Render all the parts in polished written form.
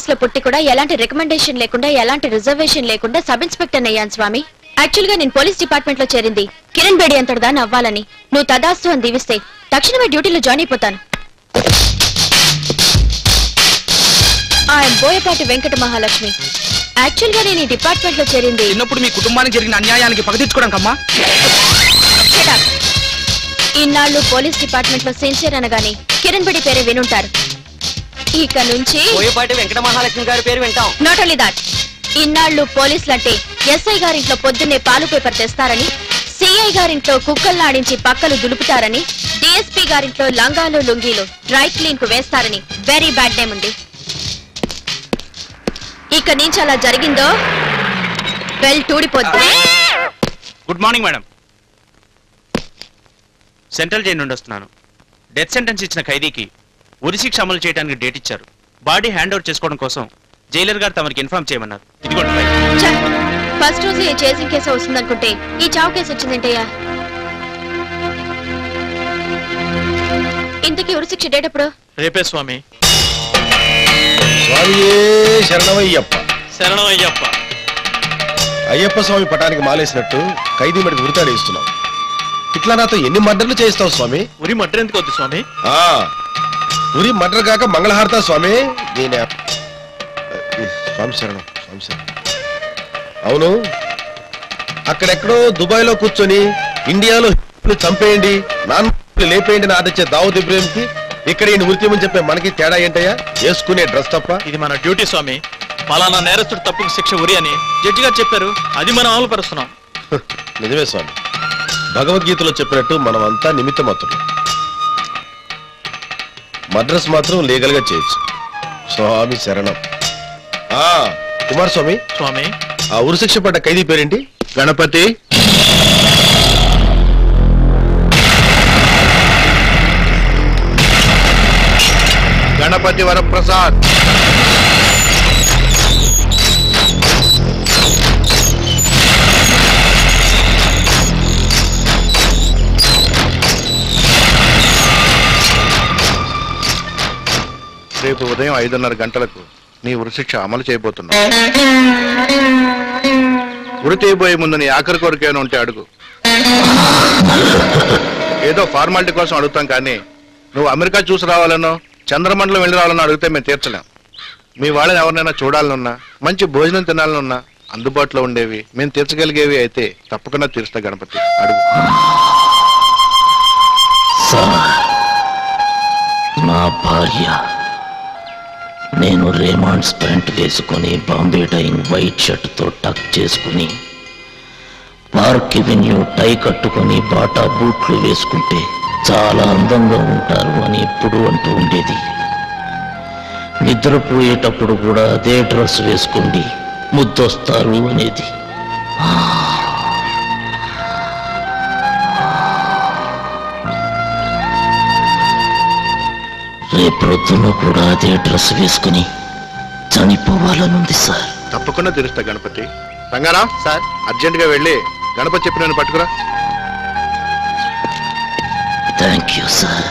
మద్రాస్ లో పుట్టి కూడా ఎలాంటి రికమెండేషన్ లేకుండా ఎలాంటి రిజర్వేషన్ లేకుండా సబ్ ఇన్స్పెక్టర్ అయ్యాను స్వామి. యాక్చువల్ గా నేను పోలీస్ డిపార్ట్మెంట్ లో చేరింది కిరణ్ బేడి అంతటిదాన్ని అవ్వాలని. నువ్వు తదాస్తు అని దీవిస్తే తక్షణమే డ్యూటీలో జాయిన్ అయిపోతాను. ఆయన బోయపాటి వెంకట మహాలక్ష్మి. యాక్చువల్ గా నేను ఈ డిపార్ట్మెంట్ లో చేరింది చిన్నప్పుడు మీ కుటుంబానికి జరిగిన అన్యాయానికి పగ తీర్చుకోవడానికమ్మా. ఇన్నాళ్ళు పోలీస్ డిపార్ట్మెంట్ లో సిన్సియర్ అనగానే కిరణ్ బేడి పేరే వినుంటారు. ఇక నుంచి బోయపాటి వెంకట మహాలక్ష్మి గారి పేరు వింటాం. నాట్ ఓన్లీ దాట్, ఇన్నాళ్ళు పోలీసులంటే ఎస్ఐ గారింట్లో పొద్దున్నే పాలు పేపర్ తెస్తారని, సిఐ గారింట్లో కుక్కల్లాడించి పక్కలు దులుపుతారని, డిఎస్పీ గారింట్లో లంగాలు లుంగీలు డ్రై క్లీన్ కు వేస్తారని వెరీ బ్యాడ్ నేమ్ ఉంది. ఇక నుంచి అలా జరిగిందో బెల్ టూడిపోద్ది. Good morning madam. Central jail నుండి వస్తున్నాను. డెత్ సెంటెన్స్ ఇచ్చిన ఖైదీకి ఉరిశిక్ష అమలు చేయడానికి డేట్ ఇచ్చారు. బాడీ హ్యాండ్ ఓవర్ చేసుకోవడం కోసం జైలర్ గారు తమరికి ఇన్ఫార్మ్ చేయమన్నారు. ఇదిగోండి. ఫస్ట్ రోజు ఈ చేసింగ్ కేసు వస్తుందనుకుంటే ఈ చావు కేసు వచ్చిందేంటయ్యా? ఇంతకీ ఉరిశిక్ష డేట్ ఎప్పుడు? రేపే స్వామి. శరణమయ్యప్ప. శరణమయ్యప్ప. అయ్యప్ప స్వామి పటానికి మాలేసినట్టు ఖైదీ మడికి ఉరితాడేస్తున్నావు. ఇట్లా నాతో ఎన్ని మర్డర్లు చేయిస్తావు స్వామి? ఉరి మర్డర్ ఎందుకు వద్దు స్వామి? ఉరి మర్డర్ కాక మంగళహారత స్వామి. నేనే స్వామి శరణం, స్వామి శరణం. అవును, అక్కడెక్కడో దుబాయ్ లో కూర్చొని ఇండియాలో చంపేయండి, నాన్ లేపేయండి నా ఆదచ్చే దావుద్ ఇబ్రాహింకి ఇక్కడ ఈయన ఉరితీయమని చెప్పే మనకి తేడా ఏంటయ్యా? వేసుకునే డ్రెస్ తప్ప. ఇది మన డ్యూటీ స్వామి. పలానా నేరస్తుడు తప్పుకు శిక్ష ఉరి అని జడ్జి గారు చెప్పారు. అది మనం అమలు పరుస్తున్నాం. నిజమే స్వామి, భగవద్గీతలో చెప్పినట్టు మనం అంతా నిమిత్తమతులు. మద్రస్ మాత్రం లీగల్ గా చేయొచ్చు. స్వామి శరణం. కుమారస్వామి స్వామి, ఆ ఉరిశిక్ష పడ్డ ఖైదీ పేరేంటి? గణపతి. గణపతి వరప్రసాద్. రేపు ఉదయం 5:30 గంటలకు నీ ఉరిశిక్ష అమలు చేయబోతున్నావు. ఉరి తీయబోయే ముందు నీ ఆఖరి కోరిక ఏమైనా ఉంటే అడుగు. ఏదో ఫార్మాలిటీ కోసం అడుగుతాం, కానీ నువ్వు అమెరికా చూసి రావాలనో చంద్రమండలం వెళ్ళి రావాలనో అడిగితే మేము తీర్చలేం. మీ వాళ్ళని ఎవరినైనా చూడాలనున్నా, మంచి భోజనం తినాలనున్నా అందుబాటులో ఉండేవి మేము తీర్చగలిగేవి అయితే తప్పకుండా తీరుస్తా గణపతి. అడుగు. నా భార్య నేను రేమాండ్స్ ప్యాంట్ వేసుకుని బాంబే డైయింగ్ వైట్ షర్ట్ తో టక్ చేసుకుని పార్క్ ఎవెన్యూ టై కట్టుకుని బాటా బూట్లు వేసుకుంటే చాలా అందంగా ఉంటారు అని ఎప్పుడు అంటూ ఉండేది. నిద్రపోయేటప్పుడు కూడా అదే డ్రెస్ వేసుకోండి ముద్దొస్తారు అనేది. రేపొద్దున కూడా అదే డ్రెస్ వేసుకుని చనిపోవాలనుంది సార్. తప్పకుండా తీరుస్తా గణపతి. రంగారావు సార్, అర్జెంట్ గా వెళ్ళి గణపతి చెప్పిన పట్టుకురా. Thank you sir.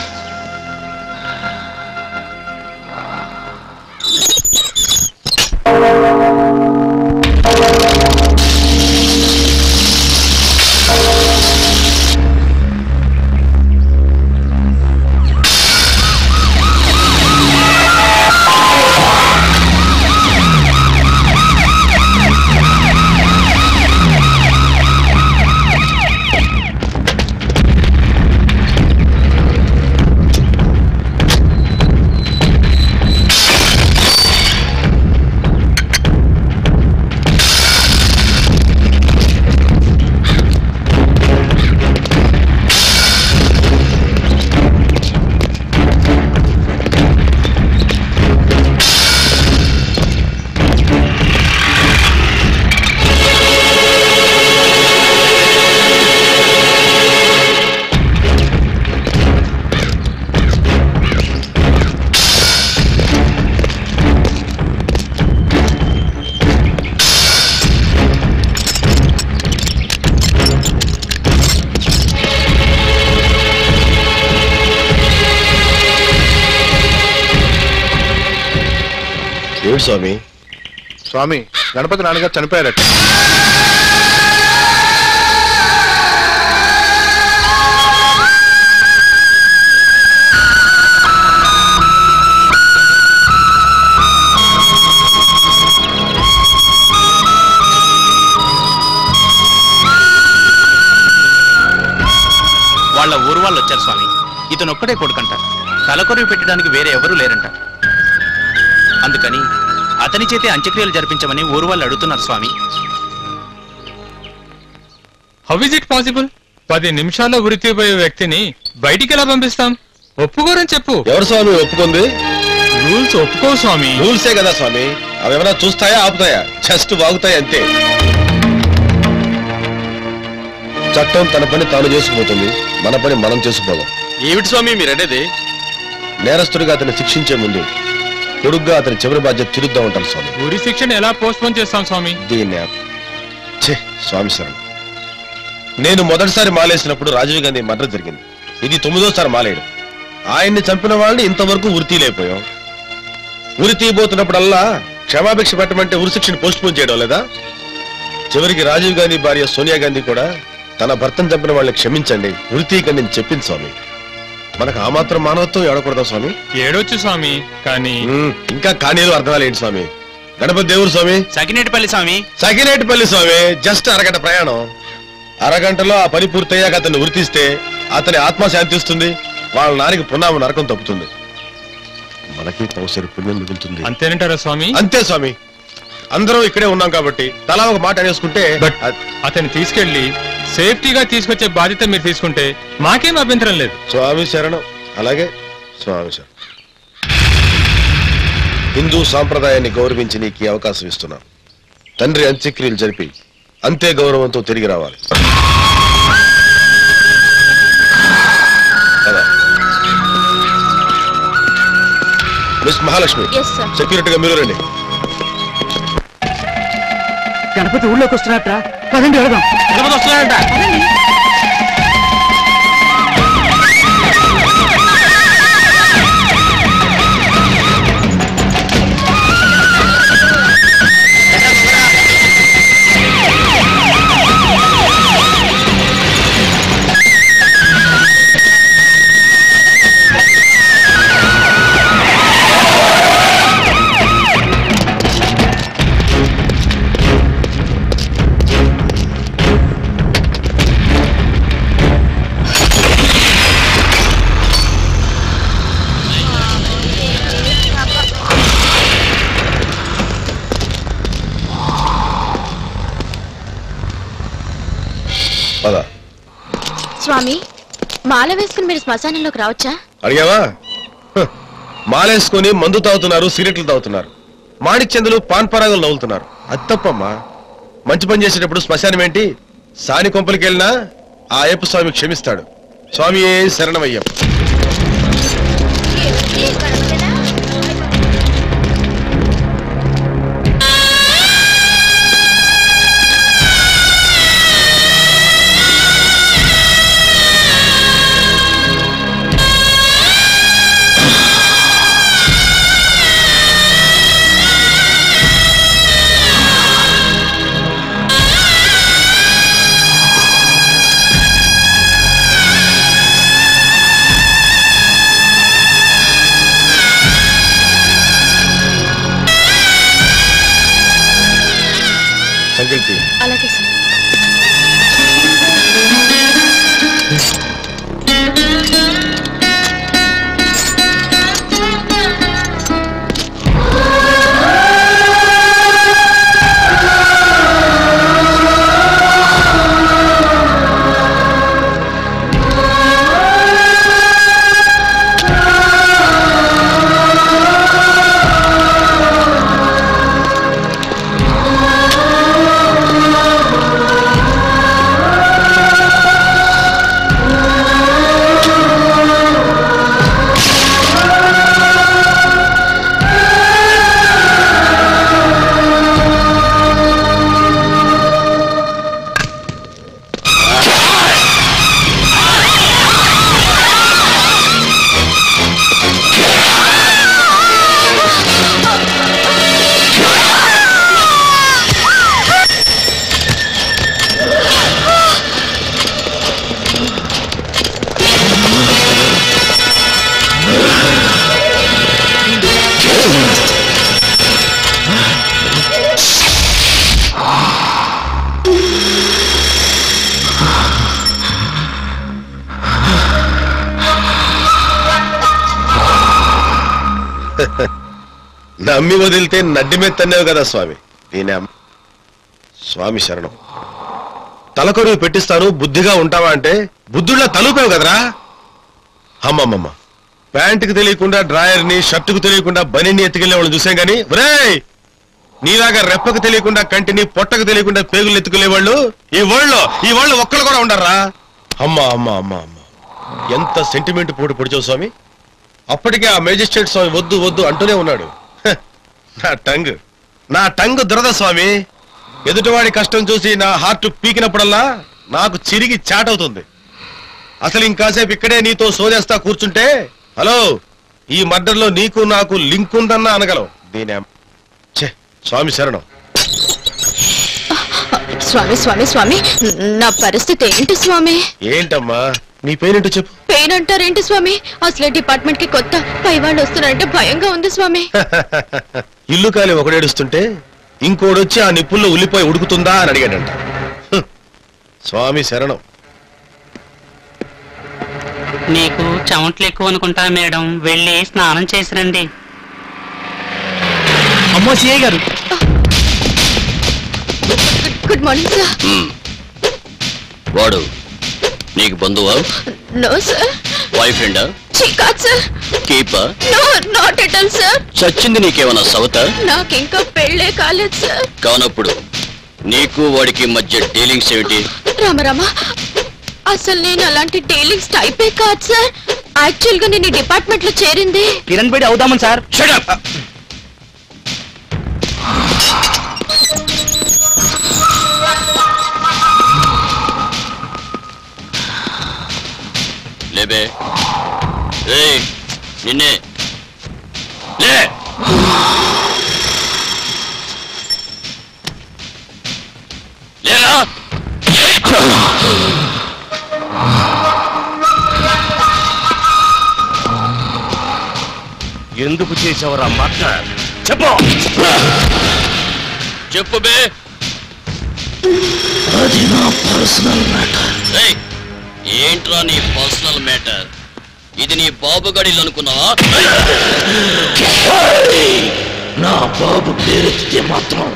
ఏమిటి స్వామి? స్వామి, గణపతి నాన్నగారు చనిపోయారట. వాళ్ళ ఊరు వాళ్ళు వచ్చారు స్వామి. ఇతను ఒక్కడే కొడుకంట. తలకొరివి పెట్టడానికి వేరే ఎవరూ లేరంట. అందుకని అతని చేతే అంత్యక్రియలు జరిపించమని ఊరు వాళ్ళు అడుగుతున్నారు స్వామి. How is it possible? 10 నిమిషాల్లో ఉరితీపోయే వ్యక్తిని బయటికి ఎలా పంపిస్తాం? ఒప్పుకోరని చెప్పు. ఎవరు స్వామి ఒప్పుకుంది? రూల్స్ ఒప్పుకో స్వామి. రూల్సే కదా స్వామి, అవి ఏమైనా చూస్తాయా ఆపుతాయా? జస్ట్ వాగుతాయి అంతే. చట్టం తన పని తాను చేసుకుపోతుంది, మన పని మనం చేసుకుపోదాం. ఏమిటి స్వామి మీరనేది? నేరస్తుడిగా అతన్ని శిక్షించే ముందు పొడుగ్గా అతని చివరి బాధ్యత తిరుద్దాం ఉంటాను స్వామి. ఉరి శిక్షను ఎలా పోస్ట్పోన్ చేస్తాం స్వామి? దీన్ని స్వామి శరణం. నేను మొదటిసారి మాలేసినప్పుడు రాజీవ్ గాంధీ మర్డర్ జరిగింది. ఇది 9వ సారి మాలేయడం. ఆయన్ని చంపిన వాళ్ళని ఇంతవరకు ఉరి తీయలేకపోయాం. ఉరి తీయబోతున్నప్పుడల్లా క్షమాభిక్ష పెట్టమంటే ఉరి శిక్షను పోస్ట్పోన్ చేయడం లేదా? చివరికి రాజీవ్ గాంధీ భార్య సోనియా గాంధీ కూడా తన భర్తను చంపిన వాళ్ళని క్షమించండి, ఉరి తీయకండి అని చెప్పింది స్వామి. మనకు ఆ మాత్రం మానవత్వం ఏడకూడదా స్వామి? ఏడొచ్చు స్వామి, కానీ ఇంకా కానీలు అర్థాలు ఏంటి స్వామి? గణపతి దేవుడు స్వామి, సకినేటిపల్లి స్వామి. సకినేటిపల్లి స్వామి, జస్ట్ అరగంట ప్రయాణం. అరగంటలో ఆ పని పూర్తయ్యాక అతన్ని ఉరితీస్తే అతని ఆత్మ శాంతిస్తుంది, వాళ్ళ నానికి పునామ నరకం తప్పుతుంది, మనకి పౌసరి పుణ్యం మిగులుతుంది. అంతేనంటారా స్వామి? అంతే స్వామి. అందరం ఇక్కడే ఉన్నాం కాబట్టి తలా ఒక మాట అనేసుకుంటే. బట్ అతన్ని తీసుకెళ్లి సేఫ్టీగా తీసుకొచ్చే బాధ్యత మీరు తీసుకుంటే మాకేం అభ్యంతరం లేదు. స్వామి శరణం. అలాగే స్వామి శరణం. హిందూ సాంప్రదాయాన్ని గౌరవించి నీకు ఈ అవకాశం ఇస్తున్నాను. తండ్రి అంత్యక్రియలు జరిపి అంతే గౌరవంతో తిరిగి రావాలి. మిస్ మహాలక్ష్మి, సెక్యూరిటీగా మీరు రండి. గణపతి ఊళ్ళోకి వస్తున్నట్ట, పదండి వెళదాం. గణపతి వస్తున్నాడంట. స్వామి, మాల వేసుకుని మీరు శ్మశానంలోకి రావచ్చా? అడిగావా? మాలేసుకొని మందు తాగుతున్నారు, సిగరెట్లు తాగుతున్నారు, మాణిక్ చందులు పాన్ పరాగులు నవ్వులుతున్నారు. అది తప్పమ్మా. మంచి పని చేసేటప్పుడు శ్మశానం ఏంటి? సాని కొంపలికి వెళ్ళినా ఆ అయ్యప్ప స్వామి క్షమిస్తాడు. స్వామి శరణమయ్యప్ప. నమ్మి వదిలితే నడ్డి మీద తన్నావు కదా స్వామి. నేనే స్వామి శరణం. తలకొరువు పెట్టిస్తాను, బుద్ధిగా ఉంటావా అంటే బుద్ధుళ్ళ తలుపావు కదరా. అమ్మమ్మమ్మ, ప్యాంటుకు తెలియకుండా డ్రాయర్ని, షర్టుకు తెలియకుండా బనీని ఎత్తుకెళ్లే వాళ్ళు చూసాం గాని, ఒరేయ్ నీలాగా రెప్పకు తెలియకుండా కంటిని, పొట్టకు తెలియకుండా పేగులు ఎత్తుకునేవాళ్ళు ఈ వాళ్ళు ఒక్కళ్ళు కూడా ఉండరా. అమ్మా అమ్మా అమ్మా అమ్మ, ఎంత సెంటిమెంట్ పోటు పొడిచావు స్వామి. అప్పటికే ఆ మేజిస్ట్రేట్ స్వామి వద్దు వద్దు అంటూనే ఉన్నాడు. నా టంగ్ దురద స్వామి. ఎదుటివాడి కష్టం చూసి నా హార్ట్ పీకినప్పుడల్లా నాకు చిరిగి చాటవుతుంది. అసలు ఇంకాసేపు ఇక్కడే నీతో సోదేస్తా కూర్చుంటే, హలో ఈ మర్డర్లో నీకు నాకు లింక్ ఉందన్నా అనగలవు. దీనే స్వామి శరణం. స్వామి స్వామి స్వామి, నా పరిస్థితి ఏంటి స్వామి? ఏంటమ్మా నీ పేరేంటో చెప్పు. పెయిన్ అంటారేంటి స్వామి? అసలే డిపార్ట్మెంట్ కి కొత్త, పై వాళ్ళు వస్తున్నారంటే భయంగా ఉంది స్వామి. ఇల్లు కాలి ఒకడేడుస్తుంటే ఇంకోడొచ్చి ఆ నిప్పుల్లో ఉల్లిపోయి ఉడుకుతుందా అని అడిగాడంట. స్వామి శరణం. నీకు చెమట్లు ఎక్కువ అనుకుంటా మేడం, వెళ్ళి స్నానం చేసిరండి. అమ్మో సిఐ గారు. Good morning sir. వాడు నీకు బంధువా? No sir. బాయ్ ఫ్రెండా? కాదు sir. Keeper? No, not at all sir. చచ్చింది నీకేమన్నా సవతా? నాకు ఇంకా పెళ్ళే కాలేదు సార్. కానప్పుడు నీకు వాడికి మధ్య డీలింగ్స్ ఏమిటి? రామరామ, అసలు నేను అలాంటి డీలింగ్స్ టైపే కాదు సార్. యాక్చువల్ గా నేను డిపార్ట్మెంట్ లో చేరింది కిరణ్ బేడి అవుదామని సార్. లేబే నిన్నే లే. లేరా? ఎందుకు చేసావరా మర్డర్? చెప్పు. చెప్పు బే. అది నా పర్సనల్ మ్యాటర్. ఏంట్రా నీ పర్సనల్ మ్యాటర్? ఇది నీ బాబు గడిలు అనుకున్నావా? నా బాబు పేరెత్తితే మాత్రం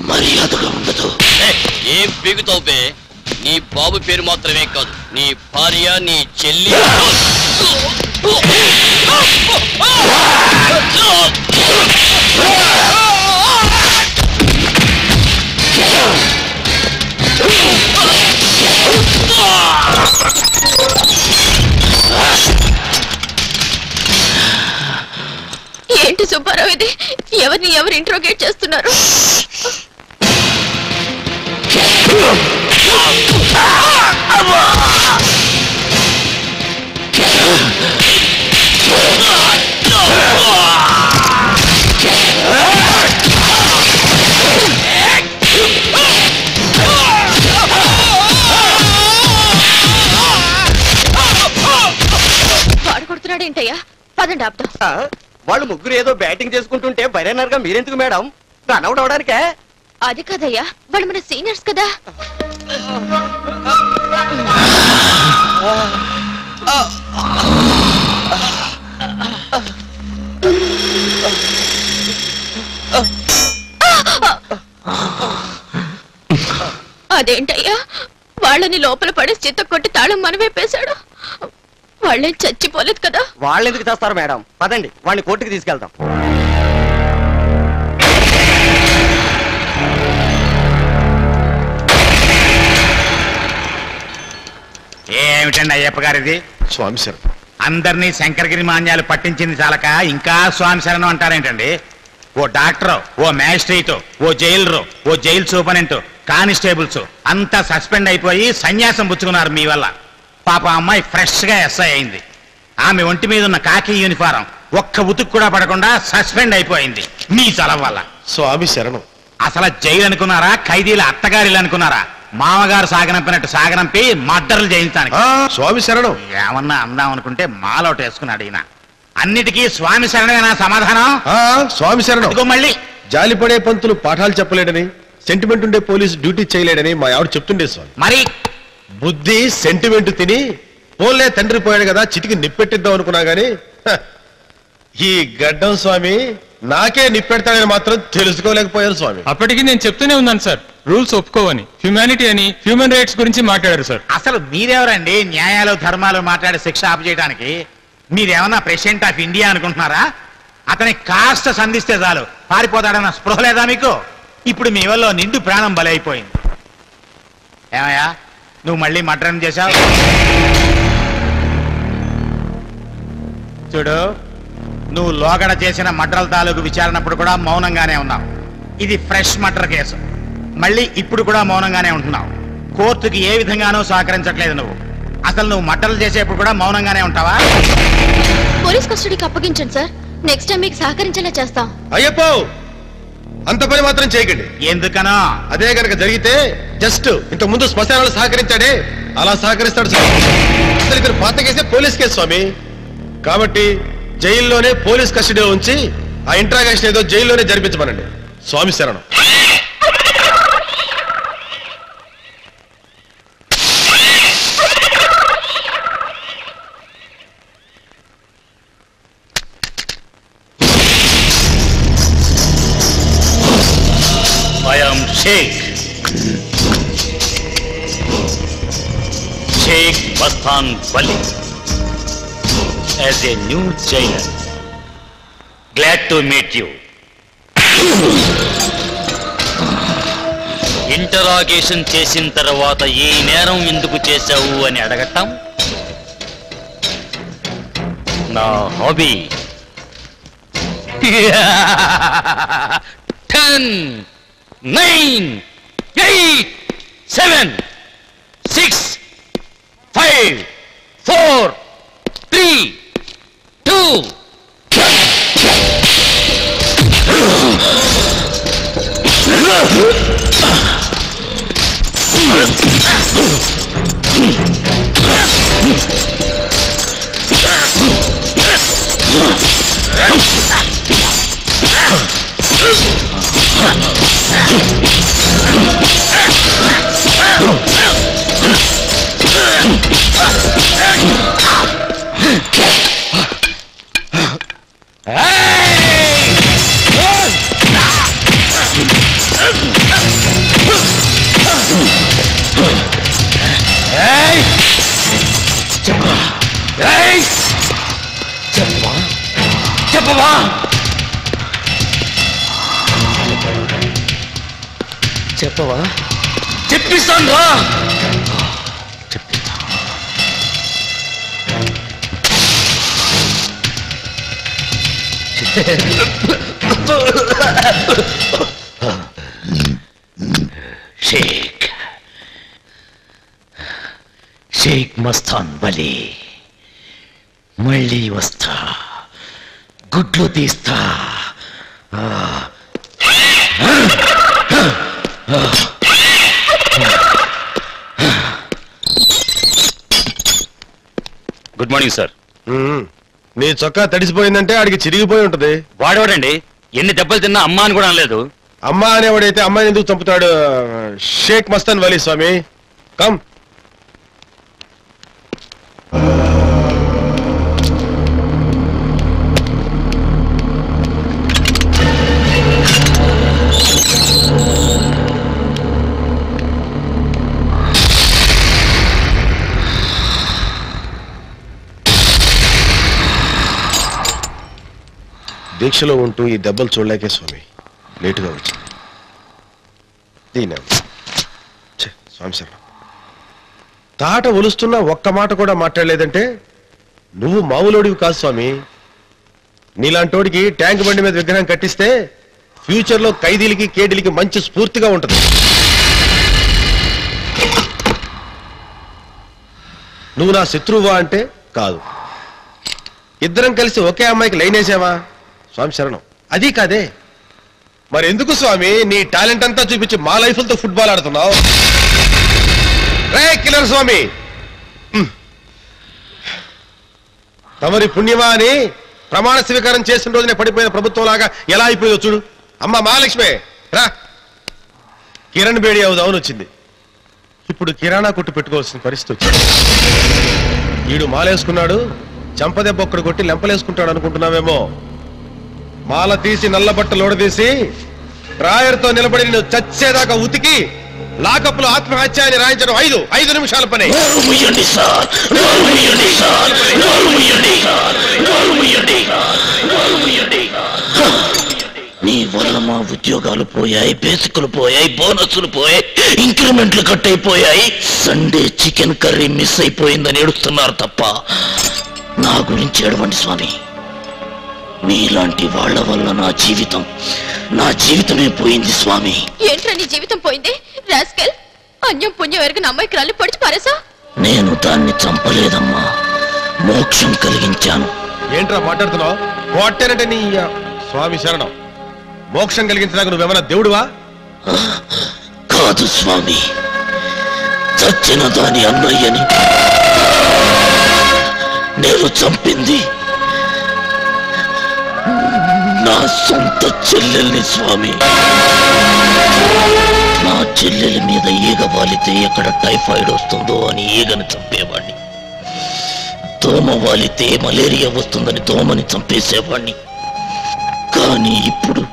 మర్యాదగా ఉండదు. ఏం పీగుతావు బే? నీ బాబు పేరు మాత్రమే కాదు, నీ భార్య, నీ చెల్లి. ఏంటి సుబ్బారావు ఇది? ఎవరిని ఎవరు ఇంట్రోగేట్ చేస్తున్నారు? వాడు కొడుతున్నాడేంటయ్యా? పదండి ఆపుదాం. వాళ్ళు ముగ్గురు ఏదో బ్యాటింగ్ చేసుకుంటుంటే బైరనర్గా మీరెందుకు మేడం? రన్అౌట్ అవడానికే. అది కదయ్యా, వాళ్ళు మన సీనియర్స్ కదా. అదేంటయ్యా, వాళ్ళని లోపల పడేసి చిత్త కొట్టి తాళం మనవేపేశాడు. వాళ్ళేం చచ్చిపోలేదు కదా? వాళ్ళు ఎందుకు చేస్తారు మేడం? పదండి వాడిని కోర్టుకి తీసుకెళ్తాం. ఏమిటండి అయ్యప్ప గారిది? స్వామి శరణం. అందరినీ శంకరగిరి మాన్యాలు పట్టించింది చాలక ఇంకా స్వామి శరణం అంటారేంటండి? ఓ డాక్టర్, ఓ మ్యాజిస్ట్రేట్, ఓ జైలరు, ఓ జైలు సూపరింటెండెంట్, కానిస్టేబుల్స్ అంతా సస్పెండ్ అయిపోయి సన్యాసం పుచ్చుకున్నారు మీ వల్ల. పాప అమ్మాయి ఫ్రెష్ గా ఎస్ఐ అయింది. ఆమె ఒంటి మీద ఉన్న కాకి యూనిఫారం ఒక్క ఉతుకు కూడా పడకుండా సస్పెండ్ అయిపోయింది మీ చలవ వల్ల. స్వామి శరణం. అసలు జైలు అనుకున్నారా, ఖైదీల అత్తగారిలు అనుకున్నారా? మామగారు సాగనంపినట్టు సాగనంపి మర్డర్లు చేయించడానికి. స్వామి శరణం. ఏమన్నా అందాం అనుకుంటే మాలోట వేసుకున్నాడు ఈయన. అన్నిటికీ స్వామి శరణమేనా సమాధానం? స్వామి శరణం. మళ్ళీ జాలిపడే పంతులు పాఠాలు చెప్పలేడని, సెంటిమెంట్ ఉండే పోలీసు డ్యూటీ చేయలేడని మా ఆవిడ చెప్తుండే స్వామి. మరి బుద్ధి సెంటిమెంట్ తిని పోలే తండ్రి పోయాడు కదా చిటికి నిప్పెట్టిద్దాం అనుకున్నా గానీ ఈ గడ్డం స్వామి నాకే నిప్పెడతాడని మాత్రం తెలుసుకోలేకపోయారు స్వామి. అప్పటికి నేను చెప్తూనే ఉన్నాను సార్, రూల్స్ ఒప్పుకోవని, హ్యుమానిటీ అని, హ్యూమన్ రైట్స్ గురించి మాట్లాడారు సార్. అసలు మీరెవరండి న్యాయాలు ధర్మాలు మాట్లాడి శిక్ష ఆపు చేయడానికి? మీరేమన్నా ప్రెసిడెంట్ ఆఫ్ ఇండియా అనుకుంటున్నారా? అతని కాస్త సంధిస్తే చాలు పారిపోతాడన్న స్పృహ లేదా మీకు? ఇప్పుడు మీ వల్ల నిండు ప్రాణం బలైపోయింది. ఏమయ్యా నువ్వు మళ్ళీ మర్డర్ చేశావు? చూడు, నువ్వు లోగడ చేసిన మర్డర్ల తాలూకు విచారణప్పుడు కూడా మౌనంగానే ఉన్నావు. ఇది ఫ్రెష్ మర్డర్ కేసు, మళ్ళీ ఇప్పుడు కూడా మౌనంగానే ఉంటున్నావు. కోర్టుకి ఏ విధంగానూ సహకరించట్లేదు నువ్వు. అసలు నువ్వు మర్డర్లు చేసేప్పుడు కూడా మౌనంగానే ఉంటావా? పోలీస్ కస్టడీకి అప్పగించండి సార్, నెక్స్ట్ టైం మీకు సహకరించేలా చేస్తాం. అయ్యప్పో, అంత పని మాత్రం చేయకండి. ఎందుకనో? అదే కనుక జరిగితే జస్ట్ ఇంత ముందు శ్మశానాలు సహకరించాడే అలా సహకరిస్తాడు స్వామి. అసలు ఇతను పాత కేసే పోలీస్ కేసు స్వామి. కాబట్టి జైల్లోనే పోలీస్ కస్టడీలో ఉంచి ఆ ఇంట్రాగేషన్ ఏదో జైల్లోనే జరిపించమనండి. స్వామి శరణం. I am Sheikh Mastan Wali. As a new jailer, glad to meet you. Interrogation చేసిన తర్వాత ఈ నేరం ఎందుకు చేశావు అని అడగటం నా హాబీ. 10, 9, 8, 7, 6, 5, 4, 3, 2. చెప్పవా? చెప్పవా? చెప్పిస్తాను రా. షేక్ మస్తాన్ వలీ మళ్ళీ వస్తా, గుడ్లు తీస్తా. Good morning sir. నీ చొక్కా తడిసిపోయిందంటే ఆడికి చిరిగిపోయి ఉంటది. వాడేవాడండి, ఎన్ని దెబ్బలు తిన్నా అమ్మా అని కూడా అనలేదు. అమ్మా అనేవాడైతే అమ్మాయిని ఎందుకు చంపుతాడు? షేక్ మస్తాన్ వలీ స్వామి, కమ్. దీక్షలో ఉంటూ ఈ దెబ్బలు చూడలేకే స్వామి లేటుగా వచ్చింది. స్వామి శరణం. తాట ఒలుస్తున్నా ఒక్క మాట కూడా మాట్లాడలేదంటే నువ్వు మామూలోడివి కాదు స్వామి. నీలాంటోడికి ట్యాంక్ బండి మీద విగ్రహం కట్టిస్తే ఫ్యూచర్ లో ఖైదీలకి కేడీలకి మంచి స్ఫూర్తిగా ఉంటుంది. నువ్వు నా శత్రువా అంటే కాదు. ఇద్దరం కలిసి ఒకే అమ్మాయికి లైన్ వేసావా? స్వామి శరణం. అది కాదే, మరి ఎందుకు స్వామి నీ టాలెంట్ అంతా చూపించి మా లైఫ్లతో ఫుట్బాల్ ఆడుతున్నావు? రే కిల్లర్ స్వామి, తమరి పుణ్యమా అని ప్రమాణ స్వీకారం చేసిన రోజునే పడిపోయిన ప్రభుత్వం లాగా ఎలా అయిపోయిందో చూడు. అమ్మ మహాలక్ష్మి రా. కిరణ్ బేడి అవుదామని వచ్చింది, ఇప్పుడు కిరాణా కొట్టు పెట్టుకోవాల్సిన పరిస్థితి వచ్చింది. వీడు మాలేసుకున్నాడు, చంపదెబ్బ ఒక్కడు కొట్టి లెంపలేసుకుంటాడు అనుకుంటున్నావేమో. మాల తీసి నల్ల బట్టలు ఓడదీసి డ్రాయర్తో నిలబడి నువ్వు చచ్చేదాకా ఉతికి లాకప్లో ఆత్మహత్య అని రాయించడం 5 నిమిషాల పని. నీ వల్ల మా ఉద్యోగాలు పోయాయి, బేసిక్లు పోయాయి, బోనస్లు పోయాయి, ఇంక్రిమెంట్లు కట్ అయిపోయాయి. సండే చికెన్ కర్రీ మిస్ అయిపోయిందని ఏడుస్తున్నారు తప్ప నా గురించి ఏడవండి స్వామి. మీలాంటి వాళ్ళ వల్ల నా జీవితమే పోయింది స్వామి. ఏంట్రా నీ జీవితం పోయింది? రాస్కెల్, అన్యం పుణ్యం ఎరగని అమ్మాయికి రాళ్ళు పొడిచి పారేసా? నేను దాన్ని చంపలేదమ్మా, మోక్షం కలిగించాను. ఏంట్రా మాట్లాడుతున్నావు? కొట్టానంటే నీ స్వామి శరణం. మోక్షం కలిగించడానికి నువ్వేమన్నా దేవుడువా? కాదు స్వామి, చచ్చిన దాని అన్నయ్యని నేను చంపింది నా సొంత చెల్లెల్ని స్వామి. నా చెల్లెలి మీద ఈగ వాలితే ఎక్కడ టైఫాయిడ్ వస్తుందో అని ఈగని చంపేవాణ్ణి, దోమ వాలితే మలేరియా వస్తుందని దోమని చంపేసేవాణ్ణి. కానీ ఇప్పుడు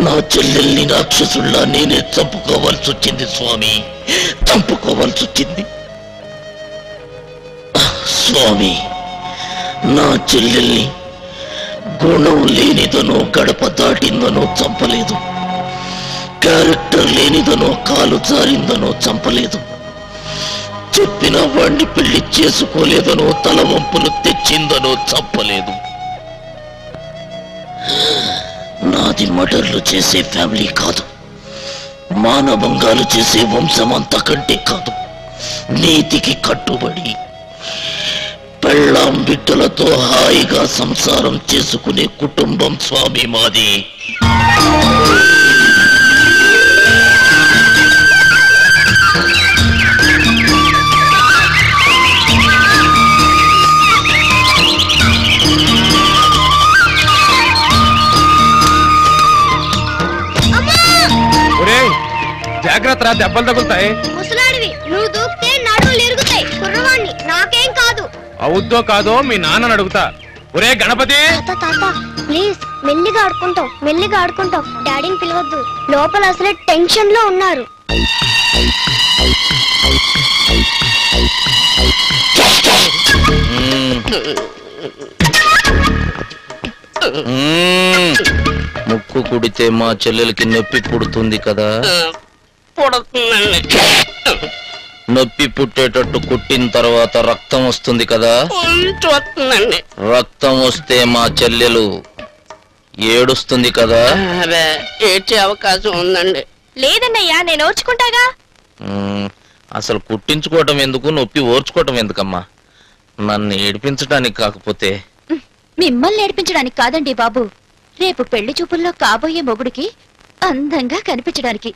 నా చెల్లెల్ని రాక్షసుల్లా నేనే చంపుకోవాల్సి వచ్చింది స్వామి, చంపుకోవాల్సి వచ్చింది. స్వామి, నా చెల్లెల్ని గుణం లేనిదనో గడప దాటిందనో చంపలేదు, క్యారెక్టర్ లేనిదనో కాలు జారిందనో చంపలేదు, చెప్పిన వాణ్ణి పెళ్లి చేసుకోలేదనో తలవంపులు తెచ్చిందనో చంపలేదు. నాది మర్డర్లు చేసే ఫ్యామిలీ కాదు, మానభంగాలు చేసే వంశం అంతకంటే కాదు. నీతికి కట్టుబడి పెళ్ళాం బిడ్డలతో హాయిగా సంసారం చేసుకునే కుటుంబం స్వామి మాది. జాగ్రత్త, దెబ్బలు తగులుతాయి. ముసలాడివి, నువ్వు దూకితే నడువులు ఇరుగుతాయి. కుర్రవాణ్ణి, నాకేం కాదు. అవుద్దో కాదో మీ నాన్నని అడుగుతా. ఒరే గణపతి, ప్లీజ్ మెల్లిగా ఆడుకుంటాం. డాడీని పిలవద్దు, లోపల అసలే టెన్షన్ లో ఉన్నారు. ముక్కు కుడితే మా చెల్లెలకి నొప్పి పుడుతుంది కదా? నొప్పి పుట్టేటట్టు కుట్టిన తర్వాత రక్తం వస్తుంది కదా? రక్తం వస్తే మా చెల్లెలు ఏడుస్తుంది కదా? ఏడ్చే అవకాశం ఉందండి. లేదన్నయ్యా, నేను ఓర్చుకుంటాగా. అసలు కుట్టించుకోవటం ఎందుకు, నొప్పి ఓర్చుకోవటం ఎందుకమ్మా? నన్ను ఏడిపించడానికి కాకపోతే. మిమ్మల్ని ఏడిపించడానికి కాదండి బాబు, రేపు పెళ్లి చూపుల్లో కాబోయే మొగుడికి అందంగా కనిపించడానికి.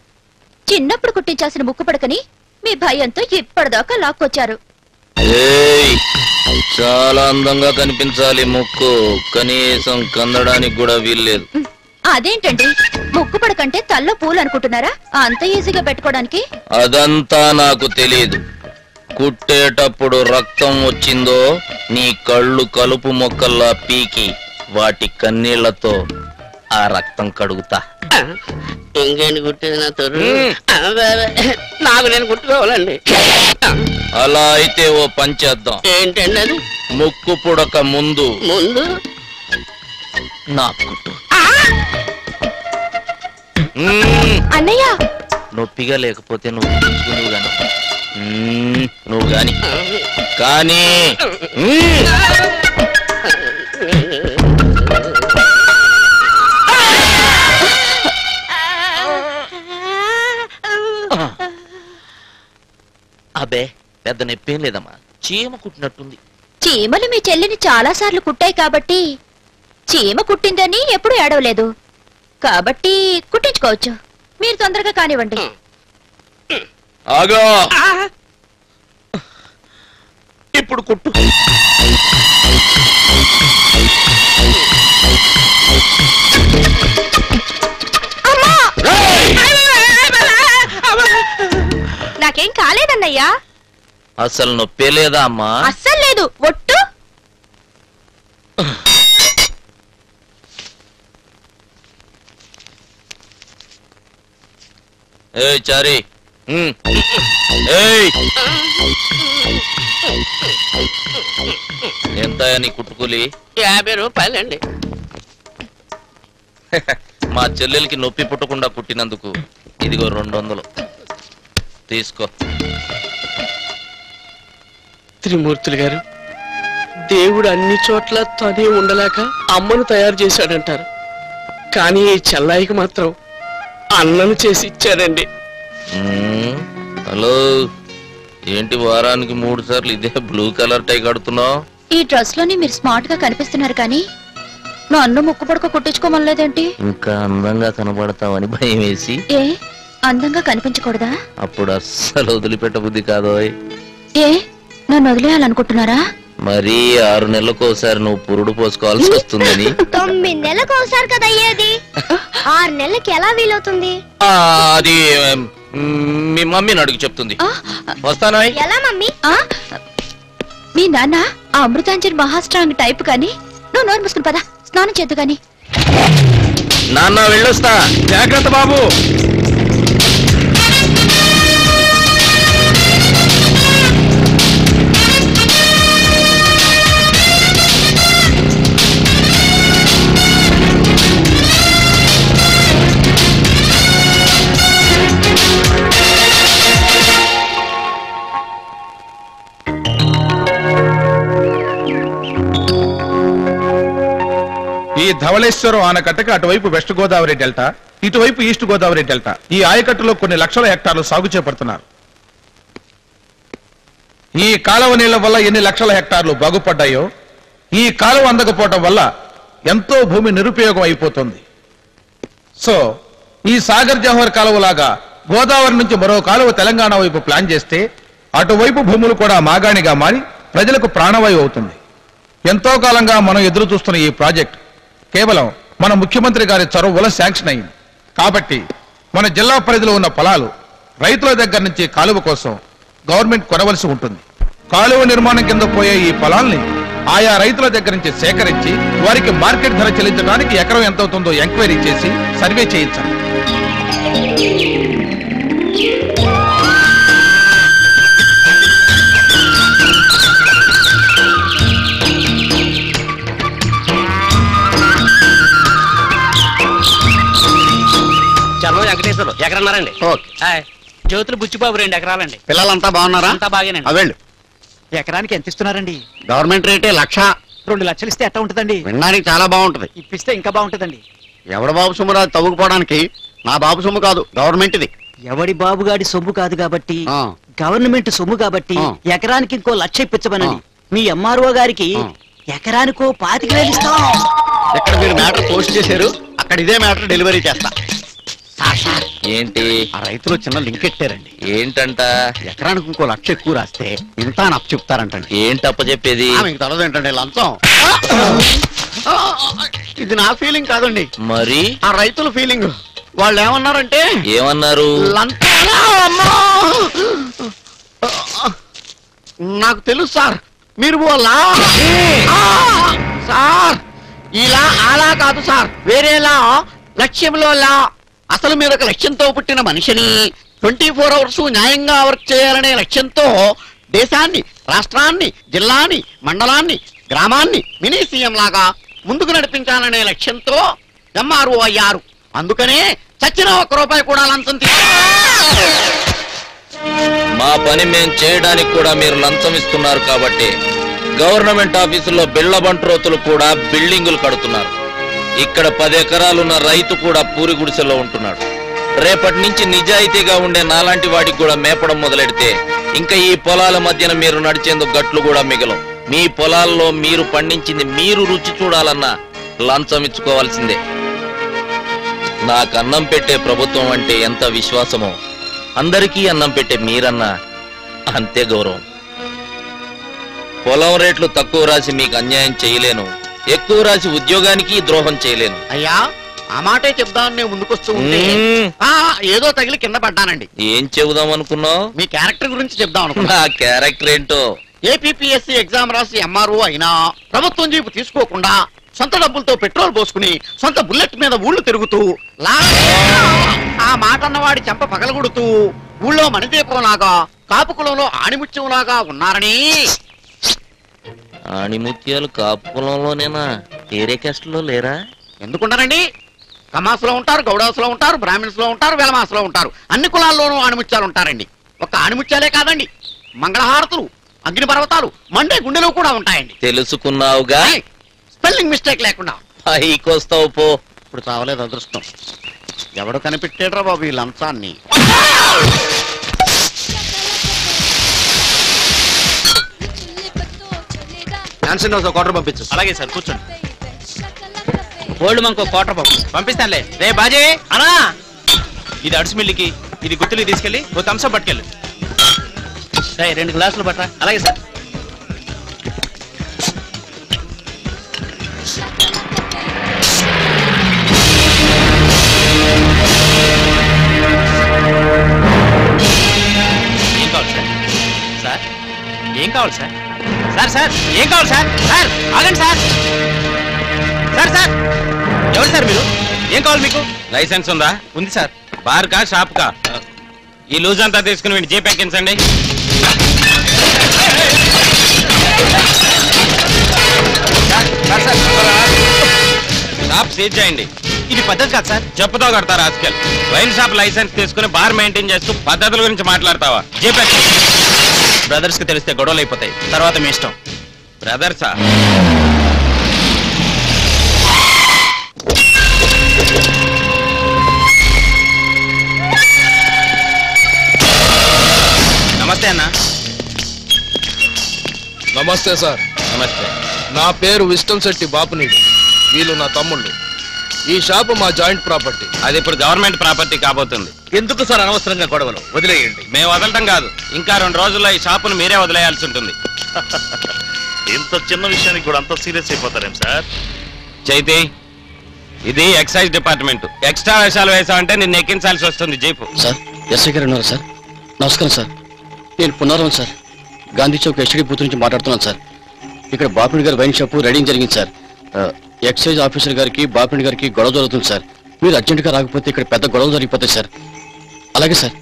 చిన్నప్పుడు కుట్టించాల్సిన ముక్కు పడకని మీ భయంతో ఇప్పటిదాకా లాక్కొచ్చారు. చాలా అందంగా కనిపించాలి ముక్కు, కనీసం కందడానికి కూడా వీల్లేదు. అదేంటండి, ముక్కు పడకంటే తల్లో పూలు అనుకుంటున్నారా? అంత ఈజీగా పెట్టుకోవడానికి? అదంతా నాకు తెలియదు. కుట్టేటప్పుడు రక్తం వచ్చిందో నీ కళ్ళు కలుపు మొక్కల్లా పీకి వాటి కన్నీళ్లతో ఆ రక్తం కడుగుతా. ఇంకేంటి కుట్టేది నా తొర్రు? నాకు నేను కుట్టుకోవాలండి. అలా అయితే ఓ పని చేద్దాం. ఏంటండి అది? ముక్కు పుడక ముందు నా కుట్టు. అన్నయ్య, నొప్పిగా లేకపోతే నువ్వు కుట్టించుకుందువు గాని. నువ్వు గాని కానీ అబ్బే పెద్ద నొప్పేం లేదమ్మా, చీమ కుట్టినట్టుంది. చీమలు మీ చెల్లిని చాలా సార్లు కుట్టాయి కాబట్టి చీమ కుట్టిందని ఎప్పుడు ఏడవలేదు. కాబట్టి కుట్టించుకోవచ్చు. మీరు తొందరగా కానివ్వండి. ఆగా, ఇప్పుడు కుట్టు. నాకేం కాలేదన్నయ్యా. అసలు నొప్పే లేదా అమ్మా? అస్సలు లేదు, ఒట్టు. చారి ఎంత నీ కుట్టుకూలి? 50 రూపాయలండి. మా చెల్లెలకి నొప్పి పుట్టకుండా కుట్టినందుకు ఇదిగో 200 తీసుకో. త్రిమూర్తులు గారు, దేవుడు అన్ని చోట్ల తనే ఉండలేక అమ్మను తయారు చేశాడంటారు, కానీ ఈ చెల్లాయికి మాత్రం అన్నను చేసి ఇచ్చాడండి. హలో, ఏంటి వారానికి 3 సార్లు ఇదే బ్లూ కలర్ టై కడుతున్నావు? ఈ డ్రెస్ లోని మీరు స్మార్ట్ గా కనిపిస్తున్నారు కానీ నా అన్ను ముక్కు పడక కుట్టించుకోమనలేదేంటి? ఇంకా అందంగా కనబడతావని భయం వేసి. ఏ అందంగా కనిపించకూడదా? అప్పుడు అస్సలు వదిలిపెట్ట బుద్ధి కాదోయ్. ఏ నన్ను వదిలేయాలనుకుంటున్నారా? మరి 6 నెలలకు ఒకసారి నువ్వు పురుడు పోసుకోవాల్సి వస్తుందని. 9 నెలలకు ఒకసారి కదా అయ్యేది, 6 నెలలకి ఎలా వీలవుతుంది? అది మీ మమ్మీని అడుగు చెప్తుంది. వస్తానా? ఎలా మమ్మీ? మీ నాన్న ఆ అమృతాంజన్ మహాస్ట్రాంగ్ టైప్ కానీ నువ్వు నోరు మూసుకుని పదా, స్నానం చేద్దు గాని. నాన్న వెళ్ళొస్తా, జాగ్రత్త బాబు. ఈ ధవళేశ్వరం ఆనకట్టకి అటువైపు వెస్ట్ గోదావరి డెల్టా, ఇటువైపు ఈస్ట్ గోదావరి డెల్టా, ఈ ఆయకట్టులో కొన్ని లక్షల హెక్టార్లు సాగు చేపడుతున్నారు. ఈ కాలువ నీళ్ల వల్ల ఎన్ని లక్షల హెక్టార్లు బాగుపడ్డాయో, ఈ కాలువ అందకపోవటం వల్ల ఎంతో భూమి నిరుపయోగం అయిపోతుంది. సో ఈ సాగర్ జవహర్ కాలువ లాగా గోదావరి నుంచి మరో కాలువ తెలంగాణ వైపు ప్లాన్ చేస్తే అటువైపు భూములు కూడా మాగాణిగా మారి ప్రజలకు ప్రాణవాయువు అవుతుంది. ఎంతో కాలంగా మనం ఎదురు చూస్తున్న ఈ ప్రాజెక్ట్ కేవలం మన ముఖ్యమంత్రి గారి చొరవ వల్ల శాంక్షన్ అయింది. కాబట్టి మన జిల్లా పరిధిలో ఉన్న పొలాలు రైతుల దగ్గర నుంచి కాలువ కోసం గవర్నమెంట్ కొనవలసి ఉంటుంది. కాలువ నిర్మాణం కింద పోయే ఈ పొలాల్ని ఆయా రైతుల దగ్గర నుంచి సేకరించి వారికి మార్కెట్ ధర చెల్లించడానికి ఎకరం ఎంత అవుతుందో ఎంక్వైరీ చేసి సర్వే చేయించాలి. వెంకటేశ్వరు ఎకరన్నారండి? జ్యోతులు బుచ్చిబాబు 2 ఎకరాలండి. పిల్లలంతా బాగున్నారా? అంతా బాగానండి. వెళ్ళు. ఎకరానికి ఎంత ఇస్తున్నారండి? గవర్నమెంట్ రేటే 1,00,000. 2 లక్షలు ఇస్తే ఎట్లా ఉంటుందండి? వినడానికి చాలా బాగుంటది. ఇప్పిస్తే ఇంకా బాగుంటుందండి. ఎవడ బాబు సొమ్ము రాదు తవ్వుకుపోవడానికి, నా బాబు సొమ్ము కాదు, గవర్నమెంట్ ఇది. ఎవడి బాబుగాడి సొమ్ము కాదు కాబట్టి, గవర్నమెంట్ సొమ్ము కాబట్టి ఎకరానికి ఇంకో 1,00,000 ఇప్పించమనండి. మీ ఎంఆర్ఓ గారికి ఎకరానికో 25,000 ఇస్తాం. ఇక్కడ మీరు మ్యాటర్ పోస్ట్ చేశారు, అక్కడ ఇదే మ్యాటర్ డెలివరీ చేస్తా. ఏంటి? ఆ రైతులు చిన్న లింక్ ఎట్టారండి. ఏంటంట? ఎకరానికి ఇంకో 1,00,000 ఎక్కువ రాస్తే ఇంత అని అప్పు చెప్తారంటండి. ఏంటి అప్ప చెప్పేది? మీకు తెలదు ఏంటండి లంచం. ఇది నా ఫీలింగ్ కాదండి, మరి ఆ రైతుల ఫీలింగ్. వాళ్ళు ఏమన్నారంటే, ఏమన్నారు? నాకు తెలుసు సార్, మీరు సార్ ఇలా అలా కాదు సార్, వేరేలా, లక్ష్యంలో లా. అసలు మీరు ఒక లక్ష్యంతో పుట్టిన మనిషిని 24 అవర్స్ న్యాయంగా వర్క్ చేయాలనే లక్ష్యంతో దేశాన్ని, రాష్ట్రాన్ని, జిల్లాని, మండలాన్ని, గ్రామాన్ని మినీ సీఎం లాగా ముందుకు నడిపించాలనే లక్ష్యంతో ఎంఆర్ఓ అయ్యారు. అందుకనే చచ్చిన 1 రూపాయి కూడా లంచం మా పని మేము చేయడానికి కూడా మీరు లంచం ఇస్తున్నారు కాబట్టి గవర్నమెంట్ ఆఫీసుల్లో బిళ్ళ బంట్రోతులు కూడా బిల్డింగులు కడుతున్నారు. ఇక్కడ 10 ఎకరాలున్న రైతు కూడా పూరి గుడిసెలో ఉంటున్నాడు. రేపటి నుంచి నిజాయితీగా ఉండే నాలాంటి వాడికి కూడా మేపడం మొదలెడితే ఇంకా ఈ పొలాల మధ్యన మీరు నడిచేందుకు గట్లు కూడా మిగలవు. మీ పొలాల్లో మీరు పండించింది మీరు రుచి చూడాలన్నా లంచం ఇచ్చుకోవాల్సిందే. నాకు అన్నం పెట్టే ప్రభుత్వం అంటే ఎంత విశ్వాసమో అందరికీ అన్నం పెట్టే మీరన్నా అంతే గౌరవం. పొలం రేట్లు తక్కువ రాసి మీకు అన్యాయం చేయలేను, ఎక్కువ రాసి ఉద్యోగానికి ద్రోహం చేయలేను. అయ్యా, ఆ మాటే చెప్దామని నేను ముందుకొస్తూ ఉంటే ఏదో తగిలి కింద పడ్డానండి. ఏం చెబుదాం అనుకున్నావు? మీ క్యారెక్టర్ గురించి చెప్దాం అనుకున్నా. క్యారెక్టర్ ఏంటో? ఏపీఎస్సీ ఎగ్జామ్ రాసి ఎంఆర్ఓ అయినా ప్రభుత్వం జీపు తీసుకోకుండా సొంత డబ్బులతో పెట్రోల్ పోసుకుని సొంత బుల్లెట్ మీద ఊళ్ళు తిరుగుతూ ఆ మాట అన్నవాడి చెంప పగలగొడుతూ ఊళ్ళో మణిదీపంలాగా కాపుకులంలో ఆణిముత్యంలాగా ఉన్నారని. ఆణిముత్యాలు కాపు పొలంలోనేనా? వేరే క్యాస్ట్లో లేరా? ఎందుకుంటారండి? కమాసులో ఉంటారు, గౌడాసులో ఉంటారు, బ్రాహ్మిన్స్ లో ఉంటారు, వెలమాసులో ఉంటారు. అన్ని కులాల్లోనూ ఆణిముత్యాలు ఉంటారండి. ఒక్క ఆణిముత్యాలే కాదండి, మంగళహారతులు, అగ్ని పర్వతాలు, మండే గుండెలు కూడా ఉంటాయండి. తెలుసుకున్నావుగా? స్పెల్లింగ్ మిస్టేక్ లేకుండా. పైకొస్తావు పో. ఇప్పుడు చావలేదు అదృష్టం. ఎవడు కనిపెట్టాడ్రా బాబు ఈ లంచాన్ని? క్వార్టర్ పంపించు. అలాగే సార్, కూర్చోండి. గోల్డ్ మనకు క్వార్టర్ పంపిస్తానులే. రే బాజీ అనా, ఇది అడుసు మిల్లికి, ఇది గుత్తులు తీసుకెళ్ళి ఓ థమ్స్అప్ పట్టుకెళ్ళు. 2 గ్లాసులు పట్టరా. అలాగే సార్. ఏం కావాలి సార్? సార్ ఏం కావాలి సార్? సార్ సార్ ఏం కావాలి సార్? సార్ ఆగండి సార్. సార్ సార్ ఎవరు సార్ మీరు? ఏం కావాలి మీకు? లైసెన్స్ ఉందా? ఉంది సార్. బార్ కా షాప్ కా? ఈ లూజ్ అంతా తీసుకుని వీడి జీప్ ఎక్కించండి. షాప్ సీజ్ చేయండి. ఇది పద్ధతి కాదు సార్. చెప్పుతో కడతారు ఆస్కెల్. వైన్ షాప్ లైసెన్స్ తీసుకుని బార్ మెయింటైన్ చేస్తూ పద్ధతుల గురించి మాట్లాడతావా? జీప్ బ్రదర్స్ కి తెలిస్తే గొడవలు అయిపోతాయి, తర్వాత మీ ఇష్టం. బ్రదర్సా? నమస్తే అన్న. నమస్తే సార్. నమస్తే. నా పేరు విష్ణు శెట్టి బాపునీడు. వీళ్ళు నా తమ్ముళ్ళు. ఈ షాపు మా జాయింట్ ప్రాపర్టీ. అది ఇప్పుడు గవర్నమెంట్ ప్రాపర్టీ కాబోతుంది. ఎందుకు సార్ అనవసరంగా గొడవలు? వదిలేయండి. మేము వదలటం కాదు, ఇంకా 2 రోజుల్లో ఈ షాపును మీరే వదిలేయాల్సి ఉంటుంది. ఇంత చిన్న విషయానికి కూడా అంత సీరియస్ అయిపోతారేం సార్? చైతి, ఇది ఎక్సైజ్ డిపార్ట్మెంట్. ఎక్స్ట్రా వేషాలు వేసామంటే నిన్ను ఎక్కించాల్సి వస్తుంది జీపు. సార్ ఎస్ఐ గారు ఉన్నారు సార్. నమస్కారం సార్. నేను పునరావం sir, Gandhi Chowk STD booth నుంచి మాట్లాడుతున్నాను సార్. ఇక్కడ బాపిడి గారి వైన్ షాపు రైడింగ్ జరిగింది సార్. ఎక్సైజ్ ఆఫీసర్ గారికి బాపిడి గారికి గొడవ జరుగుతుంది సార్. మీరు అర్జెంటుగా రాకపోతే ఇక్కడ పెద్ద గొడవ జరిగిపోతాయి సార్. అలాగే సార్.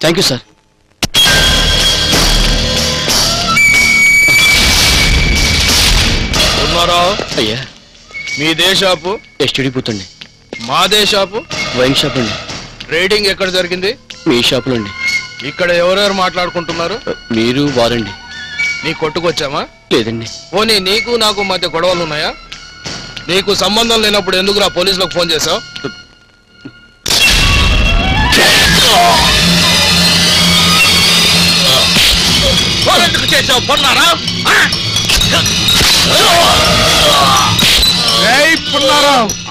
Thank you sir. అయ్యా, మీదే షాపు? ఎస్టీడీ బూత్ అండి. మాదే షాపు? వైన్ షాప్ అండి. రైడింగ్ ఎక్కడ జరిగింది? మీ షాపులో అండి. ఇక్కడ ఎవరెవరు మాట్లాడుకుంటున్నారు? మీరు వారండి. నీ కొట్టుకొచ్చామా? లేదండి. పోనీ నీకు నాకు మధ్య గొడవలు ఉన్నాయా? నీకు సంబంధం లేనప్పుడు ఎందుకురా పోలీసులకు ఫోన్ చేశావు? ఎందుకు చేసావు? పొన్నారా?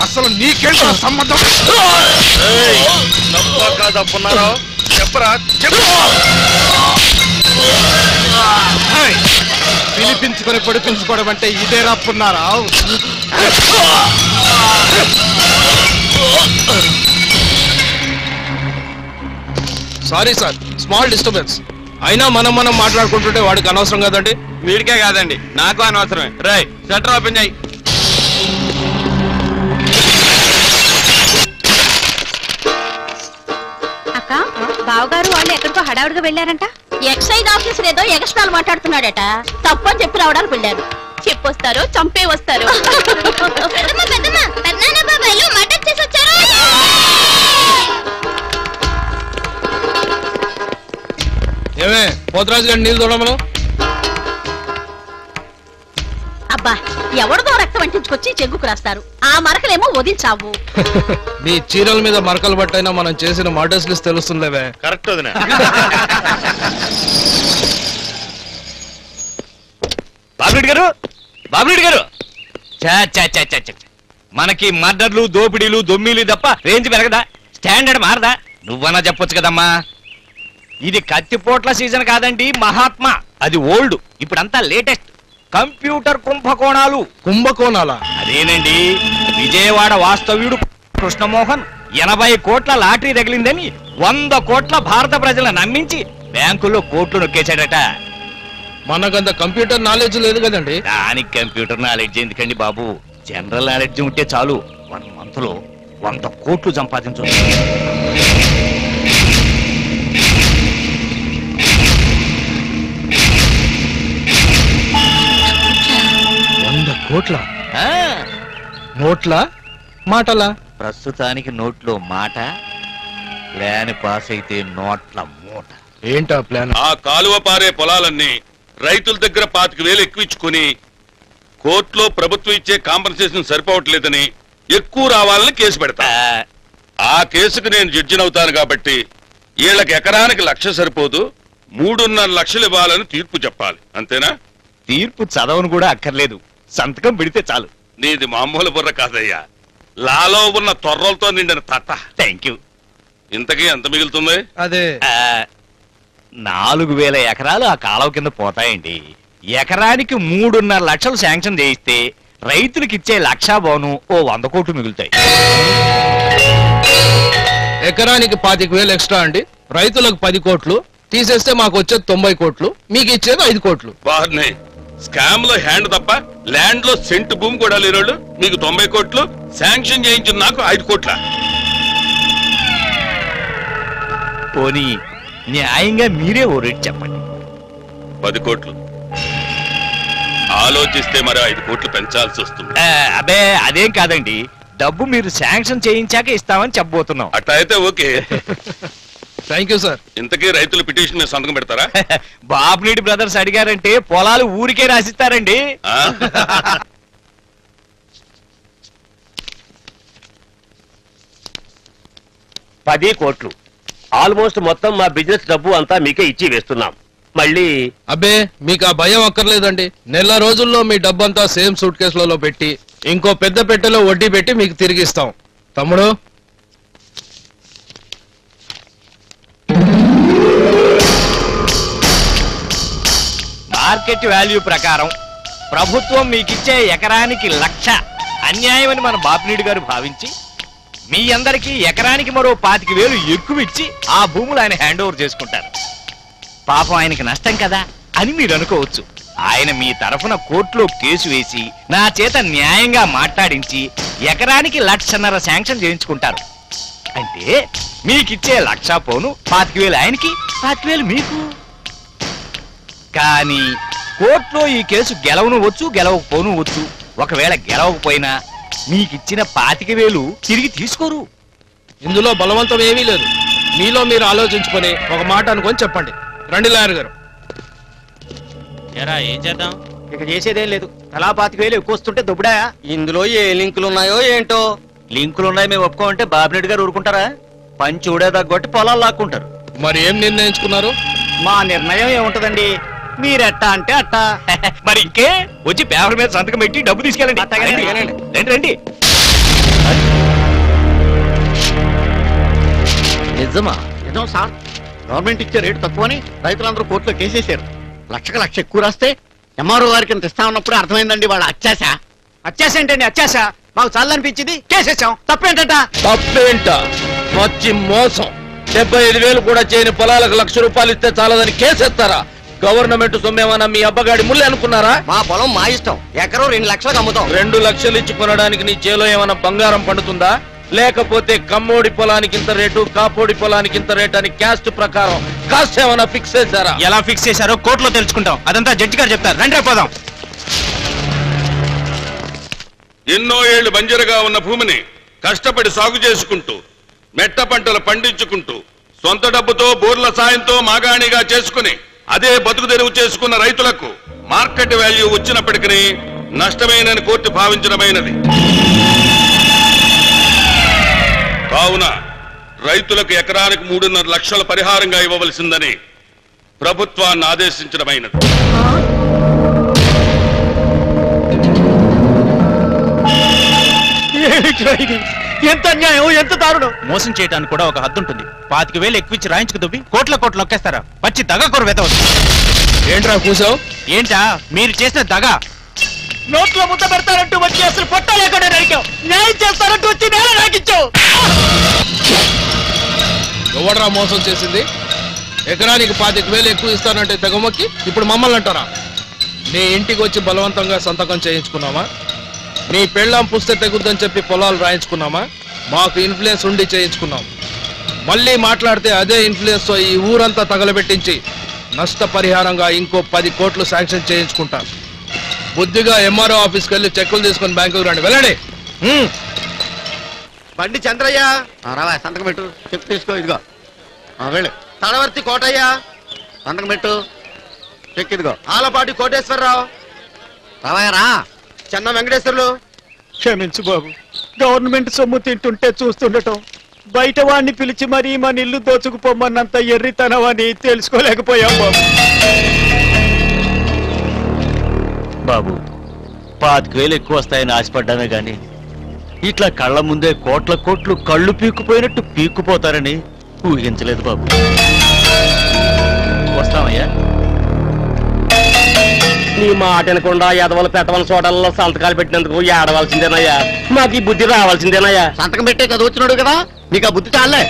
అసలు నీకేంటో సంబంధం? కాదా పొన్నారా? చెప్పరా, పిలిపించుకొని పొడిపించుకోవడం అంటే ఇదే రప్పున్నారా? Sorry sir, small disturbance. అయినా మనం మాట్లాడుకుంటుంటే వాడికి అనవసరం కదండి. వీడికే కాదండి, నాకు అనవసరమే. రై షట్టర్ ఓపెన్ చేయి. అక్క, బావగారు వాళ్ళు ఎక్కడికో హడావుడిగా వెళ్ళారంట. ఎక్సైజ్ ఆఫీసర్ ఏదో ఎగస్ట్రాలు మాట్లాడుతున్నాడట. తప్పని చెప్పి రావడానికి వెళ్ళారు. చెప్పొస్తారు, చంపే వస్తారు. ఏమే పోతరాజు గారి నీళ్ళు చూడమను. అబ్బా, ఎవరిదో రక్తం అంటించుకొచ్చి చెగ్గుకు రాస్తారు. ఆ మరకలేమో వదిలిచావు. మీ చీరల మీద మరకలు బట్టైనా మనం చేసిన మర్డర్స్ లిస్ట్ తెలుస్తుందేవే. కరెక్ట్ వదినా. బాబురెడ్డి గారు, బాబురెడ్డి గారు, మనకి మర్డర్లు, దోపిడీలు, దొమ్మిలు తప్ప రేంజ్ పెరగదా? స్టాండర్డ్ మారదా? నువ్వన్నా చెప్పొచ్చు కదమ్మా. ఇది కత్తిపోట్ల సీజన్ కాదండి మహాత్మా, అది ఓల్డ్. ఇప్పుడంతా లేటెస్ట్ కంప్యూటర్ కుంభకోణాలు. కుంభకోణాలా? అదేనండి, విజయవాడ వాస్తవ్యుడు కృష్ణమోహన్ 80 కోట్ల లాటరీ తగిలిందని 100 కోట్ల భారత ప్రజలను నమ్మించి బ్యాంకుల్లో కోట్లు నొక్కేశాడట. మనకంత కంప్యూటర్ నాలెడ్జ్ లేదు కదండి. దానికి కంప్యూటర్ నాలెడ్జ్ ఎందుకండి బాబు? జనరల్ నాలెడ్జ్ ఉంటే చాలు. 1 మంత్ లో 100 కోట్లు సంపాదించు. కోట్ల నోట్లా మాటలా? ప్రస్తుతానికి నోట్లో మాట, ప్లాన్ పాస్ అయితే నోట్ల మూట. ఏంటా ప్లాన్? ఆ కాలువ పారే పొలాలన్నీ రైతుల దగ్గర 25,000 ఎక్కువించుకుని కోర్టులో ప్రభుత్వం ఇచ్చే కాంపన్సేషన్ సరిపోవట్లేదని ఎక్కువ రావాలని కేసు పెడతా. ఆ కేసుకు నేను జడ్జినవుతాను కాబట్టి వీళ్ళకి ఎకరానికి 1,00,000 సరిపోదు, 3.5 లక్షలు ఇవ్వాలని తీర్పు చెప్పాలి. అంతేనా? తీర్పు చదవను కూడా అక్కర్లేదు, సంతకం పెడితే చాలు. నీది మామూలు బుర్ర కాదయ్యా, లాలో ఉన్న తొర్రలతో నిండిన తట్ట. Thank you. ఇంతకీ ఎంత మిగులుతుంది? అదే 4,000 ఎకరాలు ఆ కాలువ కింద పోతాయండి. ఎకరానికి 3.5 లక్షలు శాంక్షన్ చేయిస్తే రైతులకు ఇచ్చే 1,00,000 బోను ఓ 100 కోట్లు మిగులుతాయి. ఎకరానికి 25,000 ఎక్స్ట్రా అండి. రైతులకు 10 కోట్లు తీసేస్తే మాకు వచ్చేది 90 కోట్లు, మీకు ఇచ్చేది 5 కోట్లు. బాగున్నాయి. స్కామ్ లో హ్యాండ్ తప్ప ల్యాండ్ లో సెంట్ భూమి కూడా లేనోళ్ళు మీకు 90 కోట్లు, శాంక్షన్ చేయించిన నాకు 5 కోట్ల. పోనీ న్యాయంగా మీరే ఓ రేట్ చెప్పండి. 10 కోట్లు. ఆలోచిస్తే మరి 5 కోట్లు పెంచాల్సి వస్తుంది. అదే అదేం కాదండి, డబ్బు మీరు శాంక్షన్ చేయించాక ఇస్తామని చెప్పబోతున్నాం. అట్లా అయితే ఓకే. Thank you sir. ఇంతకీ రైతుల పిటిషన్ మీద సంతకం పెడతారా? బాపునీటి బ్రదర్స్ అడిగారంటే పొలాలు ఊరికే రాసిస్తారండి. 10 కోట్లు. ఆల్మోస్ట్ మొత్తం మా బిజినెస్ డబ్బు అంతా మీకే ఇచ్చి వేస్తున్నాం. మళ్ళీ అబ్బే మీకు ఆ భయం అక్కర్లేదండి. నెల రోజుల్లో మీ డబ్బంతా సేమ్ సూట్ కేసులలో పెట్టి ఇంకో పెద్ద పెట్టెలో వడ్డీ పెట్టి మీకు తిరిగిస్తాం. తమ్ముడు మార్కెట్ వాల్యూ ప్రకారం ప్రభుత్వం మీకిచ్చే ఎకరానికి 1,00,000 అన్యాయమని మన బాపినీడు గారు భావించి మీ అందరికీ ఎకరానికి మరో 25,000 ఎక్కువ ఇచ్చి ఆ భూములు ఆయన హ్యాండ్ ఓవర్ చేసుకుంటారు. పాపం ఆయనకి నష్టం కదా అని మీరు అనుకోవచ్చు. ఆయన మీ తరఫున కోర్టులో కేసు వేసి నా చేత న్యాయంగా మాట్లాడించి ఎకరానికి 1,50,000 శాంక్షన్ చేయించుకుంటారు. అంటే మీకిచ్చే 1,00,000 పోను 25,000 ఆయనకి, 25,000 మీకు. కానీ కోర్టులో ఈ కేసు గెలవనువచ్చు, గెలవకపోను వచ్చు. ఒకవేళ గెలవకపోయినా మీకిచ్చిన 25,000 తిరిగి తీసుకోరు. ఇందులో బలవంతం ఏమీ లేదు. మీలో మీరు ఆలోచించుకొని ఒక మాట అనుకొని చెప్పండి. రండి లాయర్ గారు. ఏం చేద్దాం? ఇక చేసేదేం లేదు. తలా 25,000 ఎక్కువ వస్తుంటే దుబ్బడా. ఇందులో ఏ లింకులు ఉన్నాయో ఏంటో. లింకులు ఉన్నాయి మేము ఒప్పుకోమంటే బాబిరెడ్డి గారు ఊరుకుంటారా? పని చూడే తగ్గొట్టి పొలాలు లాక్కుంటారు. మరి ఏం నిర్ణయించుకున్నారు? మా నిర్ణయం ఏముంటదండి, మీరెట్టా అంటే అట్టా. మరి ఇంకే వచ్చి పేపర్ మీద సంతకం పెట్టి డబ్బు తీసుకెళ్ళండి. రండి రండి. నిజమా? నిజం సార్. గవర్నమెంట్ ఇచ్చే రేటు తక్కువని రైతులందరూ కోర్టులో కేసేశారు. 1,00,000 ఎక్కువ రాస్తే ఎంఆర్ఓ గారికి ఇంత ఇస్తా ఉన్నప్పుడు అర్థమైందండి వాళ్ళ అత్యాశ. అత్యాశ ఏంటండి? అత్యాశ మాకు చాలనిపించింది, కేసేసాం. తప్పేంట? తప్పేంట? పచ్చి మోసం. 75,000 కూడా చేయని పొలాలకు 1,00,000 రూపాయలు ఇస్తే చాలదని కేసేస్తారా? గవర్నమెంట్ సొమ్మేమన్నా మీ అబ్బగాడి ముళ్ళు అనుకున్నారా? మా పొలం మా ఇష్టం. ఎకరం 2 లక్షలకు అమ్ముతాం. 2 లక్షలు ఇచ్చి కొనడానికి నీ చేలో ఏమైనా బంగారం పండుతుందా? లేకపోతే కమ్మోడి పొలానికి ఇంత రేటు, కాపోడి పొలానికి ఇంత రేటు అని క్యాస్ట్ ప్రకారం కాస్ట్ ఏమైనా ఫిక్స్ చేశారా? ఎలా ఫిక్స్ చేశారో కోర్టులో తెలుసుకుంటాం. అదంతా జడ్జి గారు చెప్తారు. రండి పోదాం. ఎన్నో ఏళ్లు బంజరుగా ఉన్న భూమిని కష్టపడి సాగు చేసుకుంటూ మెట్ట పంటలు పండించుకుంటూ సొంత డబ్బుతో బోర్ల సాయంతో మాగాణిగా చేసుకుని అదే బతుకు తెరువు చేసుకున్న రైతులకు మార్కెట్ వాల్యూ వచ్చినప్పటికీ నష్టమేనని కోర్టు భావించడమైనది. కావున రైతులకు ఎకరానికి 3.5 లక్షల పరిహారంగా ఇవ్వవలసిందని ప్రభుత్వాన్ని ఆదేశించడమైనది. ఎంత అన్యాయం, ఎంత దారుణం. మోసం చేయడానికి కూడా ఒక హద్దు ఉంటుంది. 25,000 ఎక్కువిచ్చి రాయించుకు దుబ్బి కోట్ల నొక్కేస్తారా? పచ్చి దగకొర వెతవచ్చు. ఏంట్రా కూసావు? ఏంటా మీరు చేసిన దగ? నోట్లో ముద్ద పెడతారంటూ వచ్చి అసలు పొట్ట లేకుండా నరికావు. న్యాయం చేస్తారంటూ వచ్చి నేల నాకిచ్చావు. ఎవడరా మోసం చేసింది? ఎకరానికి 25,000 ఎక్కువ ఇస్తానంటే తెగమొక్కి ఇప్పుడు మమ్మల్ని అంటారా? నీ ఇంటికి వచ్చి బలవంతంగా సంతకం చేయించుకున్నామా? నీ పెళ్ళాం పుస్తే తెగుద్దని చెప్పి పొలాలు రాయించుకున్నామా? మాకు ఇన్ఫ్లుయెన్స్ ఉండి చేయించుకున్నాం. మళ్ళీ మాట్లాడితే అదే ఇన్ఫ్లుయెన్స్ తో ఈ ఊరంతా తగలబెట్టించి నష్టపరిహారంగా ఇంకో 10 కోట్లు శాంక్షన్ చేయించుకుంటాం. బుద్ధిగా ఎంఆర్ఓ ఆఫీస్కి వెళ్ళి చెక్కులు తీసుకొని బ్యాంకుకు రండి. వెళ్ళండి. బండి చంద్రయ్య రావా, సంతకం పెట్టు. చెక్ తీసుకో. ఇదిగో వెళ్ళు. తడవర్తి కోటయ్య సంతకం పెట్టు. చెక్ ఇదిగో. ఆలపాటి కోటేశ్వరరావు రావాయరా. చెన్న వెంకటేశ్వర్లు. క్షమించు బాబు, గవర్నమెంట్ సొమ్ము తింటుంటే చూస్తుండటం, బయట వాడిని పిలిచి మరీ మన ఇల్లు దోచుకుపోమన్నంత ఎర్రితనమని తెలుసుకోలేకపోయాం బాబు. బాబు 25,000 ఎక్కువ వస్తాయని ఆశపడ్డామే గాని ఇట్లా కళ్ళ ముందే కోట్ల కోట్లు కళ్ళు పీక్కుపోయినట్టు పీక్కుపోతారని ఊహించలేదు బాబు. వస్తామయ్యా. నీ మాట వినకుండా ఎదవల పెట్టవల చోటల్లో సంతకాలు పెట్టినందుకు ఏడవలసిందేనయ్యా. మాకు ఈ బుద్ధి రావాల్సిందేనయ్యా. సంతకం పెట్టే చదువుతున్నాడు కదా, నీకు ఆ బుద్ధి చాలే.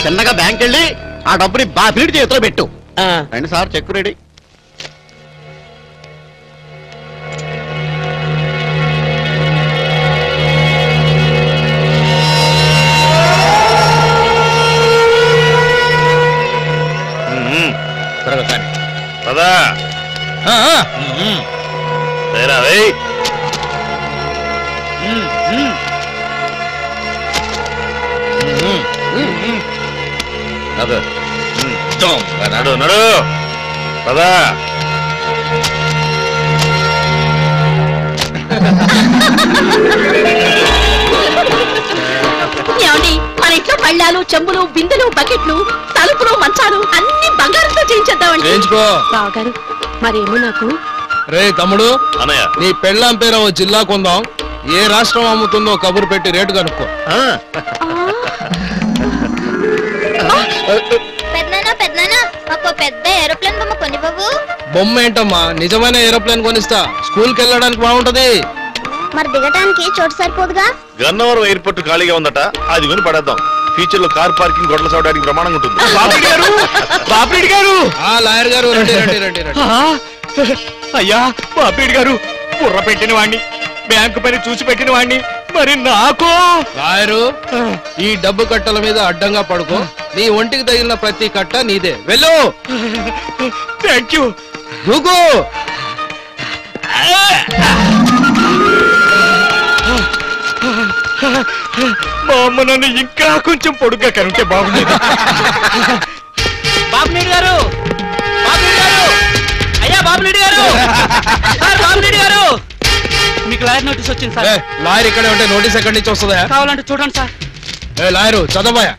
చిన్నగా బ్యాంక్ వెళ్ళి ఆ డబ్బుని బాపిడి చేతిలో పెట్టు. రండి సార్, చెక్ రెడీ. పదా నడు నడు పదా. ఏమండి, మన ఇంట్లో పళ్ళాలు, చెంబులు, బిందెలు, బకెట్లు, తలుపులు, మంచాలు అన్ని బంగారంతో చేయించేద్దామండి. చేయించుకో. బావగారు, మరేమో నాకు. రే తమ్ముడు, నీ పెళ్ళాం పేరు ఓ జిల్లా కొందాం. ఏ రాష్ట్రం అమ్ముతుందో కబురు పెట్టి రేటు కనుక్కో. పెద్దనా మాకు పెద్ద ఏరోప్లేన్ బొమ్మ కొని బాబు. బొమ్మ ఏంటమ్మా, నిజమైన ఏరోప్లేన్ కొనిస్తా. స్కూల్కి వెళ్ళడానికి బాగుంటది. మరి దిగటానికి చోటు సరిపోదుగా. గన్నవరం ఎయిర్పోర్ట్ ఖాళీగా ఉందట, అది కొని పడేద్దాం. ఫ్యూచర్ లో కార్ పార్కింగ్ గొడవలు చదవడానికి ప్రమాణంగా ఉంటుంది. బాపిరెడ్డి గారు, లాయర్ గారు రండి రండి రండి రండి. అయ్యా బాపిరెడ్డి గారు, బుర్ర పెట్టిన వాణ్ణి, బ్యాంకు పని చూసి పెట్టిన వాణ్ణి, మరి నాకు. లాయరు, ఈ డబ్బు కట్టల మీద అడ్డంగా పడుకో. నీ ఒంటికి తగిలిన ప్రతి కట్ట నీదే. వెళ్ళు. Thank you. దూకు. మా అమ్మ నన్ను ఇంకా కొంచెం పొడుగ్గా కనుంటే బాగుండేది. బాబునీడు గారు, బాబునీడు గారు, అయ్యా బాబునీడు గారు, సార్ బాబునీడు గారు, మీకు లాయర్ నోటీస్ వచ్చింది సార్. లాయర్ ఇక్కడే ఉంటే నోటీస్ ఎక్కడి నుంచి వస్తుందా? కావాలంటే చూడండి సార్. లాయరు చదవయా.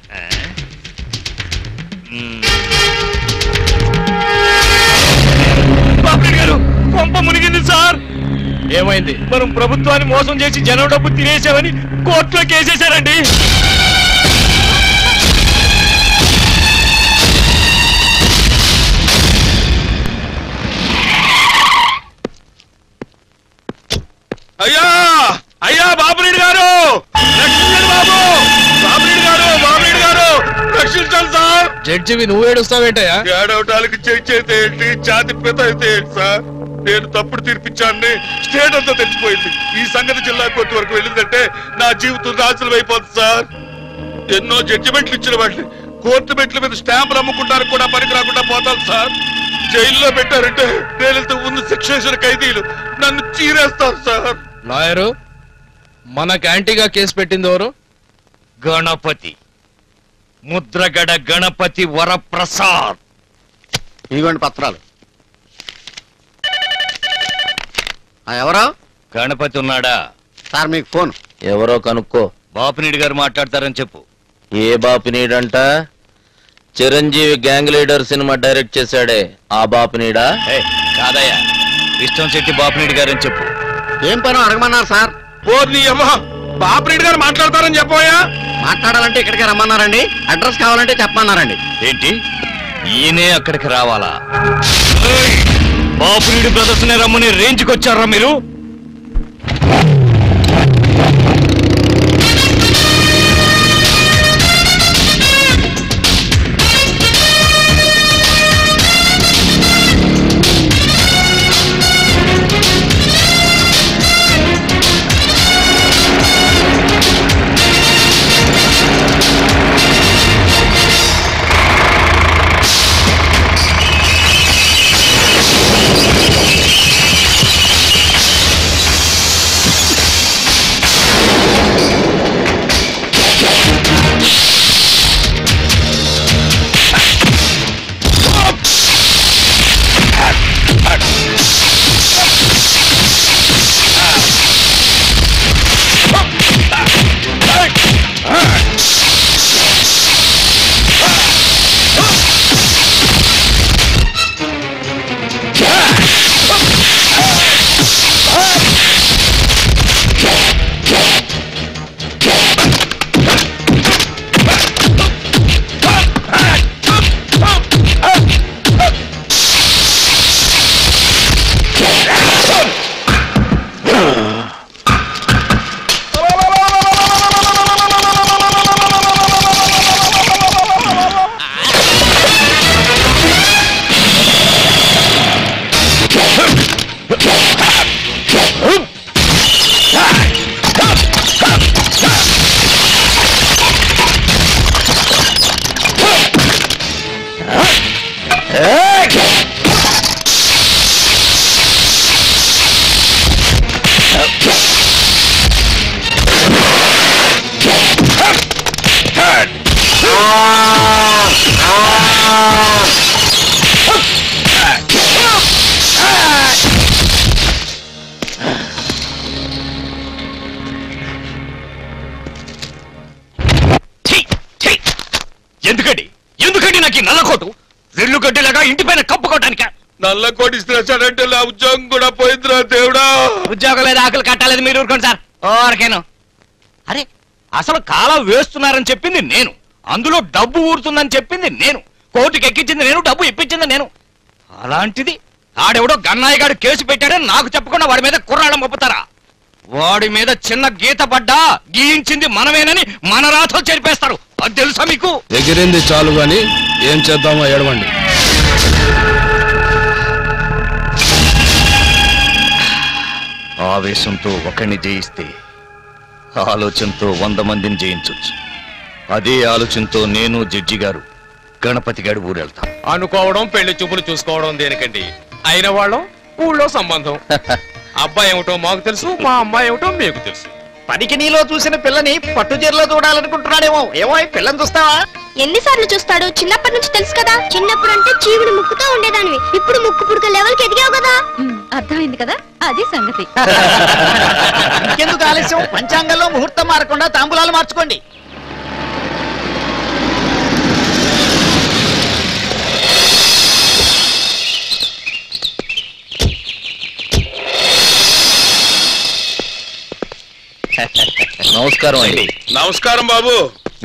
బాపిరెడ్డి గారు, కొంప మునిగింది సార్. ఏమైంది? మనం ప్రభుత్వాన్ని మోసం చేసి జనం డబ్బు తినేసామని కోర్టులో కేసేశారండి. అయ్యా అయ్యా బాబురెడ్డి గారు, రక్షించండి బాబు. బాబురెడ్డి గారు, బాబురెడ్డి గారు, రక్షించండి సార్. జడ్జివి నువ్వు ఏడుస్తావేంటయ్యా? ఏడవటానికి చెక్ అయితే ఏంటి, ఛాతి పెద్ద అయితే ఏంటి సార్? నేను తప్పుడు తీర్పిచ్చాన్ని స్టేట్ అంతా తెచ్చిపోయింది. ఈ సంగతి జిల్లా కోర్టు వరకు వెళ్ళిందంటే నా జీవితం నాశనం అయిపోతుంది సార్. ఎన్నో జడ్జిమెంట్లు ఇచ్చిన వాటిని కోర్టు మెట్ల మీద స్టాంపులు అమ్ముకుంటానికి కూడా పనికి రాకుండా పోతాను సార్. జైల్లో పెట్టారంటే నేను ముందు శిక్ష వేసిన ఖైదీలు నన్ను చీరేస్తారు సార్. లాయరు, మనకు యాంటీగా కేసు పెట్టింది ఎవరు? గణపతి, ముద్రగడ గణపతి వరప్రసాద్. ఇదిగోండి పత్రాలు. ఎవరో గణపతి ఉన్నాడా సార్? మీకు ఫోన్. ఎవరో కనుక్కో. బాపినీడు గారు మాట్లాడతారని చెప్పు. ఏ బాపినీడంట? Chiranjeevi gang leader cinema direct చేశాడే ఆ బాపినీడా? కాదయ్యా, విష్ణు శెట్టి బాపినీడు గారని చెప్పు. ఏం పని అడగమన్నారు సార్? పోర్ని అమ్మా, బాపిరెడ్డి గారు మాట్లాడతారని చెప్పోయా. మాట్లాడాలంటే ఇక్కడికి రమ్మన్నారండి, అడ్రస్ కావాలంటే చెప్పమన్నారండి. ఏంటి, ఈయనే అక్కడికి రావాలా? బాపునీడు బ్రదర్స్ నే రమ్మని రేంజ్కి వచ్చారా మీరు? ఇంటి పైన కప్పుకోవటానిక? నల్ల కోటిస్తాడంటే నా ఉద్యోగం కూడా పోయిందిరా దేవుడా. ఉద్యోగం లేదు, ఆకులు కట్టాలేదు, మీరు ఊరుకోండి సార్. ఓరకేను. అరే అసలు కాలం వేస్తున్నారని చెప్పింది నేను, అందులో డబ్బు ఊరుతుందని చెప్పింది నేను, కోర్టుకి ఎక్కించింది నేను, డబ్బు ఇప్పించింది నేను. అలాంటిది ఆడెవడో గన్నాయి గారు కేసు పెట్టాడని నాకు చెప్పకుండా వాడి మీద కుర్రాళ్ళం ఒప్పుతారా? వాడి మీద చిన్న గీత పడ్డా గీయించింది మనమేనని మన రాతో చెరిపేస్తారు. అది తెలుసా మీకు? ఎగిరింది చాలు గాని ఏం చేద్దామో ఏడవండి. ఆవేశంతో ఒకరిని జయిస్తే ఆలోచనతో 100 మందిని జయించవచ్చు. అదే ఆలోచనతో నేను జడ్జి గారు గణపతి గారి ఊరెళ్తాం. అనుకోవడం పెళ్లి చూపులు చూసుకోవడం దేనికండి? అయిన వాళ్ళం ఊళ్ళో సంబంధం. అబ్బాయి ఏమిటో మాకు తెలుసు, మా అమ్మాయి ఏమిటో మీకు తెలుసు. పనికి నీలో చూసిన పిల్లని పట్టుచీరలో చూడాలనుకుంటున్నాడేమో. ఏమో పిల్లని చూస్తావా? ఎన్నిసార్లు చూస్తాడు? చిన్నప్పటి నుంచి తెలుసు కదా. చిన్నప్పుడు అంటే చీవుని ముక్కుతో ఉండేదానివి, ఇప్పుడు ముక్కు పుడక లెవెల్కి ఎదిగావు కదా. అర్థమైంది కదా, అది సంగతి. ఇంకెందుకు ఆలస్యం? పంచాంగంలో ముహూర్తం మారకుండా తాంబూలాలు మార్చుకోండి. నమస్కారం అండి. నమస్కారం బాబు.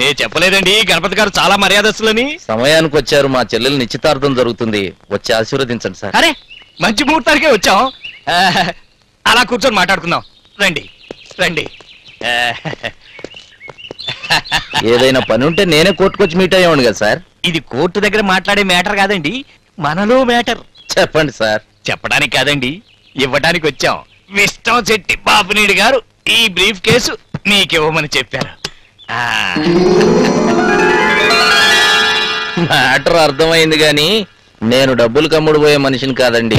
నేను చెప్పలేదండి గణపతి గారు చాలా మర్యాదస్తులని. సమయానికి వచ్చారు. మా చెల్లెలు నిశ్చితార్థం జరుగుతుంది, వచ్చి ఆశీర్వదించండి సార్. అరే మంచి ముహూర్తానికే వచ్చాం. అలా కూర్చొని మాట్లాడుకుందాం. రండి రండి. ఏదైనా పని ఉంటే నేనే కోర్టుకొచ్చి మీట్ అయ్యాను కదా సార్. ఇది కోర్టు దగ్గర మాట్లాడే మ్యాటర్ కాదండి, మనలో మ్యాటర్. చెప్పండి సార్. చెప్పడానికి కాదండి, ఇవ్వడానికి వచ్చాం. విష్టం శెట్టి బాపినీడి గారు ఈ బ్రీఫ్ కేసు నీకివ్వమని చెప్పారు. మ్యాటర్ అర్థమైంది గాని నేను డబ్బులు కమ్ముడు పోయే మనిషిని కాదండి.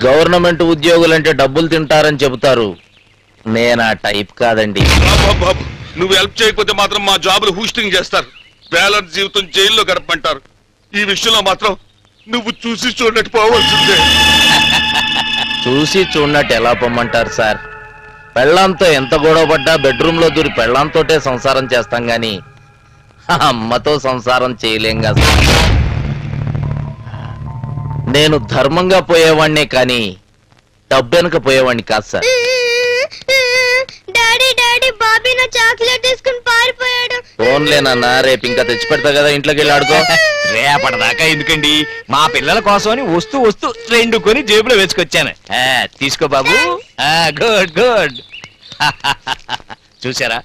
గవర్నమెంట్ ఉద్యోగులంటే డబ్బులు తింటారని చెబుతారు, నేను ఆ టైప్ కాదండి. బాబు నువ్వు హెల్ప్ చేయకపోతే మాత్రం మా జాబులు హూస్టింగ్ చేస్తారు, బ్యాలెన్స్ జీవితం జైల్లో గడపంటారు. ఈ విషయంలో మాత్రం నువ్వు చూసి చూడట్టు పోవాల్సిందే. చూసి చూడనట్టు ఎలా పొమ్మంటారు సార్? పెళ్ళాంతో ఎంత గొడవ పడ్డా బెడ్రూమ్ లో దూరి పెళ్ళాంతోటే సంసారం చేస్తాం గాని అమ్మతో సంసారం చేయలేం కదా. నేను ధర్మంగా పోయేవాడినే కానీ డబ్బెనక పోయేవాడిని కాదు సార్. డాడీ డాడీ బాబీ నా చాక్లెట్ తీసుకుని పారిపోయాడు. ఫోన్లేనన్నా, రేపు ఇంకా తెచ్చి పెడతా కదా, ఇంట్లోకి వెళ్ళి ఆడుకో. రేపటిదాకా ఎందుకండి, మా పిల్లల కోసమని వస్తూ వస్తూ 2 కొని జేబులో వేసుకొచ్చాను. తీసుకో బాబు. Good good. చూసారా,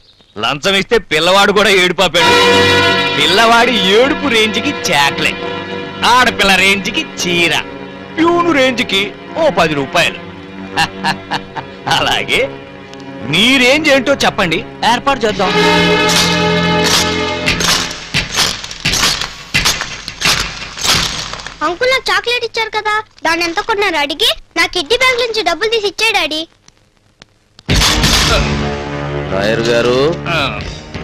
లంచం ఇస్తే పిల్లవాడు కూడా ఏడుపాపాడు. పిల్లవాడి ఏడుపు రేంజ్కి చాక్లెట్, ఆడపిల్ల రేంజ్కి చీర, ప్యూను రేంజ్కి ఓ 10 రూపాయలు. అలాగే మీ రేంజ్ ఏంటో చెప్పండి, ఏర్పాటు చేద్దాం. అంకుల్ నాకు చాక్లెట్ ఇచ్చారు కదా, దాన్ని ఎంత కొన్నారు అడిగి నా కిడ్నీ బ్యాంక్ నుంచి డబ్బులు తీసి ఇచ్చాడు డాడీ. రాయర్ గారు,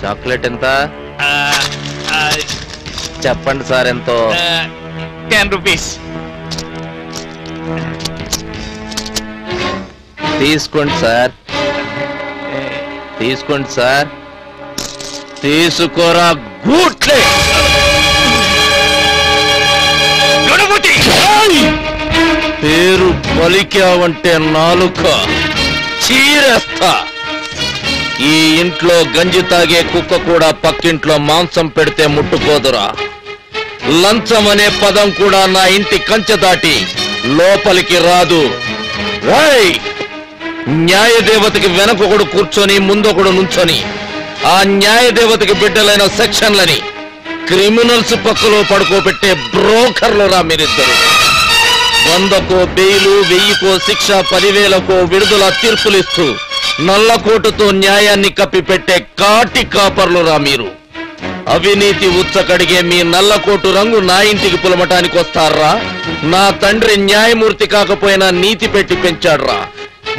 చాక్లెట్ ఎంత చెప్పండి సార్. ఎంతో? 10 రూపీస్. తీసుకోండి సార్, తీసుకోండి సార్. తీసుకోరా గూట్లే. పేరు పలికావంటే నాలుక చీరేస్తా. ఈ ఇంట్లో గంజి తాగే కుక్క కూడా పక్కింట్లో మాంసం పెడితే ముట్టుకోదురా. లంచం అనే పదం కూడా నా ఇంటి కంచె దాటి లోపలికి రాదు. న్యాయదేవతకి వెనకొకడు కూర్చొని ముందొకడు నుంచొని ఆ న్యాయదేవతకి బిడ్డలైన సెక్షన్లని క్రిమినల్స్ పక్కలో పడుకోబెట్టే బ్రోకర్లు రా మీరిద్దరు. 100కో బెయిలు, 1000కో శిక్ష, 10,000కో విడుదల తీర్పులిస్తూ నల్లకోటుతో న్యాయాన్ని కప్పిపెట్టే కాటి కాపర్లు రా మీరు. అవినీతి ఉచ్చకడిగే మీ నల్లకోటు రంగు నా ఇంటికి పులమటానికి వస్తారా? నా తండ్రి న్యాయమూర్తి కాకపోయినా నీతి పెట్టి పెంచాడ్రా,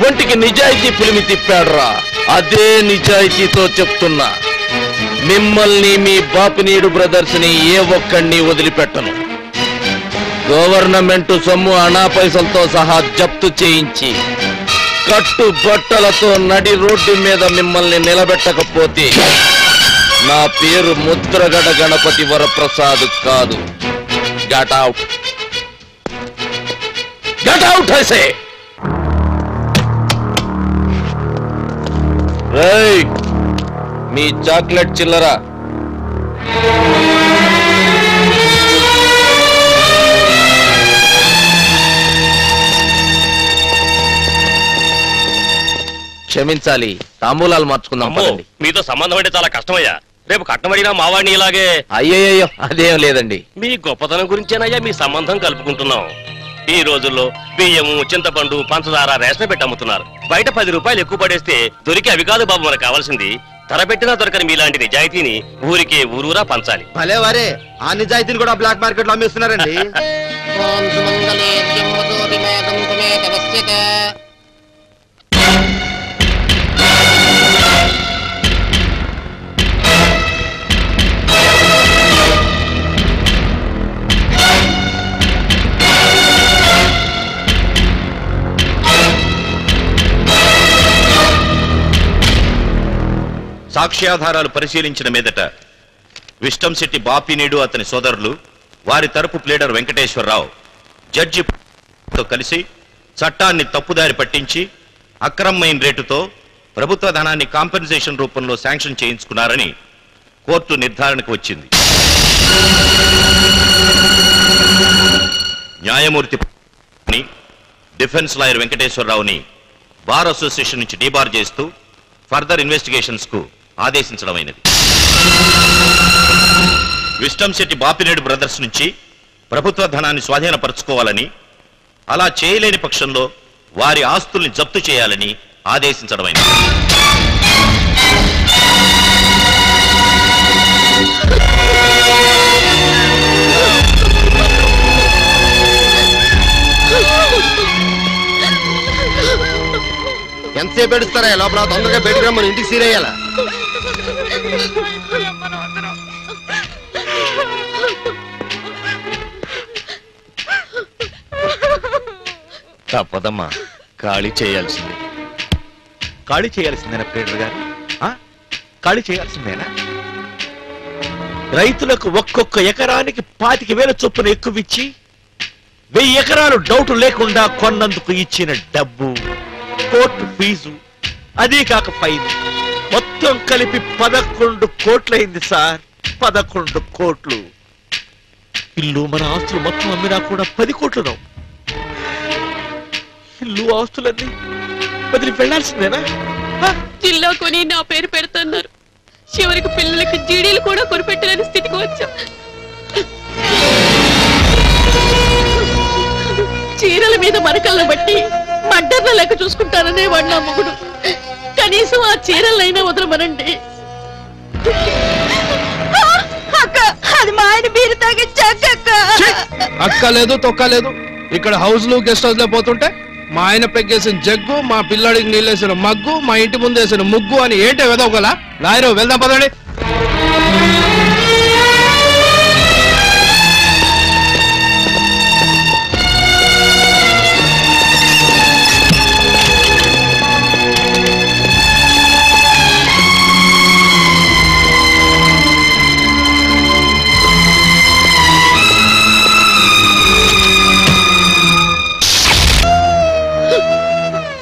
ఒంటికి నిజాయితీ పులిమి తిప్పాడ్రా. అదే నిజాయితీతో చెప్తున్నా, మిమ్మల్ని మీ బాపినీడు బ్రదర్స్ ని ఏ ఒక్కడిని వదిలిపెట్టను. గవర్నమెంట్ సొమ్ము అనా పైసలతో సహా జప్తు చేయించి కట్టు బట్టలతో నడి రోడ్డు మీద మిమ్మల్ని నిలబెట్టకపోతే నా పేరు ముద్రగడ గణపతి వరప్రసాద్ కాదు. Get out. उठाइसे मी चॉकलेट चिल्लरा క్షమించాలి తాంబూలాలు మార్చుకుందాం పదండి. మీతో సంబంధం అంటే చాలా కష్టమయ్యా. రేపు కట్టమడినా మావాడిని ఇలాగే. అయ్యయ్యో అదేం లేదండి. మీ గొప్పతనం గురించేనయ్యా మీ సంబంధం కలుపుకుంటున్నాం. ఈ రోజుల్లో బియ్యము చింతపండు పంచదార రేషన్ పెట్టి అమ్ముతున్నారు. బయట 10 రూపాయలు ఎక్కువ పడేస్తే దొరికి అవి కాదు బాబు మనకు కావాల్సింది. ధర పెట్టినా దొరకని మీలాంటి నిజాయితీని ఊరికే ఊరూరా పంచాలి. భలే వారే ఆ నిజాయితీని కూడా బ్లాక్ మార్కెట్ లో అమ్మిస్తున్నారండి. సాక్ష్యాధారాలు పరిశీలించిన మీదట విష్టంశెట్టి బాపినీడు అతని సోదరులు వారి తరపు ప్లేడర్ వెంకటేశ్వరరావు జడ్జితో కలిసి చట్టాన్ని తప్పుదారి పట్టించి అక్రమమైన రేటుతో ప్రభుత్వ ధనాన్ని కాంపెన్సేషన్ రూపంలో శాంక్షన్ చేయించుకున్నారని కోర్టు నిర్ధారణకు వచ్చింది. న్యాయమూర్తి డిఫెన్స్ లాయర్ వెంకటేశ్వరరావుని బార్ అసోసియేషన్ నుంచి డీబార్ చేస్తూ ఫర్దర్ ఇన్వెస్టిగేషన్స్ కు ఆదేశించడమైనది. విష్టంశెట్టి బాపినేడు బ్రదర్స్ నుంచి ప్రభుత్వ ధనాన్ని స్వాధీనపరచుకోవాలని, అలా చేయలేని పక్షంలో వారి ఆస్తుల్ని జప్తు చేయాలని ఆదేశించడమైనది. ఎంతసేపు ఏడుస్తారా లోపల? తొందరగా బయటకు రమ్మని ఇంటికి సీరేయాలా? తప్పదమ్మా, ఖాళీ చేయాల్సిందే. ఖాళీ చేయాల్సిందేనా ప్లేడర్ గారు? ఖాళీ చేయాల్సిందేనా? రైతులకు ఒక్కొక్క ఎకరానికి 25,000 చొప్పున ఎక్కువిచ్చి 1000 ఎకరాలు డౌట్ లేకుండా కొన్నందుకు ఇచ్చిన డబ్బు, కోర్టు ఫీజు, అదీ కాక ఫైన్ మొత్తం కలిపి 11 కోట్లయింది సార్. 11 కోట్లు. ఇల్లు మన ఆస్తులు మొత్తం అమ్మినా కూడా 10 కోట్లు రావు. ఇల్లు ఆస్తులన్నీ వదిలి వెళ్లాల్సిందేనా? జిల్లా కొని నా పేరు పెడుతున్నారు. చివరికి పిల్లలకి జీడీలు కూడా కొనిపెట్టలేని స్థితికి వచ్చాం. చీరల మీద మరకలను బట్టి మడ్డర్ల లెక్క చూసుకుంటాననే వాడు నా మొగుడు. కనీసం ఆ చీరలైనా వదలమనండి. అక్క, అది మా ఆయన బీరు తాగించాక అక్క లేదు తొక్క లేదు. ఇక్కడ హౌస్ లు గెస్ట్ హౌస్ లో పోతుంటే మా ఆయన పెగ్గేసిన జగ్గు, మా పిల్లాడికి నీళ్ళేసిన మగ్గు, మా ఇంటి ముందు వేసిన ముగ్గు అని ఏంటే వెదవగల? లాయరు వెళ్దాం పదండి.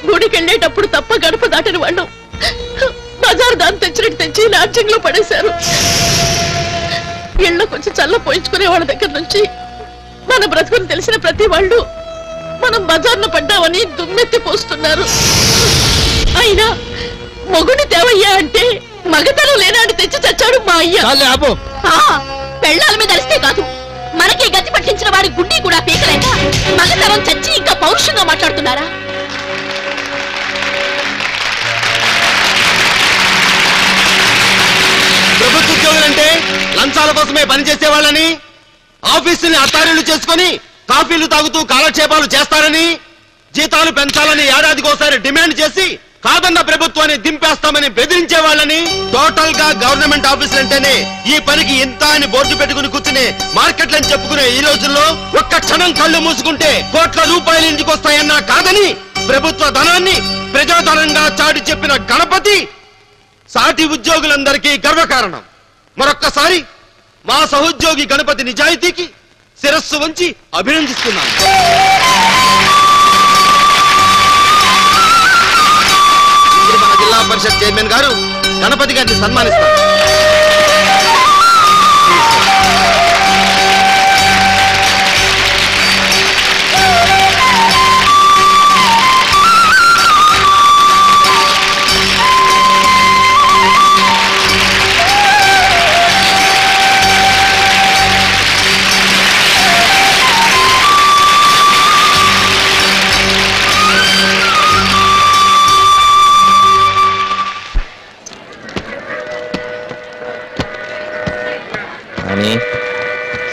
గుడికెళ్ళేటప్పుడు తప్ప గడప దాటని వాళ్ళం బజారు దాన్ని తెచ్చినట్టు తెచ్చి లాడ్జింగ్ లో పడేశారు. ఇళ్లకొచ్చి చల్ల పోయించుకునే వాళ్ళ దగ్గర నుంచి మన బ్రతుకుని తెలిసిన ప్రతి వాళ్ళు మనం బజార్ను పడ్డామని దుమ్మెత్తి పోస్తున్నారు. అయినా మొగుడి దేవయ్యా అంటే మగతనం లేనాడు తెచ్చి చచ్చాడు మా అయ్య. పెళ్ళాల మీద అరిస్తే కాదు, మనకి గతి పట్టించిన వారి గుండీ కూడా పీకలేక మగతనం చచ్చి ఇంకా పౌరుషంగా మాట్లాడుతున్నారా? ప్రభుత్వ ఉద్యోగులంటే లంచాల కోసమే పనిచేసే వాళ్ళని, ఆఫీసుల్ని అత్తారీలు చేసుకుని కాఫీలు తాగుతూ కాలక్షేపాలు చేస్తారని, జీతాలు పెంచాలని ఏడాదికోసారి డిమాండ్ చేసి కాదన్న ప్రభుత్వాన్ని దింపేస్తామని బెదిరించే వాళ్ళని, టోటల్ గా గవర్నమెంట్ ఆఫీసులు అంటేనే ఈ పనికి ఇంత అని బోర్డు పెట్టుకుని కూర్చునే మార్కెట్లని చెప్పుకునే ఈ రోజుల్లో ఒక్క క్షణం కళ్ళు మూసుకుంటే కోట్ల రూపాయలు ఇంటికి వస్తాయన్నా కాదని ప్రభుత్వ ధనాన్ని ప్రజాధనంగా చాటి చెప్పిన గణపతి సాటి ఉద్యోగులందరికీ గర్వకారణం. మరొక్కసారి మా సహోద్యోగి గణపతి నిజాయితీకి శిరస్సు వంచి అభినందిస్తున్నాను. పరిషత్ చైర్మన్ గారు గణపతి గారిని సన్మానిస్తారు.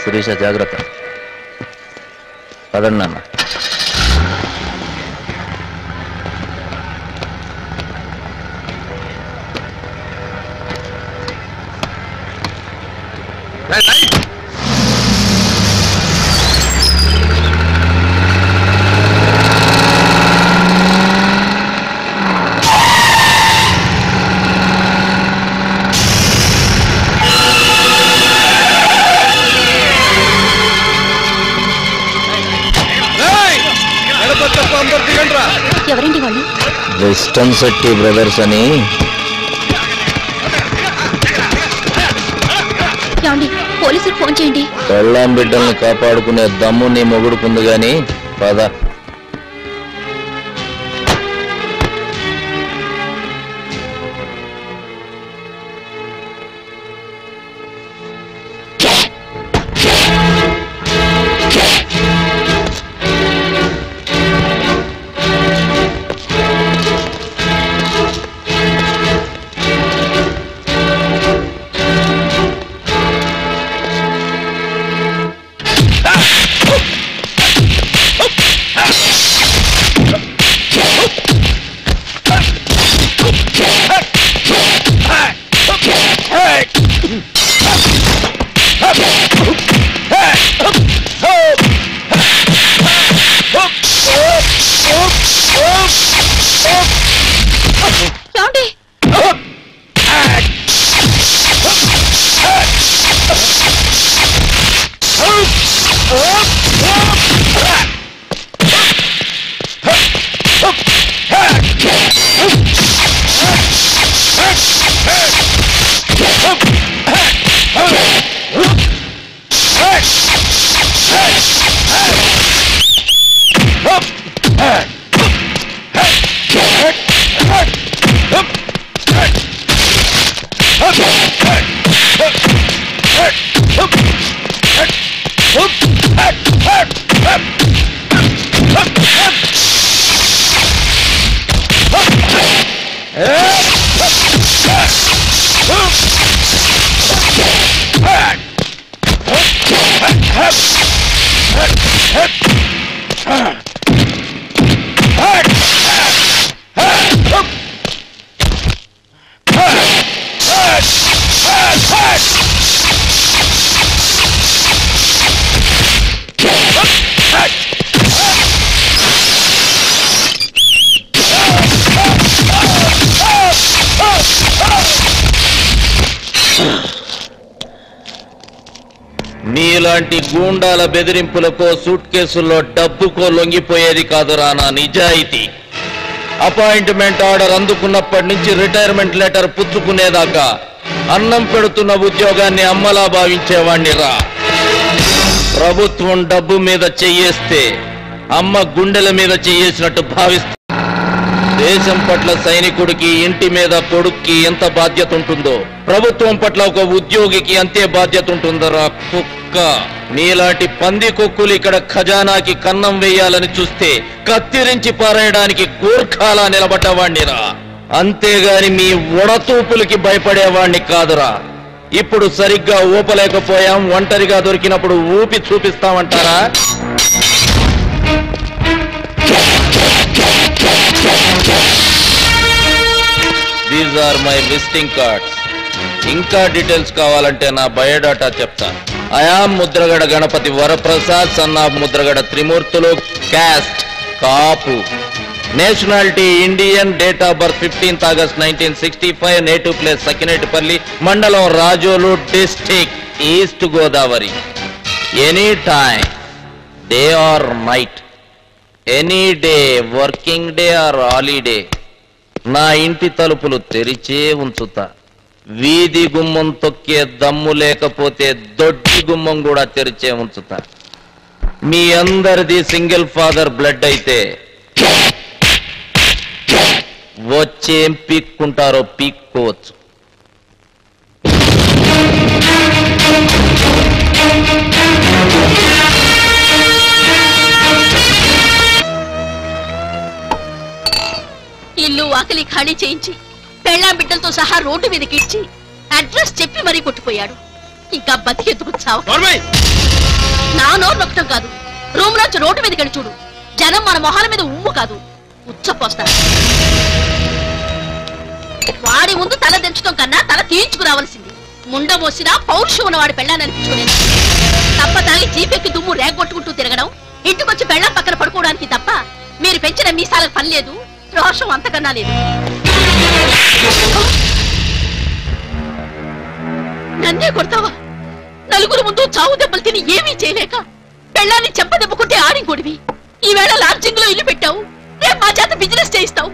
శిరీష జాగ్రత్త. పదండి నాన్న. ఎవరండి వాళ్ళు? వెస్టర్న్ శెట్టి బ్రదర్స్ అని. ఏమండి, పోలీసులకు ఫోన్ చేయండి. పెళ్ళాం బిడ్డల్ని కాపాడుకునే దమ్ము నీ మొగుడుకుంది గాని పద. నీలాంటి గూండాల బెదిరింపులకో సూట్ కేసుల్లో డబ్బుకో లొంగిపోయేది కాదురా నా నిజాయితీ. అపాయింట్మెంట్ ఆర్డర్ అందుకున్నప్పటి నుంచి రిటైర్మెంట్ లెటర్ పుచ్చుకునేదాకా అన్నం పెడుతున్న ఉద్యోగాన్ని అమ్మలా భావించేవాణ్ణి రా. ప్రభుత్వం డబ్బు మీద చెయ్యేస్తే అమ్మ గుండెల మీద చెయ్యేసినట్టు భావిస్తా. దేశం పట్ల సైనికుడికి, ఇంటి మీద కొడుక్కి ఎంత బాధ్యత ఉంటుందో ప్రభుత్వం పట్ల ఒక ఉద్యోగికి అంతే బాధ్యత ఉంటుందరా కుక్క. నీలాంటి పంది కుక్కులు ఇక్కడ ఖజానాకి కన్నం వేయాలని చూస్తే కత్తిరించి పారేయడానికి గూర్ఖాలా నిలబడ్డవాణ్ణిరా. అంతేగాని మీ ఉడతూపులకి భయపడేవాణ్ణి కాదురా. ఇప్పుడు సరిగ్గా ఊపలేకపోయాం, ఒంటరిగా దొరికినప్పుడు ఊపి చూపిస్తామంటారా? These are my visiting cards. ఇంకా డీటెయిల్స్ కావాలంటే నా బయోడాటా చెప్తా. I am Mudragada Ganapathi Varaprasad, son of Mudragada Trimurthulu, caste Kapu, nationality Indian, date of birth 15th August 1965, native place Sakinetipalli, మండలం Rajolu, district east Godavari. Any time, day or night, any day, working day or holiday, నా ఇంటి తలుపులు తెరిచే ఉంచుతా. వీధి గుమ్మం తొక్కే దమ్ము లేకపోతే దొడ్డి గుమ్మం కూడా తెరిచే ఉంచుతా. మీ అందరిది సింగిల్ ఫాదర్ బ్లడ్ అయితే వచ్చేం పీక్కుంటారో పీక్కోవచ్చు. ఇల్లు ఆకలి ఖాళీ చేయించి పెళ్ళాం బిడ్డలతో సహా రోడ్డు మీదకి ఇచ్చి అడ్రస్ చెప్పి మరీ కొట్టిపోయాడు. ఇంకా బతికెందుకు చావు? నా నోరు నొక్కటం కాదు, రూమ్ నుంచి రోడ్డు మీదకి వెళ్ళి చూడు. జనం మన మొహాల మీద ఉమ్ము కాదు ఉచ్చపోస్తారు. వాడి ముందు తల దించడం కన్నా తల తీయించుకు రావాల్సింది. ముండ మోసినా పౌరుషం ఉన్నవాడి పెళ్ళాన్ని అనిపించుకునేది తప్ప తాగి జీపెక్కి దుమ్ము రేగొట్టుకుంటూ తిరగడం, ఇంటికొచ్చి పెళ్ళాం పక్కన పడుకోవడానికి తప్ప మీరు పెంచిన మీసాలకు పని లేదు, రోషం అంతకన్నా లేదు. నన్నే కొడతావా? నలుగురు ముందు చావు దెబ్బలు తిని ఏమీ చేయలేక పెళ్ళాన్ని చెంప దెబ్బకుంటే ఆడింకొడివి. ఈవేళ లాడ్జింగ్ లో ఇల్లు పెట్టావు, రేపు మా చేత బిజినెస్ చేయిస్తావు.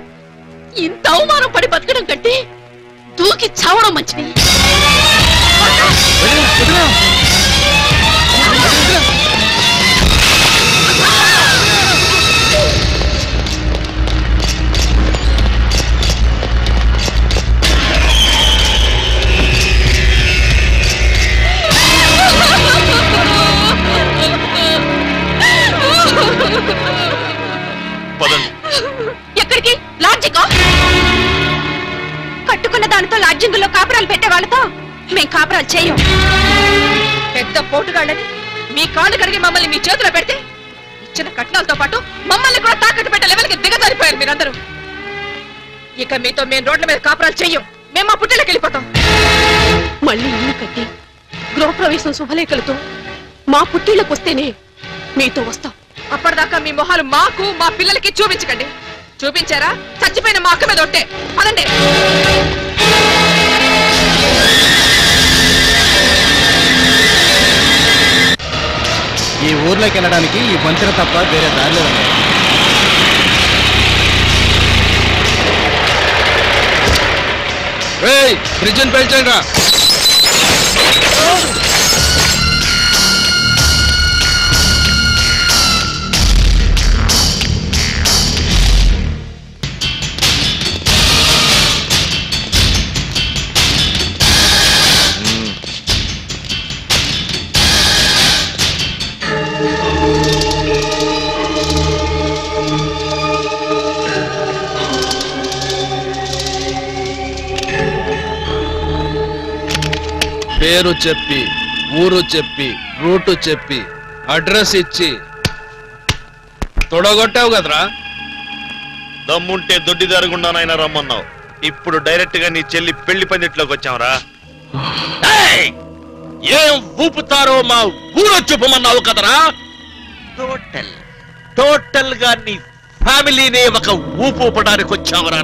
ఇంత అవమానం పడి బతకడం కంటే దూకి చావడం మంచిది. ఎక్కడికి? లాడ్జింగ్? కట్టుకున్న దానితో లాడ్జింగుల్లో కాపురాలు పెట్టే వాళ్ళతో మేం కాపురాలు చేయం. పెద్ద పోటుగాళ్ళని మీ కాళ్ళు కడిగి మమ్మల్ని మీ చేతిలో పెడితే ఇచ్చిన కట్నాలతో పాటు మమ్మల్ని కూడా తాకట్టు పెట్టే లెవెల్కి దిగజారిపోయారు మీరందరూ. ఇక మీతో మేము రోడ్ల మీద కాపురాలు చెయ్యం. మేము మా పుట్టిలోకి వెళ్ళిపోతాం. మళ్ళీ ఇల్లు కట్టి గృహప్రవేశం శుభలేఖలతో మా పుట్టిళ్ళకి వస్తేనే మీతో వస్తాం. అప్పటిదాకా మీ మొహాలు మాకు మా పిల్లలకి చూపించకండి. చూపించారా చచ్చిపోయిన మా అక్క మీద ఒట్టే. పదండి. ఈ ఊర్లోకి వెళ్ళడానికి ఈ వంతెన తప్ప వేరే దారిలో ఉన్నాయి. బ్రిడ్జిని పెంచండి రా. పేరు చెప్పి, ఊరు చెప్పి, రూటు చెప్పి, అడ్రస్ ఇచ్చి తొడగొట్టావు కదరా. దమ్ముంటే దొడ్డిదారు గుండానైనా రమ్మన్నావు. ఇప్పుడు డైరెక్ట్ గా నీ చెల్లి పెళ్లి పందిట్లోకి వచ్చావురా. ఏం ఊపుతారో మా ఊరు చెప్పమన్నావు కదరా. టోటల్ గా నీ ఫ్యామిలీనే ఒక ఊపు ఊపడానికి వచ్చావురా.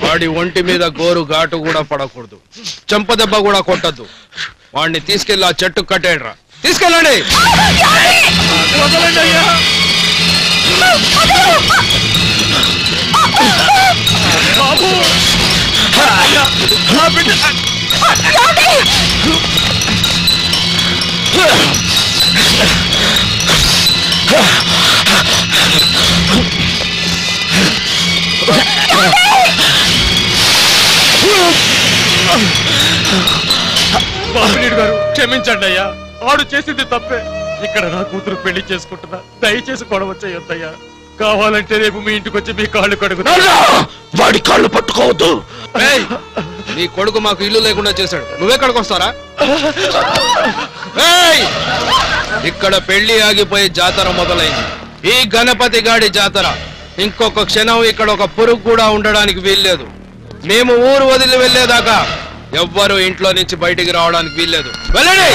వాడి ఒంటి మీద గోరు ఘాటు కూడా పడకూడదు, చెంప దెబ్బ కూడా కొట్టద్దు. వాడిని తీసుకెళ్ళి ఆ చెట్టు కట్టేయడ్రా. తీసుకెళ్ళండి. బాబునీడు గారు క్షమించండి అయ్యా, ఆడు చేసింది తప్పే. ఇక్కడ నా కూతురు పెళ్లి చేసుకుంటున్నా, దయచేసి గొడవ చేయొద్దయ్యా. కావాలంటే రేపు మీ ఇంటికి వచ్చి మీ కాళ్ళు కడుగు. వాడి కాళ్ళు పట్టుకోవద్దు. నీ కొడుకు మాకు ఇల్లు లేకుండా చేశాడు, నువ్వెక్కడికి వస్తారా? ఇక్కడ పెళ్లి ఆగిపోయి జాతర మొదలైంది. ఈ గణపతి గాడి జాతర. ఇంకొక క్షణం ఇక్కడ ఒక పురుగు కూడా ఉండడానికి వీల్లేదు. మేము ఊరు వదిలి వెళ్లేదాకా ఎవ్వరూ ఇంట్లో నుంచి బయటికి రావడానికి వీల్లేదు. వెళ్ళండి.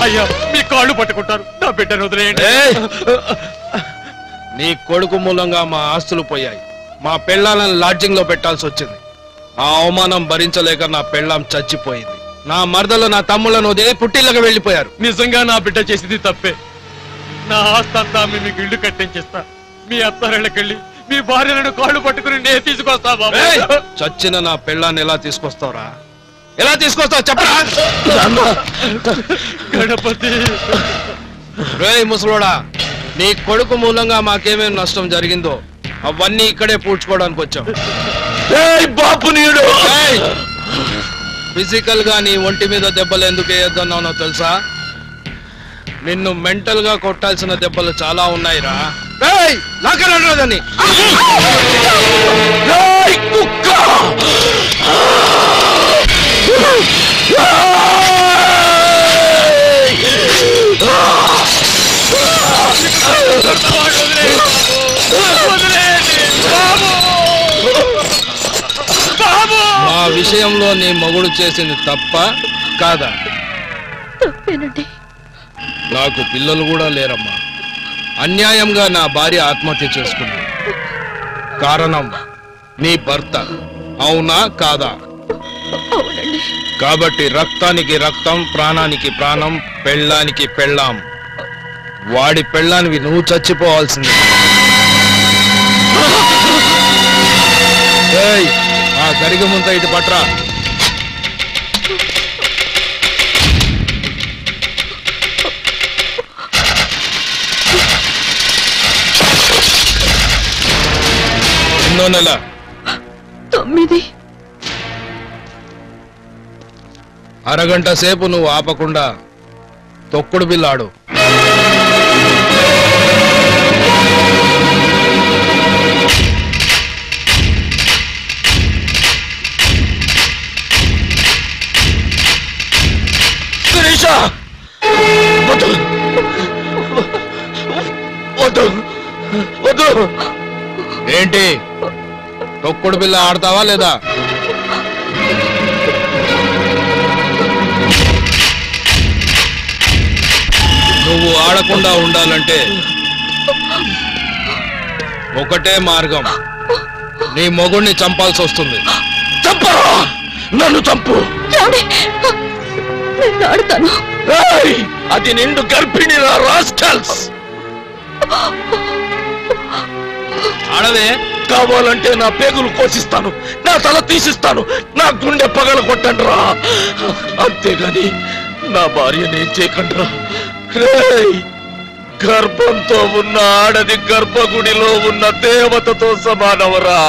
అయ్యా మీ కాళ్ళు పట్టుకుంటారు, నా బిడ్డను వదిలేయండి. నీ కొడుకు మూలంగా మా ఆస్తులు పోయాయి. మా పెళ్ళాలను లాడ్జింగ్ లో పెట్టాల్సి వచ్చింది. ఆ అవమానం భరించలేక నా పెళ్ళాం చచ్చిపోయింది. నా మరదలు నా తమ్ముళ్ళను వదిలి పుట్టిళ్ళకి వెళ్ళిపోయారు. నిజంగా నా బిడ్డ చేసింది తప్పే. నా ఆస్తి అంతా మీకు ఇల్లు కట్టించేస్తా. మీ అత్తారెళ్ళకెళ్ళి మీ భార్యలను కాళ్ళు పట్టుకుని నేను తీసుకొస్తా బాబు. చచ్చిన నా పెళ్ళాన్ని ఎలా తీసుకొస్తావురా? ఎలా తీసుకొస్తావు చెప్పరా? గణపతి రేయ్ ముసలోడా, నీ కొడుకు మూలంగా మాకేమేం నష్టం జరిగిందో అవన్నీ ఇక్కడే పూడ్చుకోవడానికి వచ్చాం. ఫిజికల్ గా నీ ఒంటి మీద దెబ్బలు ఎందుకు వేయొద్దన్నానో తెలుసా? నిన్ను మెంటల్ గా కొట్టాల్సిన దెబ్బలు చాలా ఉన్నాయిరా. లాకరాని మా విషయంలో నీ మొగుడు చేసింది తప్ప కాదా? తప్పేనండి. నాకు పిల్లలు కూడా లేరమ్మా. అన్యాయంగా నా భార్య ఆత్మహత్య చేసుకుంది. కారణం నీ భర్త. అవునా కాదా? కాబట్టి రక్తానికి రక్తం, ప్రాణానికి ప్రాణం, పెళ్ళానికి పెళ్ళాం. వాడి పెళ్ళానివి నువ్వు చచ్చిపోవాల్సింది. ఆ గరిగ ముంత ఇటు పట్రా. ఎన్నో నెల? 9. అరగంట సేపు నువ్వు ఆపకుండా తొక్కుడు బిల్లాడు. ఏంటి తొక్కుడు బిల్ల ఆడతావా లేదా? నువ్వు ఆడకుండా ఉండాలంటే ఒకటే మార్గం, నీ మొగుణ్ణి చంపాల్సి వస్తుంది. చంపరా, నన్ను చంపు. అది నిండు గర్భిణి రాస్కల్స్. ఆడవే, కావాలంటే నా పేగులు కోసిస్తాను, నా తల తీసిస్తాను, నా గుండె పగల కొట్టండి రా. అంతేగాని నా భార్యనేం చేయకండి రా. గర్భంతో ఉన్న ఆడది గర్భగుడిలో ఉన్న దేవతతో సమానవరా.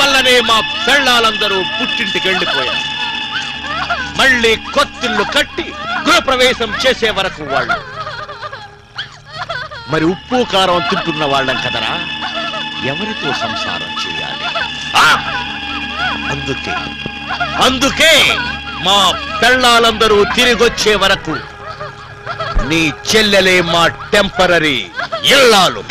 వల్లనే మా పెళ్ళాలందరూ పుట్టింటికి వెళ్ళిపోయారు. మళ్ళీ కొత్తిళ్ళు కట్టి గృహప్రవేశం చేసే వరకు వాళ్ళు. మరి ఉప్పు కారం తింటున్న వాళ్ళం కదరా, ఎవరితో సంసారం చేయాలి? అందుకే మా పెళ్ళాలందరూ తిరిగొచ్చే వరకు నీ చెల్లెలే మా టెంపరరీ ఇల్లాలు.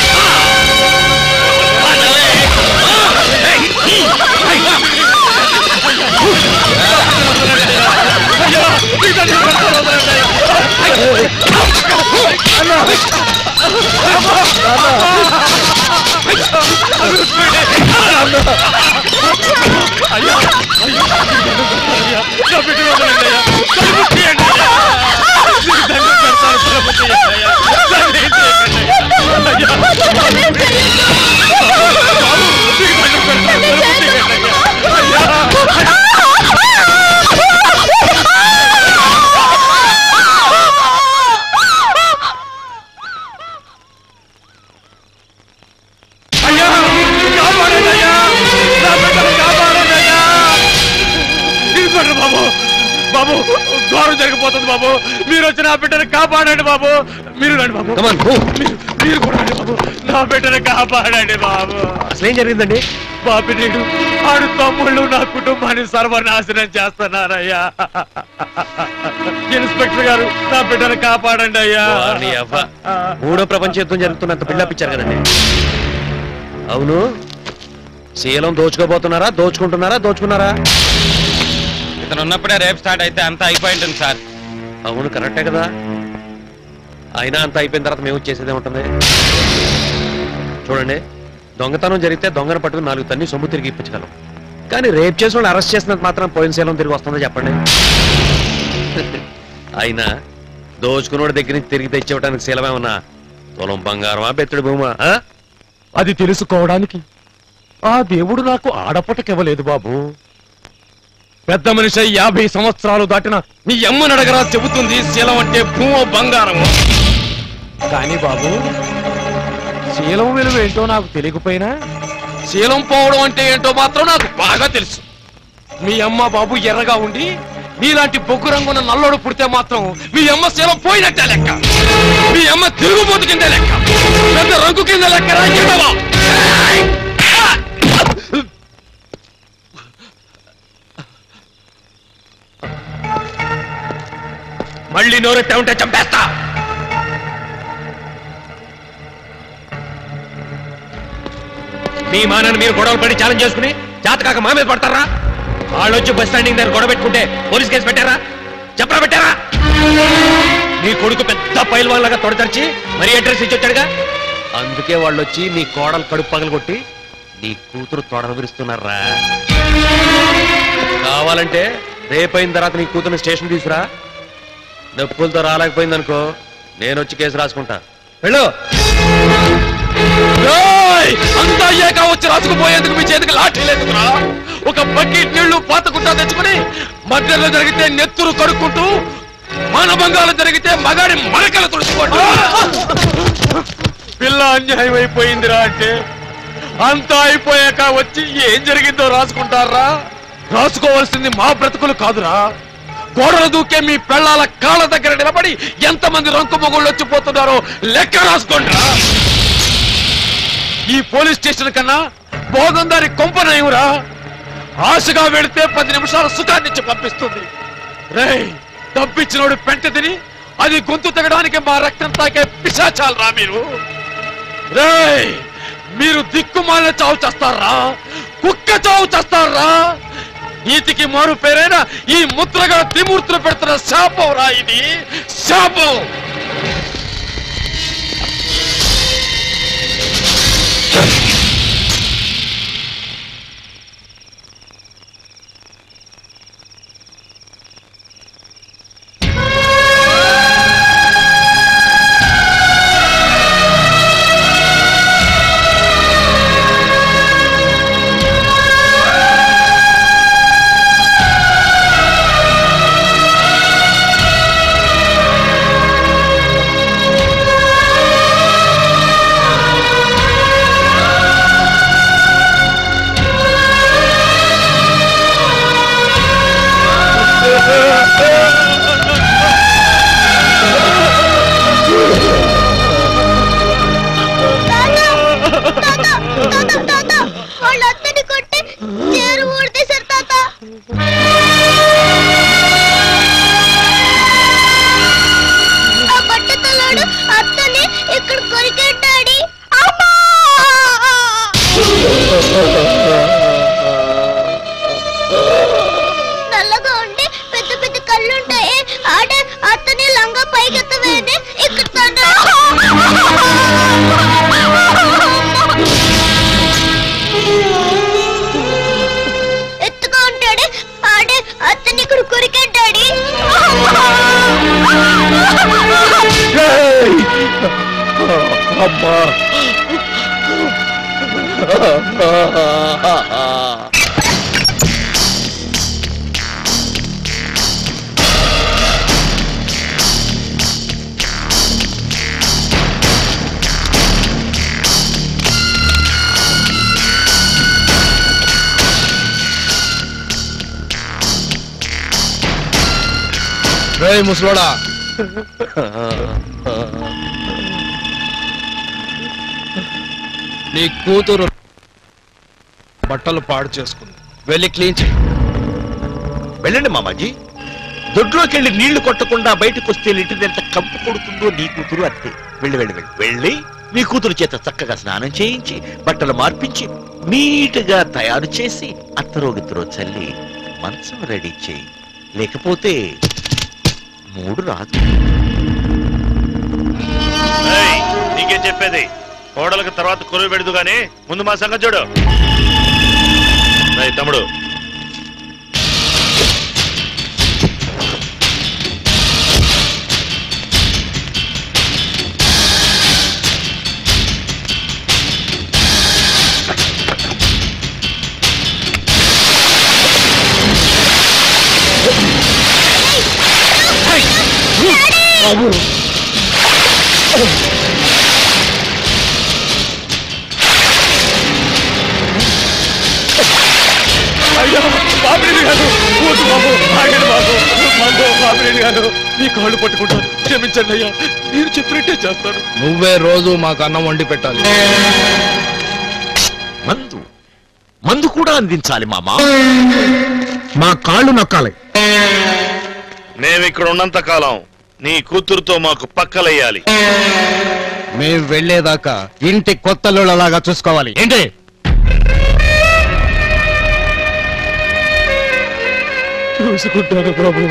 బాబు ఘోరం జరిగిపోతుంది బాబు. మీరు వచ్చి నా బిడ్డను కాపాడండి బాబు. మీరు రండి బాబు. మీరు కూడా రండి బాబు. నా బిడ్డను కాపాడండి బాబు. అసలు ఏం జరిగిందండి? బాబినీడు ఆడు తమ్ముళ్ళు నా కుటుంబాన్ని సర్వనాశనం చేస్తున్నారయ్యా. ఇన్స్పెక్టర్ గారు నా బిడ్డను కాపాడండి అయ్యా. మూడో ప్రపంచ యుద్ధం జరుగుతున్నంత బిల్డప్ ఇచ్చారు కదండి. అవును, శీలం దోచుకున్నారా? ఇతను ఉన్నప్పుడే రేపు స్టార్ట్ అయితే అంతా అయిపోయింటుంది సార్. అవును, కరెక్టే కదా. అయినా అంతా అయిపోయిన తర్వాత మేము చేసేదే ఉంటుంది. చూడండి, దొంగతనం జరిగితే దొంగను పట్టుకుని 4 తన్ని సొమ్ము తిరిగి ఇప్పించగలం. కానీ రేపు చేసిన వాళ్ళు అరెస్ట్ చేసినంత మాత్రం పోయిన శీలం తిరిగి వస్తుందో చెప్పండి. అయినా దోచుకున్నోడి దగ్గర నుంచి తిరిగి తెచ్చివ్వడానికి శీలమేమన్నా తులం బంగారమా, బెత్తడి భూమా? అది తెలుసుకోవడానికి ఆ దేవుడు నాకు ఆడపటకివ్వలేదు బాబు. పెద్ద మనిషి 50 సంవత్సరాలు దాటిన మీ అమ్మని అడగరా చెబుతుంది శీలం అంటే భూమో బంగారము. కానీ బాబు, శీలం విలువ ఏంటో నాకు తెలియకపోయినా శీలం పోవడం అంటే ఏంటో మాత్రం నాకు బాగా తెలుసు. మీ అమ్మ బాబు ఎర్రగా ఉండి మీలాంటి బొగ్గు రంగున్న నల్లోడు పుడితే మాత్రం మీ అమ్మ శీలం పోయినట్టే లెక్క. మీ అమ్మ తిరుగుబోతు కింద లెక్క, పెద్ద రంగు కింద లెక్కరా. మళ్ళీ నోరెట్టా ఉంటే చంపేస్తా. మీ మానని మీరు గొడవలు పడి ఛాలెంజ్ చేసుకుని జాతకాక మా మీద పడతారా? వాళ్ళు వచ్చి బస్ స్టాండింగ్ దగ్గర గొడవ పెట్టుకుంటే పోలీస్ కేసు పెట్టారా? చెప్పరా పెట్టారా? మీ కొడుకు పెద్ద పైల్వాన్ లాగా తొడతరిచి మరీ అడ్రస్ ఇచ్చి వచ్చాడుగా. అందుకే వాళ్ళు వచ్చి మీ కోడలు కడుపు పగలు కొట్టి నీ కూతురు తొడలు విరుస్తున్నారా. కావాలంటే రేపైన తర్వాత నీ కూతురు స్టేషన్ తీసుకురా. నొప్పులతో రాలేకపోయిందనుకో, నేను వచ్చి కేసు రాసుకుంటా. వెళ్ళు. అంతా అయ్యాక వచ్చి రాసుకుపోయేందుకు మీ చేతికి లాఠీ లేదుకురా. ఒక బకెట్ నీళ్లు పాతకుంటా తెచ్చుకుని మధ్యలో జరిగితే నెత్తురు కడుక్కుంటూ, మానభంగాలు జరిగితే మగాడి మరకలు తుడుచుకోండి. పిల్ల అన్యాయం అయిపోయిందిరా అంటే అంతా అయిపోయాక వచ్చి ఏం జరిగిందో రాసుకుంటారా? రాసుకోవాల్సింది మా బ్రతుకులు కాదురా, గోడలు దూకే మీ పెళ్ళాల కాళ్ళ దగ్గర నిలబడి ఎంతమంది రంకు మొగుళ్ళు వచ్చిపోతున్నారో లెక్క రాసుకోండి. ఈ పోలీస్ స్టేషన్ కన్నా భోగందారి కొంపనయమురా. ఆశగా వెళితే 10 నిమిషాల సుఖాన్నిచ్చి పంపిస్తుంది. రేయ్, డబ్బిచ్చినోడు పెంట తిని అది గొంతు తెగడానికి మా రక్తం తాకే పిశాచాలు రా మీరు. రేయ్, మీరు దిక్కుమాలిన చావు చేస్తారా? కుక్క చావు చేస్తారా? నీతికి మారు పేరైన ఈ ముద్రగా త్రిమూర్తులు పెడుతున్న శాపం రా ఇది, శాపం. బలంగా పైకెత్తవేంటి ఇక్కడ ఎత్తుగా ఉంటాడే ఆడే అతన్ని ఇక్కడ కొరికెట్టాడి అమ్మా ముసలోడా నీ కూతురు బట్టలు పాడు చేసుకుంది, వెళ్ళి క్లీన్ చేయి. వెళ్ళండి మామాజీ. దొడ్లోకి వెళ్ళి నీళ్లు కొట్టకుండా బయటకు వస్తే ఇంటిది ఎంత కంపు కొడుతుందో నీ కూతురు అంతే. వెళ్ళి వెళ్ళి వెళ్ళి వెళ్ళి నీ కూతురు చేత చక్కగా స్నానం చేయించి బట్టలు మార్పించి నీట్గా తయారు చేసి అత్తరోగిత్తరో చల్లి మంచం రెడీ చేయి. లేకపోతే మూడు రాదు. నీకేం చెప్పేది? కోడలకు తర్వాత కొలువు పెడదు గానీ ముందు మా సంగతి చూడు. తమ్ముడు నీ కాళ్ళు పట్టుకుంటాను, క్షమించండి అయ్యా. మీరు చెప్పినట్టే చేస్తాను. నువ్వే రోజు మాకు అన్నం వండి పెట్టాలి. మందు మందు కూడా అందించాలి మామా. మా కాళ్ళు నొక్కాలి. మేము ఇక్కడ ఉన్నంత కాలం నీ కూతురుతో మాకు పక్కలయ్యాలి. మేము వెళ్లేదాకా ఇంటి కొత్తలాగా చూసుకోవాలి. ఏంటి? చూసుకుంటాను బాబు,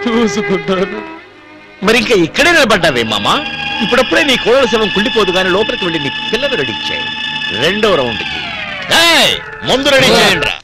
చూసుకుంటాను. మరి ఇంకా ఇక్కడే నిలబడ్డావే మామా? ఇప్పుడప్పుడే నీ కోడల శవం కుళ్ళిపోదు కానీ లోపలికి వెళ్ళి నీ పిల్లలు రెడీ చేయి. రెండో రౌండ్కి ముందు రెడీ చేయండి రా.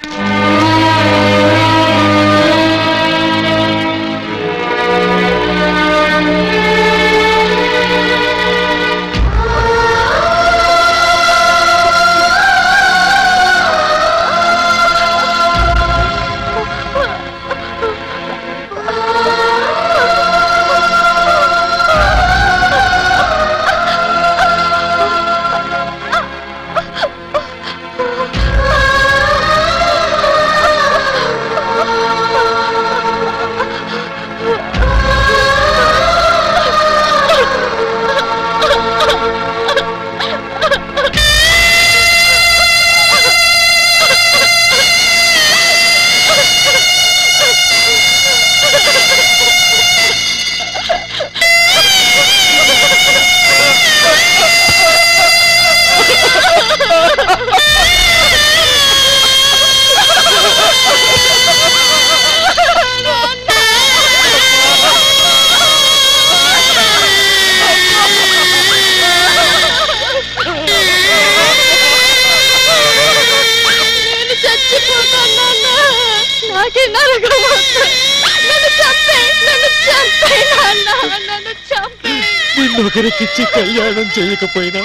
నిన్నొకరికిచ్చి కళ్యాణం చేయకపోయినా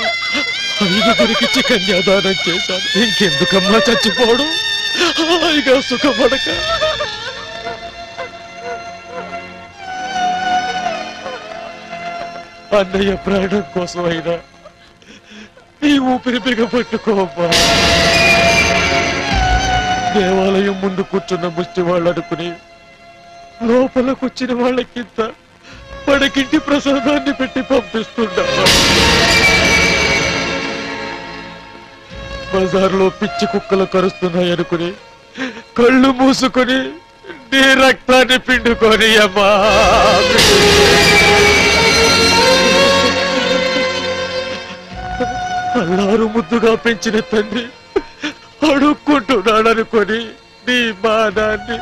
ఐదుగురికిచ్చి కన్యాదానం చేశాను. ఇంకెందుకమ్మా చచ్చిపోవడం? హాయిగా సుఖపడక. అన్నయ్య ప్రాణం కోసం అయినా నీ ఊపిరి బిగపట్టుకోమ్మా. దేవాలయం ముందు కూర్చున్న ముష్టి వాళ్ళు అనుకుని లోపలకొచ్చిన వాళ్ళకింత పడకింటి ప్రసాదాన్ని పెట్టి పంపిస్తున్నా. బజార్లో పిచ్చి కుక్కలు కరుస్తున్నాయనుకుని కళ్ళు మూసుకొని నీ రక్తాన్ని పిండుకొని అమ్మా. అల్లారు ముద్దుగా పెంచిన తండ్రి అడుక్కుంటున్నాడనుకొని నీ మానాన్ని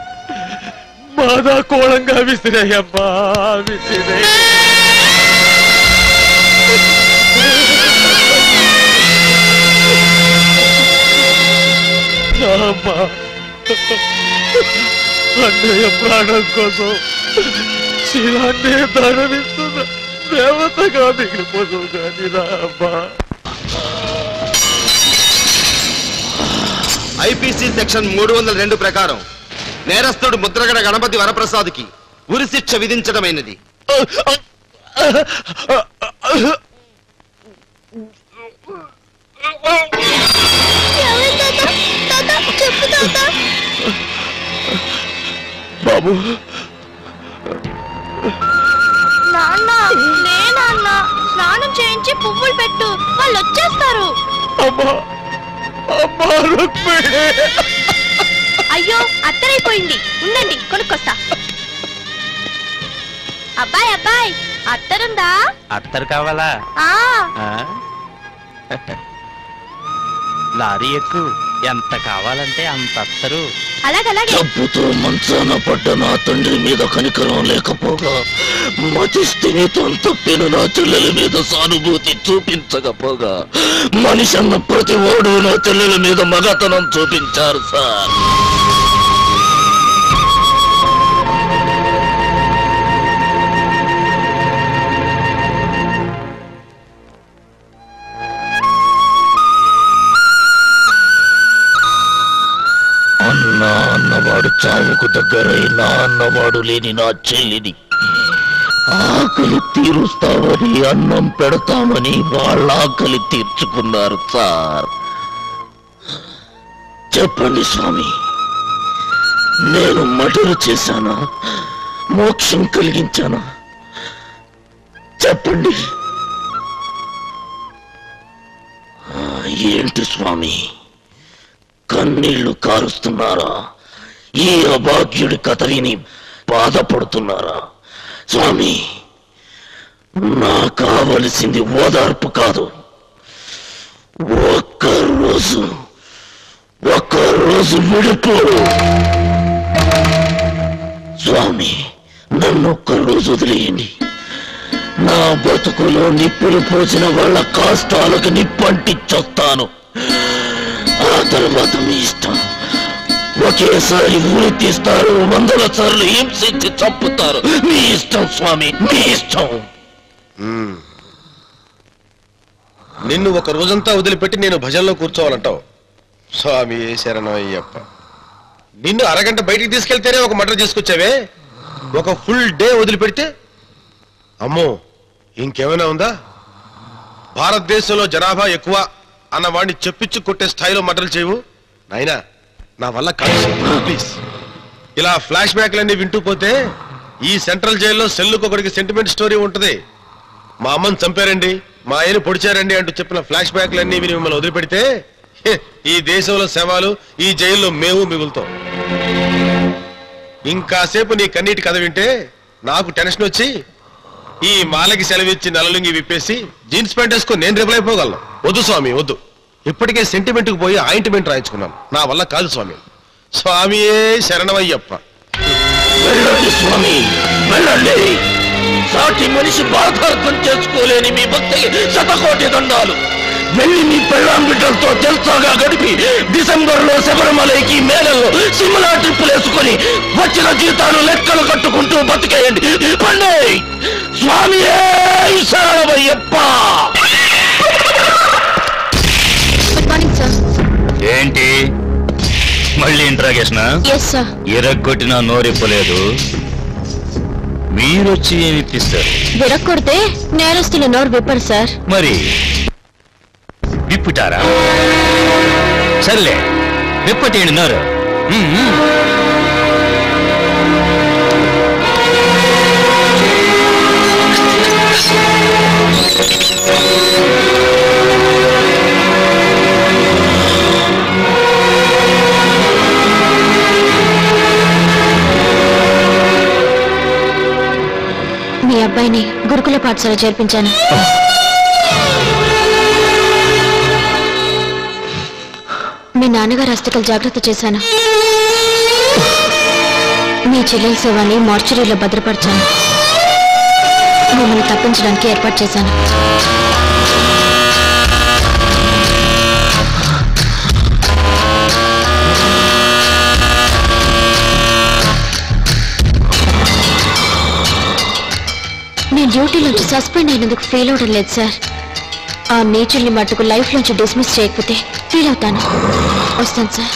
బాధా కోళంగా విసిరాయమ్మా విసిరే అమ్మా అన్నయ్య ప్రాణం కోసం శిలాన్నే దానమిస్తున్న దేవతగా మిగిలిపోతావు కానీ రామ్మా. ఐపీసీ సెక్షన్ 302 ప్రకారం నేరస్తుడు ముద్రగడ గణపతి వరప్రసాద్కి ఉరిశిక్ష విధించడమైనది. బాబు నాన్న నేనన్న స్నానం చేయించి పువ్వులు పెట్టు, వాళ్ళు వచ్చేస్తారు. అయ్యో అత్తరైపోయింది, ఉండండి కొనుక్కొస్తా. అబ్బాయి అబ్బాయి అత్తరుందా? అత్తరు కావాలా? లారీ ఎక్కు, ఎంత కావాలంటే అంత అత్తరు. అలాగలాగే. డబ్బుతో మంచాన పడ్డ నా తండ్రి మీద కనికరం లేకపోగా మతిస్థిమితం తప్పిన నా చెల్లెల మీద సానుభూతి చూపించకపోగా మనిషి అన్న ప్రతి వాడు నా చెల్లెల మీద మగతనం చూపించారు సార్. అన్నా అన్నవాడు చావుకు దగ్గరై నా అన్నవాడు లేని నా చెల్లిని ఆకలి తీరుస్తామని అన్నం పెడతామని వాళ్ళ ఆకలి తీర్చుకున్నారు సార్. చెప్పండి స్వామి, నేను మర్డర్ చేశానా, మోక్షం కలిగించానా? చెప్పండి. ఏంటి స్వామి కన్నీళ్లు కారుస్తున్నారా? ఈ అభాగ్యుడి కథ విని బాధపడుతున్నారా? స్వామి, నా కావలసింది ఓదార్పు కాదు, ఒక్కరోజు విడుపు. స్వామి, నన్ను ఒక్కరోజు వదిలేయండి. నా బతుకులో నిప్పులు పోసిన వాళ్ళ కష్టాలకు నిప్పంటిచ్చొస్తాను. ఆ తర్వాత మీ ఇష్టం. ఒకేసారి ఊరి తీస్తారు, 100 సార్లు హింసించి చంపుతారు. మీ ఇష్టం స్వామి, మీ ఇష్టం. నిన్ను ఒక రోజంతా వదిలిపెట్టి నేను భజనలో కూర్చోవాలంటావు. స్వామి శరణయ్యప్ప, నిన్ను అరగంట బయటికి తీసుకెళ్తేనే ఒక మర్డర్ చేసుకొచ్చావే, ఒక ఫుల్ డే వదిలిపెడితే అమ్మో ఇంకేమైనా ఉందా? భారతదేశంలో జనాభా ఎక్కువ అన్న వాడిని చెప్పించి కొట్టే స్థాయిలో మర్డర్లు చేయవు నాయనా. నా వల్ల కాదు ప్లీజ్. ఇలా ఫ్లాష్ బ్యాక్లన్నీ వింటూ పోతే ఈ సెంట్రల్ జైల్లో సెల్లుకు ఒకడికి సెంటిమెంట్ స్టోరీ ఉంటది. మా అమ్మని చంపారండి, మా ఆయన్ని పొడిచారండి అంటూ చెప్పిన ఫ్లాష్ బ్యాక్లన్నీ విని మిమ్మల్ని వదిలిపెడితే ఈ దేశంలో శవాలు, ఈ జైల్లో మేము మిగులుతాం. ఇంకాసేపు నీ కన్నీటి కథ వింటే నాకు టెన్షన్ వచ్చి ఈ మాలకి సెలవిచ్చి నల్లలుంగి విప్పేసి జీన్స్ ప్యాంట్ వేసుకొని నేను రిప్లై అయిపోగలను. వద్దు స్వామి వద్దు, ఇప్పటికే సెంటిమెంట్ కు పోయి ఆయింట్మెంట్ రాయించుకున్నాను. నా వల్ల కాదు స్వామి. స్వామియే శరణమయ్యప్ప. వెళ్ళండి స్వామి, వెళ్ళండి. సాటి మనిషి బాధార్థం చేసుకోలేని మీ భక్తికి శతకోటి దండాలు. వెళ్ళి మీ పెళ్ళాం బిడ్డలతో జల్సాగా గడిపి డిసెంబర్లో శబరిమలైకి మేళల్లో సిమ్లా ట్రిప్పులు వేసుకొని వచ్చిన జీతాలు లెక్కలు కట్టుకుంటూ బతికేయండి. పండి స్వామియే శరణమయ్యప్ప. Good morning sir. ఏంటి మళ్ళీ ఇంట్రాగేషన్? Yes sir. ఎరగొట్టినా నోరిప్పలేదు. మీరొచ్చి ఏమి ఇప్పిస్తారు? విరక్కొడితే నేరస్తులు నోరు విప్పరు సార్. మరి విప్పుటారా? సర్లే విప్పటేండి నోరు. మీ అబ్బాయిని గురుకుల పాఠశాల చేర్పించాను. మీ నాన్నగారు అస్థికలు జాగ్రత్త చేశాను. మీ చెల్లెల శవాన్ని మార్చురీలో భద్రపరిచాను. మిమ్మల్ని తప్పించడానికి ఏర్పాటు చేశాను. నేను డ్యూటీలోంచి సస్పెండ్ అయినందుకు ఫీల్ అవడం లేదు సార్. ఆ నేచర్ని మట్టుకు లైఫ్ నుంచి డిస్మిస్ చేయకపోతే ఫీల్ అవుతాను. వస్తాను సార్.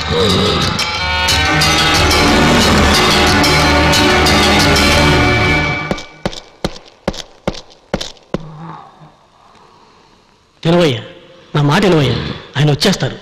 తినవయ్యా, నా మాట వినవయ్యా, ఆయన వచ్చేస్తారు.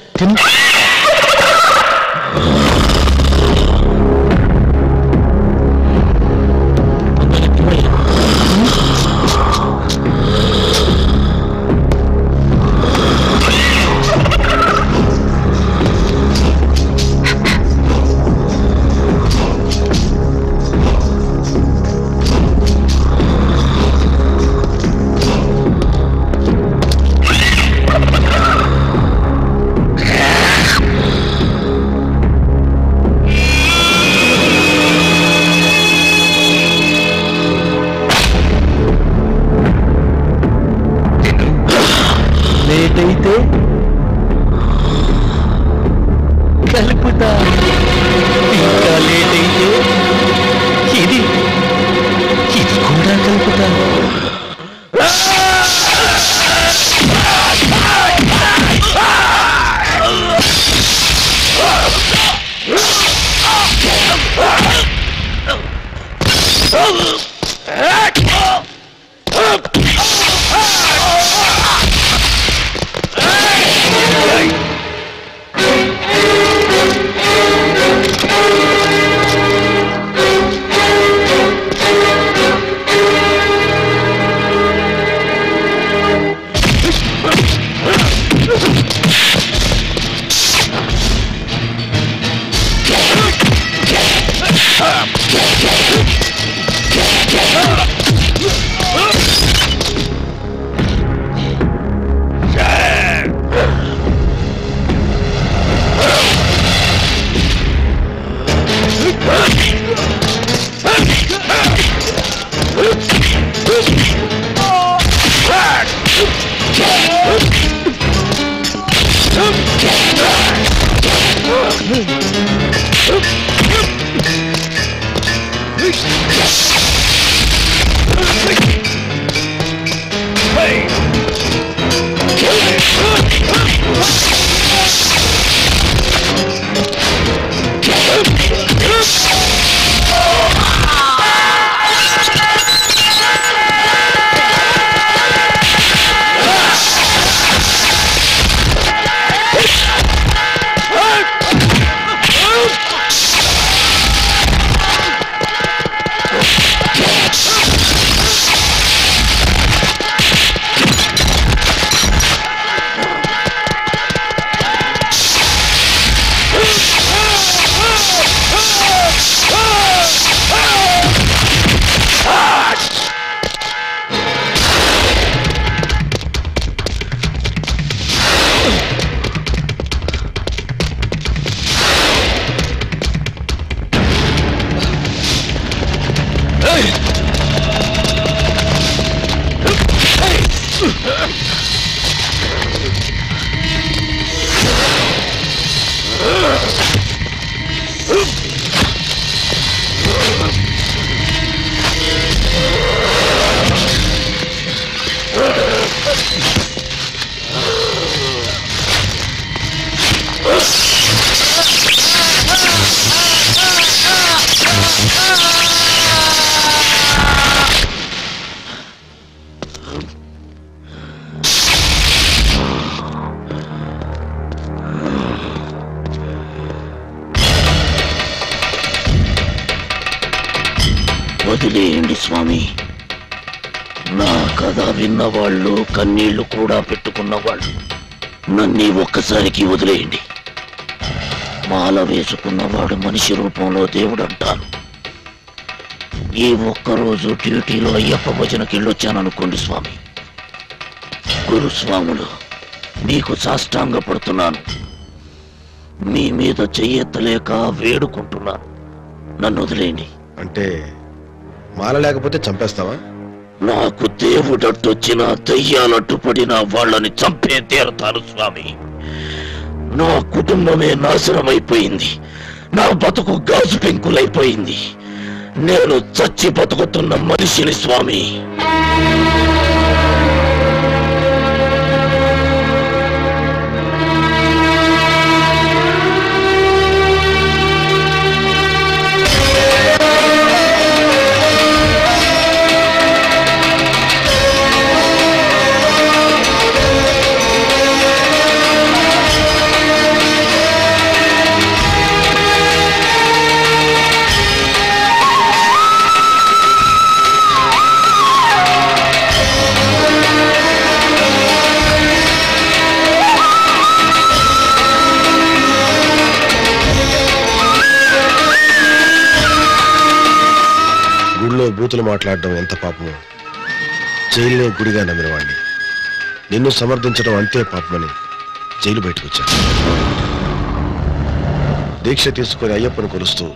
లేటైతే కలుపుతా, ఇంకా లేటైతే ఇది కూడా కలుపుతా. వదిలేయండి స్వామి. నా కథ విన్నవాళ్ళు, కన్నీళ్లు కూడా పెట్టుకున్నవాళ్ళు నన్ను ఒక్కసారికి వదిలేయండి. మాల వేసుకున్నవాడు మనిషి రూపంలో దేవుడు అంటారు. ఈ ఒక్కరోజు డ్యూటీలో అయ్యప్ప భజనకి వెళ్ళొచ్చాననుకోండి స్వామి. గురుస్వాములు, మీకు సాష్టాంగ పడుతున్నాను. మీ మీద చెయ్యెత్తలేక వేడుకుంటున్నాను. నన్ను వదిలేయండి. అంటే మాల లేకపోతే చంపేస్తావా? నాకు దేవుడట్టొచ్చిన దయ్యాలట్టు పడిన వాళ్ళని చంపే తీరతాను స్వామి. నా కుటుంబమే నాశనమైపోయింది. నా బతుకు గాజు పెంకులైపోయింది. నేను చచ్చి బతుకుతున్న మనిషిని స్వామి. బూతులు మాట్లాడడం ఎంత పాపమో జైలునే గుడిగా నమ్మిన వాడిని నిన్ను సమర్థించడం అంతే పాపమని జైలు బయటకు వచ్చాను. దీక్ష తీసుకుని అయ్యప్పను కొలుస్తూ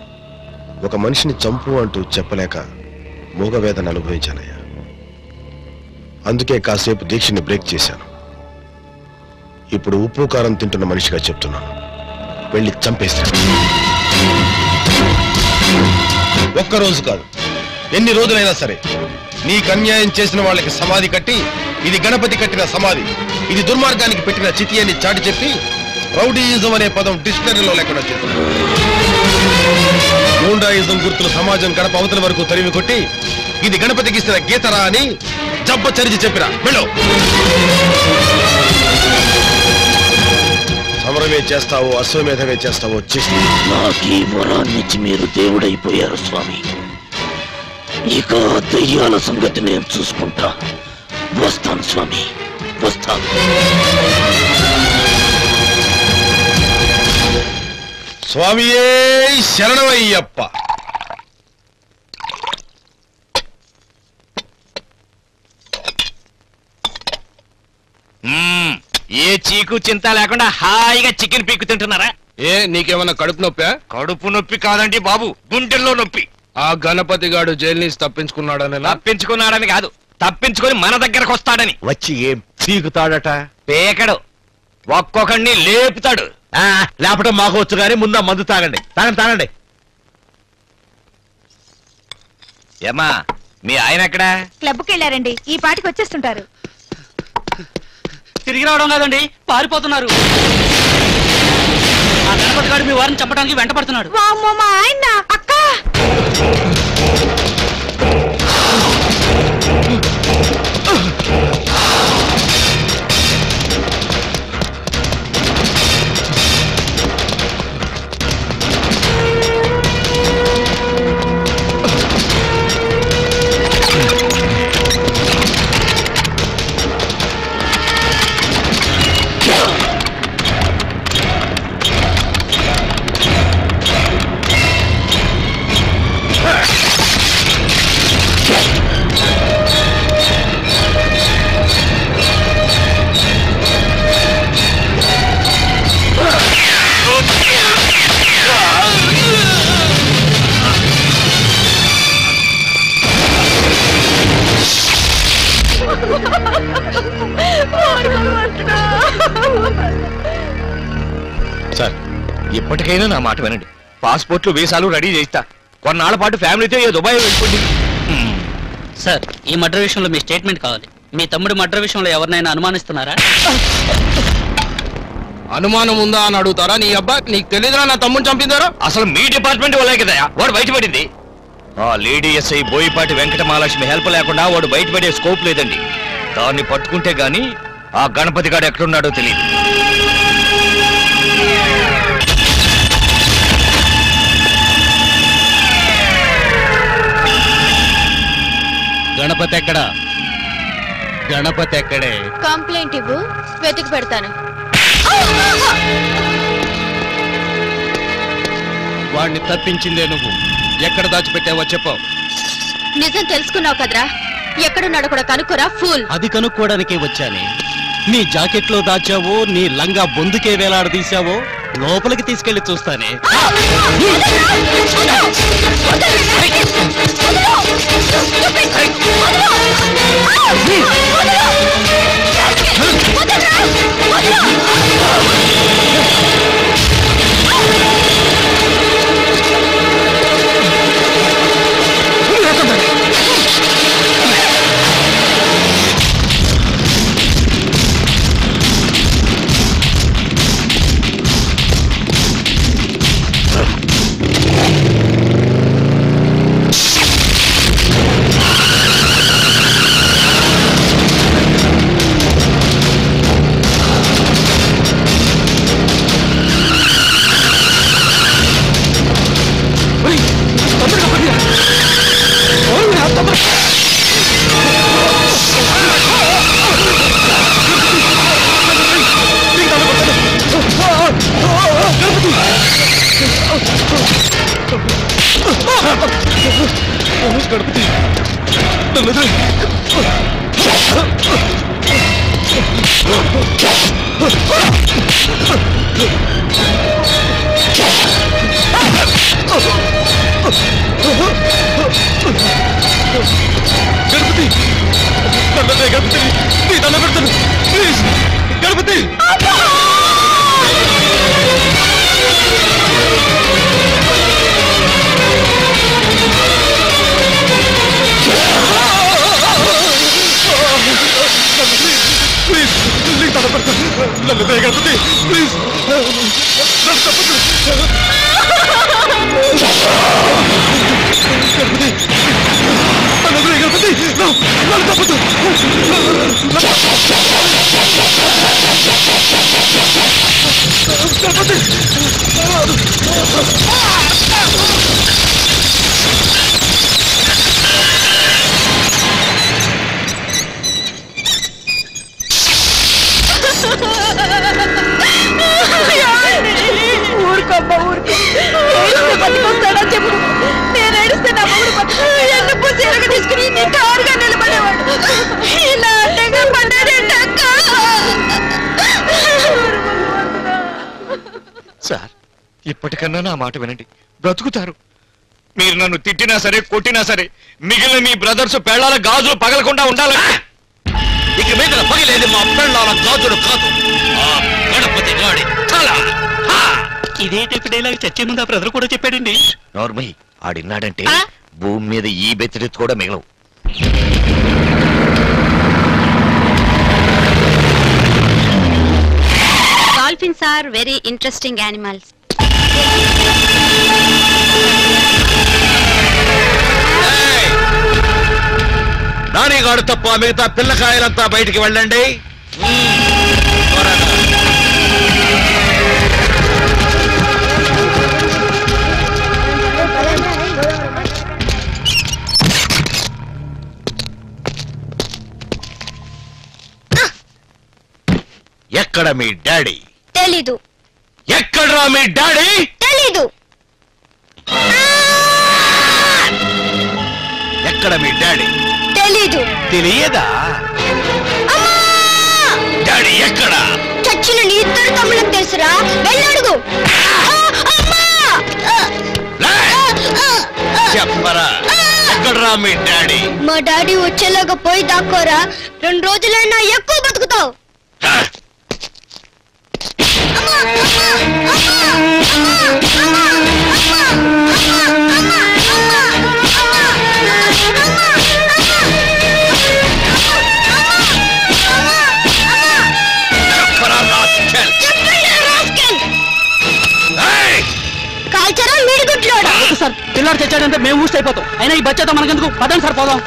ఒక మనిషిని చంపు అంటూ చెప్పలేక మూగవేదన అనుభవించానయ్యా. అందుకే కాసేపు దీక్షని బ్రేక్ చేశాను. ఇప్పుడు ఉప్పు కారం తింటున్న మనిషిగా చెప్తున్నాను, వెళ్ళి చంపేస్తాను. ఒక్కరోజు కాదు, ఎన్ని రోజులైనా సరే నీకు అన్యాయం చేసిన వాళ్ళకి సమాధి కట్టి, ఇది గణపతి కట్టిన సమాధి, ఇది దుర్మార్గానికి పెట్టిన చితి అని చాటి చెప్పి రౌడీయిజం అనే పదం డిక్షనరీలో లేకుండా చెప్తున్నాను. గూండాయిజం గుర్తులు సమాజం గడప అవతల వరకు తరిమి కొట్టి, ఇది గణపతికి ఇస్తున్న గీతరా అని జబ్బ చరిచి చెప్పిరా. వెళ్ళు. సమరమే చేస్తావో అశ్వమేధమే చేస్తావో చేసి నాకు ఈ వరాన్నిచ్చి మీరు దేవుడైపోయారు స్వామి. ఇక దయ్యాల సంగతి నేను చూసుకుంటా. వస్తాను స్వామి, వస్తాను. స్వామియే శరణమయ్యప్ప. ఏ చీకు చింత లేకుండా హాయిగా చికెన్ పీక్కు తింటున్నారా? ఏ నీకేమన్నా కడుపు నొప్పా? కడుపు నొప్పి కాదండి బాబు, గుండెల్లో నొప్పి. ఆ గణపతి గాడు జైలు నుంచి తప్పించుకున్నాడని. తప్పించుకున్నాడని కాదు, తప్పించుకొని మన దగ్గరకు వస్తాడని. వచ్చి ఏం పీకుతాడట? పేకడు, ఒక్కొక్కడిని లేపుతాడు. లేపటం మాకు వచ్చు కానీ ముందా మందు తాగండి. తాగండి. ఏమా మీ ఆయన ఎక్కడా? క్లబ్కి వెళ్ళారండి, ఈ పాటికి వచ్చేస్తుంటారు. తిరిగి రావడం కాదండి, పారిపోతున్నారు. ఆ గణపతి గారు మీ వారిని చంపడానికి వెంట పడుతున్నాడు. అక్క సార్, ఇప్పటికైనా నా మాట వినండి. పాస్పోర్ట్లు వీసాలు రెడీ చేస్తా. కొన్నాళ్ల పాటు ఫ్యామిలీతో ఏ దుబాయ్ వెళ్ళిపోండి. సార్, ఈ మర్డర్ విషయంలో మీ స్టేట్మెంట్ కావాలి. మీ తమ్ముడు మర్డర్ విషయంలో ఎవరినైనా అనుమానిస్తున్నారా? అనుమానం ఉందా అని అడుగుతారా? నీ అబ్బా నీకు తెలియదురా నా తమ్ముడు చంపిందారా? అసలు మీ డిపార్ట్మెంట్ వల్లే కదా వాడు బయటపడింది. ఆ lady SI Boyapati Venkata Mahalakshmi help లేకుండా వాడు బయటపడే స్కోప్ లేదండి. దాన్ని పట్టుకుంటే గాని ఆ గణపతి గారు ఎక్కడున్నాడో తెలియదు. గణపతి ఎక్కడా? గణపతి ఎక్కడే? కంప్లైంట్ ఇవ్వు, వెతికి పెడతాను. వాడిని తప్పించిందే నువ్వు. ఎక్కడ దాచిపెట్టావో చెప్పావు. నిజం తెలుసుకున్నావు కదరా, ఎక్కడున్నాడో కూడా కనుక్కోరా ఫూల్. అది కనుక్కోవడానికే వచ్చానే. నీ జాకెట్లో దాచావో, నీ లంగా బొందుకే వేలాడదీశావో లోపలికి తీసుకెళ్లి చూస్తానే. ఊరుకోమ్మా ఊరుకో. బతికొస్తాడా చెప్పు. నేను ఏడిస్తే నా మొగుడు ఎన్ని పూసి ఎరగ తీసుకుని నీ కారుగా నిలబడేవాడు. ఇలా అడ్డంగా పడ్డాడంటే అక్క. సార్, ఇప్పటికన్నా నా మాట వినండి, బ్రతుకుతారు. మీరు నన్ను తిట్టినా సరే కొట్టినా సరే మిగిలిన మీ బ్రదర్స్ పెళ్ళాల గాజులు పగలకుండా ఉండాలని. ఇక మీద పగిలేది మా పెళ్ళాల గాజులు కాదు, ఆ గణపతి గాడి తల. ఇదే టైప్ డైలాగ్ చచ్చే ముందు ఆ బ్రదర్ కూడా చెప్పాడండి. నార్మల్ ఆడిన్నాడంటే భూమి మీద ఈ బెత్తడి కూడా మిగలవు. Dolphins are very interesting animals. నానిగాడు తప్ప మిగతా పిల్లకాయలంతా బయటికి వెళ్ళండి. ఎక్కడ మీ డాడీ? తెలీదు. ఎక్కడ్రా మీ డాడీ? తెలీదు. ఎక్కడ మీ డాడీ? తెలీదు. తెలియదా? డాడీ ఎక్కడ? చచ్చిన నీ ఇద్దరు తమ్ముళ్ళకి తెలుసురా, వెళ్ళడుగు. చెప్పరా, ఎక్కడ్రా మీ డాడీ? మా డాడీ వచ్చేలాగా పోయి దాక్కోరా, 2 రోజులైనా ఎక్కువ బతుకుతావు. కాల్చరా మీడిగుడ్లోడా? సార్, పిల్లాడు తెచ్చాడంటే మేము ఊస్ట్ అయిపోతాం. అయినా ఈ బచ్చాతో మనకెందుకు? పదండి సార్ పోదాం.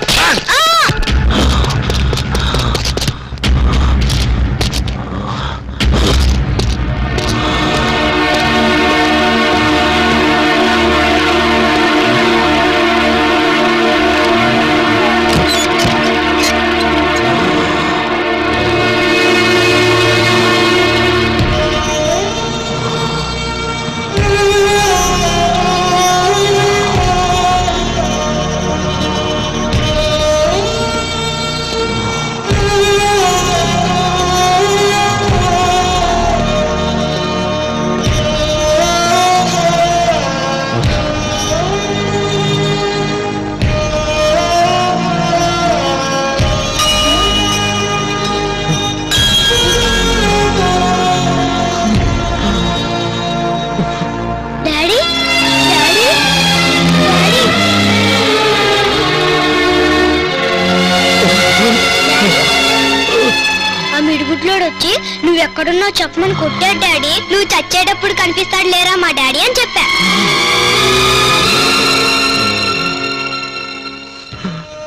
మిడిగుడ్లోడు వచ్చి నువ్వు ఎక్కడున్నావు చెప్పమని కొట్టాడు డాడీ. నువ్వు చచ్చేటప్పుడు కనిపిస్తాడు లేరా మా డాడీ అని చెప్పా.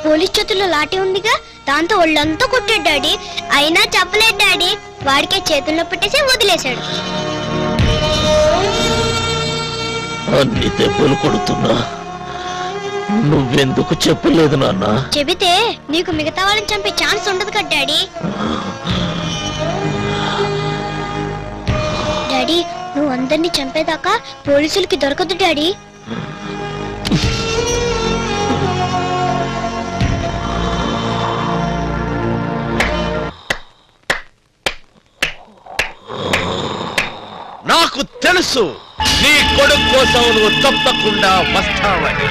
పోలీస్ చేతుల్లో లాఠీ ఉందిగా, దాంతో ఒళ్ళంతా కొట్టాడు డాడీ. అయినా చెప్పలేదు డాడీ. వాడికే చేతుల్లో పెట్టేసి వదిలేశాడు. అన్ని దెబ్బలు కొడుతున్నా నువ్వెందుకు చెప్పలేదు నాన్న? చెబితే నీకు మిగతా వాళ్ళని చంపే ఛాన్స్ ఉండదు కదా డాడీ. డాడీ నువ్వు అందరినీ చంపేదాకా పోలీసులకి దొరకదు డాడీ. నాకు తెలుసు నీ కొడుకు కోసం నువ్వు తప్పకుండా వస్తావని.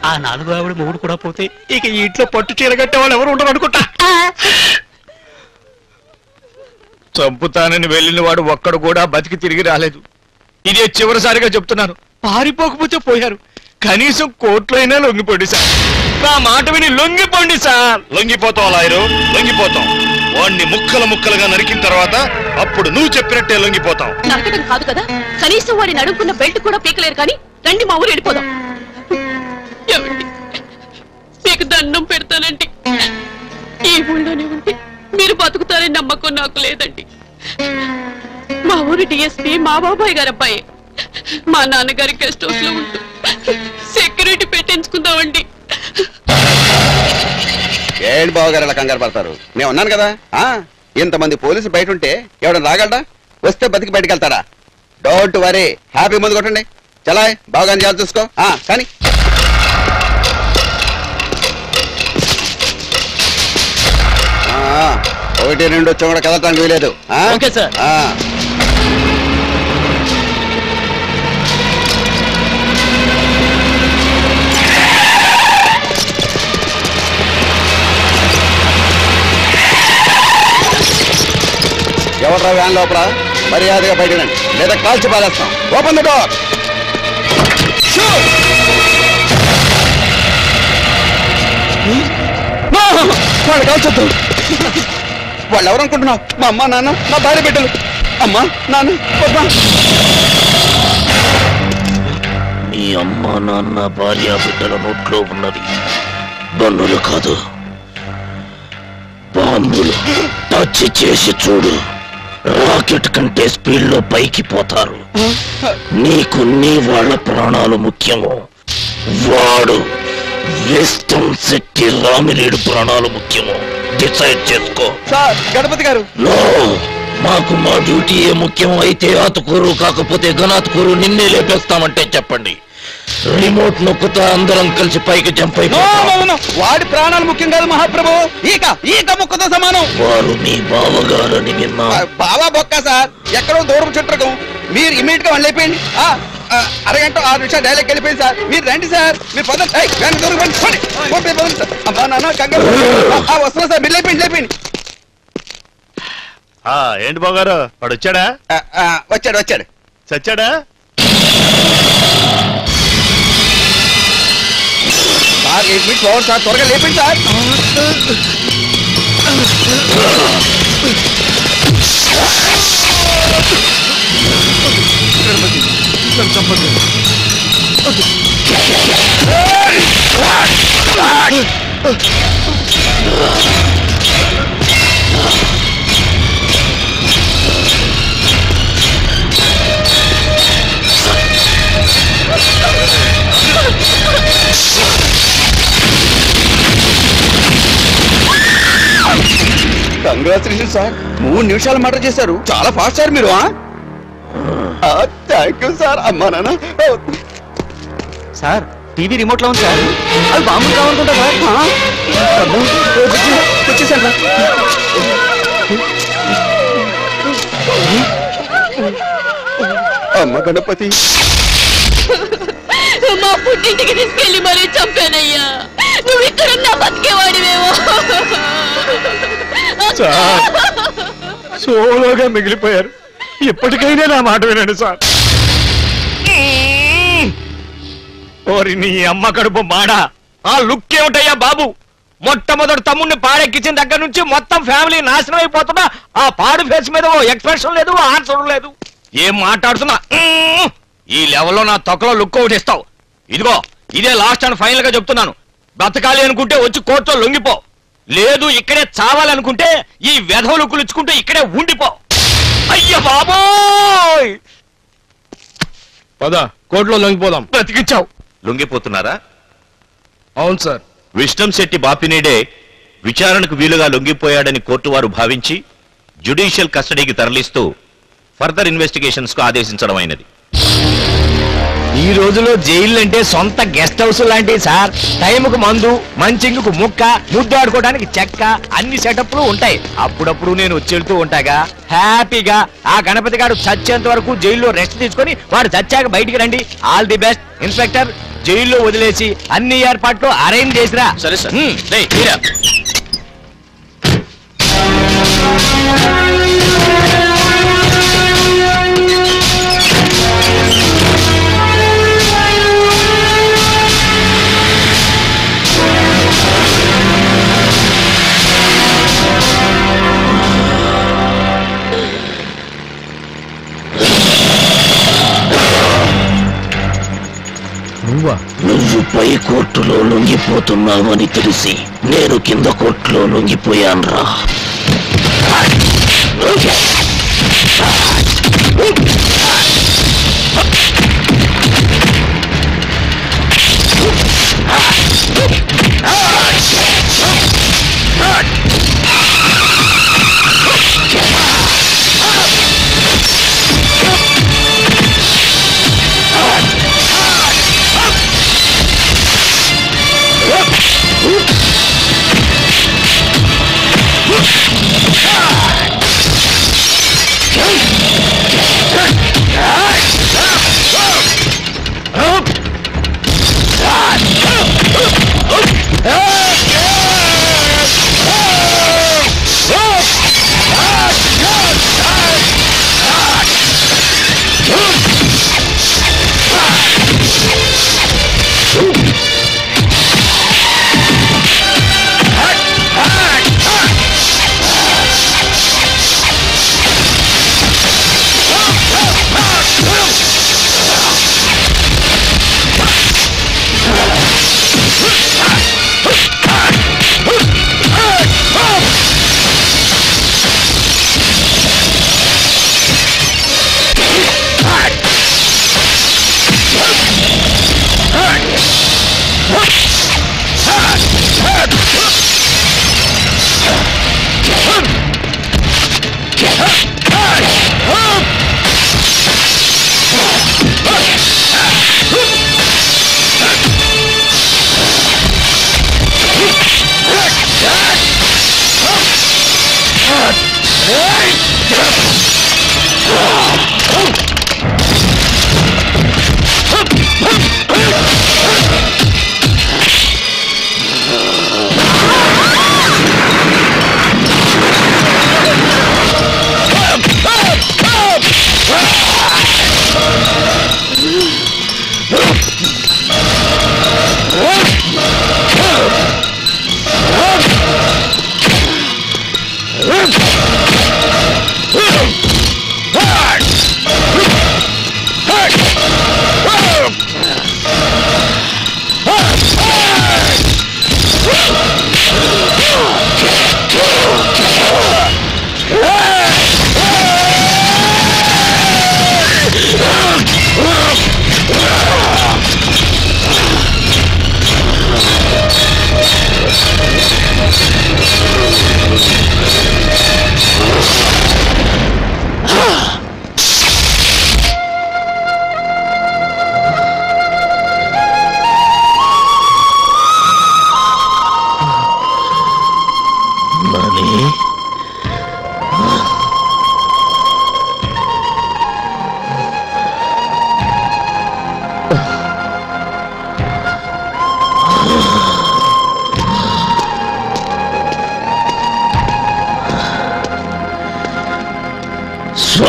ఆ 4వ ఆవిడ మూడు కూడా పోతే ఇక ఈ ఇంట్లో పట్టు చీర కట్టే వాళ్ళు ఎవరు ఉండరు అనుకుంటా. చంపుతానని వెళ్ళిన వాడు ఒక్కడు కూడా బతికి తిరిగి రాలేదు. ఇదే చివరిసారిగా చెప్తున్నాను. పారిపోకపోతే పోయారు, కనీసం కోర్టులో అయినా లొంగిపోండి సార్. నా మాట విని లొంగిపోండి సార్. లొంగిపోతాం లాయరు, లొంగిపోతాం. వాణ్ణి ముక్కలు ముక్కలుగా నరికిన తర్వాత అప్పుడు నువ్వు చెప్పినట్టే లొంగిపోతాం. నరకటం కాదు కదా, కనీసం వాడిని అడుగుకున్న బెల్ట్ కూడా పీకలేరు. కానీ రండి మా ఊరు వెళ్ళిపోదాం. మీకు దండం పెడతానండి. ఈ ఊళ్ళోనే ఉంటే మీరు బతుకుతారని నమ్మకం నాకు లేదండి. మా ఊరు డిఎస్పీ మా బాబాయ్ గారు అబ్బాయి. మా నాన్నగారి గెస్ట్ హౌస్ లో ఉంటూ సెక్యూరిటీ పెట్టించుకుందామండి. ఏంటి బావగారు అలా కంగారు పడతారు? నేను ఉన్నాను కదా. ఇంతమంది పోలీసులు బయట ఉంటే ఎవడన్నా రాగలడా? వస్తే బతికి బయటకు వెళ్తారా? డోంట్ వరీ, హ్యాపీ ముందు కొట్టండి. చలాయ్ బావగారిని జాగ్రత్త చూసుకో. కానీ 1, 2 వచ్చా కూడా కదలటానికి వీలేదు. Okay sir. ఎవరా వ్యాన్ లోపల? మర్యాదగా బయటనండి లేదా కాల్చి పాలేస్తాం. Open the door. వాళ్ళు కాల్చొద్దు. వాళ్ళు ఎవరు అనుకుంటున్నావు? మా అమ్మ నాన్న, మా భార్య బిడ్డలు. అమ్మా నాన్న మీ అమ్మ నాన్న భార్య బిడ్డల నోట్లో ఉన్నది బన్నులు కాదు, బాంబులు. టచ్ చేసి చూడు, రాకెట్ కంటే స్పీడ్ లో పైకి పోతారు. నీకు నీ వాళ్ళ ప్రాణాలు ముఖ్యము, వాడు వెస్టర్న్ శెట్టి రామినేడు ప్రాణాలు ముఖ్యము. డిసైడ్ చేసుకో. సార్ గణపతి గారు. నో, మాకు మా డ్యూటీ ఏ ముఖ్యం. అయితే ఆతుకూరు కాకపోతే గణాతుకూరు నిన్నే లేపేస్తామంటే చెప్పండి. రిమోట్ నొక్కుతా అందరం కలిసి పైకి జంప్ అయిపోతాం. వాడి ప్రాణాలు ముఖ్యం కాదు మహాప్రభు. ఈక ముక్కతో సమానం. వారు మీ బావగారని విన్నా. బావా బొక్క సార్, ఎక్కడో దూరం చుట్టకం. మీరు ఇమీడియట్ గా వెళ్ళిపోయింది. అరగంట 6 నిమిషాలు డైలాగ్ వెళ్ళిపోయింది సార్. మీరు రండి సార్, మీరు వస్తున్నా సార్. మీరు లేపోయింది. ఏంటి బాగారు వాడు వచ్చాడా? వచ్చాడు. చచ్చాడా? సార్ 8 minutes ఓవర్ సార్, త్వరగా లేపండి సార్. కంగ్రాచులేషన్ సార్, 3 నిమిషాలు మర్డర్ చేశారు. చాలా ఫాస్ట్ సార్ మీరు. Thank you sir. అమ్మా నాన్న సార్, టీవీ రిమోట్ లో ఉంది సార్. అది బాంబులు కావాలనుకుంటా సార్. వచ్చేసాను. అమ్మ గణపతి, మా పుట్టింటికి తీసుకెళ్లి మరీ చంపానయ్యా. నువ్వు ఇక్కడున్నా బతికేవాడివేమో. సోలోగా మిగిలిపోయారు. ఎప్పటికైనా నా మాట వినండి సార్. ఓరి నీ అమ్మ కడుపు మాడా, ఆ లుక్ ఏమిటయ్యా బాబు? మొట్టమొదటి తమ్ముడిని పాడెక్కించిన దగ్గర నుంచి మొత్తం ఫ్యామిలీ నాశనం అయిపోతున్నా ఆ పాడు ఫేస్ మీద ఓ ఎక్స్ప్రెషన్ లేదు, ఆన్సర్ లేదు. ఏం మాట్లాడుతున్నా? ఈ లెవెల్లో నా తొక్కలో లుక్ ఒకటి ఇస్తావు. ఇదిగో ఇదే లాస్ట్ అండ్ ఫైనల్ గా చెప్తున్నాను. బ్రతకాలి అనుకుంటే వచ్చి కోర్టులో లొంగిపో. లేదు ఇక్కడే చావాలనుకుంటే ఈ వెధవ లుక్కులు ఇచ్చుకుంటూ ఇక్కడే ఉండిపో. అయ్య బాబోయ్, పద కోర్టులో లొంగిపోదాం. బ్రతికించావు. లొంగిపోతున్నారా? అవును సార్. విష్ణం శెట్టి బాపినేడే విచారణకు వీలుగా లొంగిపోయాడని కోర్టు వారు భావించి జ్యుడిషియల్ కస్టడీకి తరలిస్తూ ఫర్దర్ ఇన్వెస్టిగేషన్స్ కు ఆదేశించడం అయినది. ఈ రోజులో జైలు అంటే సొంత గెస్ట్ హౌస్ లాంటివి సార్. టైంకు మందు, మంచింగుకు ముక్క, ముద్దాడుకోవడానికి చెక్క, అన్ని సెటప్లు ఉంటాయి. అప్పుడప్పుడు నేను వచ్చి వెళ్తూ ఉంటాగా. హ్యాపీగా ఆ గణపతి గారు చచ్చేంత వరకు జైల్లో రెస్ట్ తీసుకొని వాడు చచ్చాక బయటికి రండి. All the best. ఇన్స్పెక్టర్, జైల్లో వదిలేసి అన్ని ఏర్పాట్లు అరేంజ్ చేసిరా. సరే సార్. నువ్వు పై కోర్టులో లొంగిపోతున్నావని తెలిసి నేను కింద కోర్టులో లొంగిపోయానురా.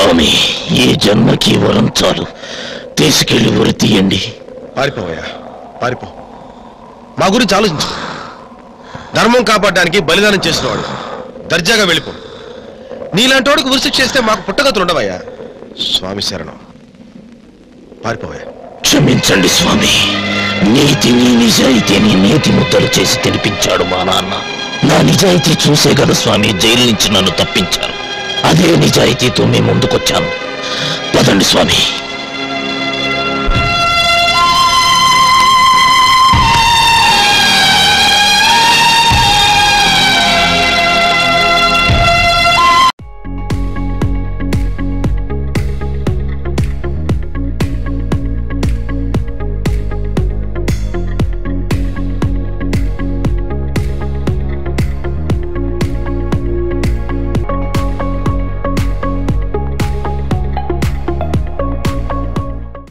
స్వామి ఈ జన్మకి వరం చాలు, తీసుకెళ్లి ఉరి తీయండి. పారిపోవయ్యా, పారిపో. మా గురించి ఆలోచించు. ధర్మం కాపాడడానికి బలిదానం చేసినవాడు దర్జాగా వెళ్ళిపో. నీలాంటి వాడికి ఉరిశిక్ష చేస్తే మాకు పుట్టగతులు ఉండవయ్యా. స్వామి శరణం, పారిపోవయ్యా. క్షమించండి స్వామి, నీతిని నిజాయితీని నీతి ముద్దలు చేసి తినిపించాడు మా నాన్న. నా నిజాయితీ చూసే కదా స్వామి జైలు నుంచి నన్ను తప్పించారు. అదే నిజాయితీతో మీ ముందుకొచ్చాను. పదండి స్వామి.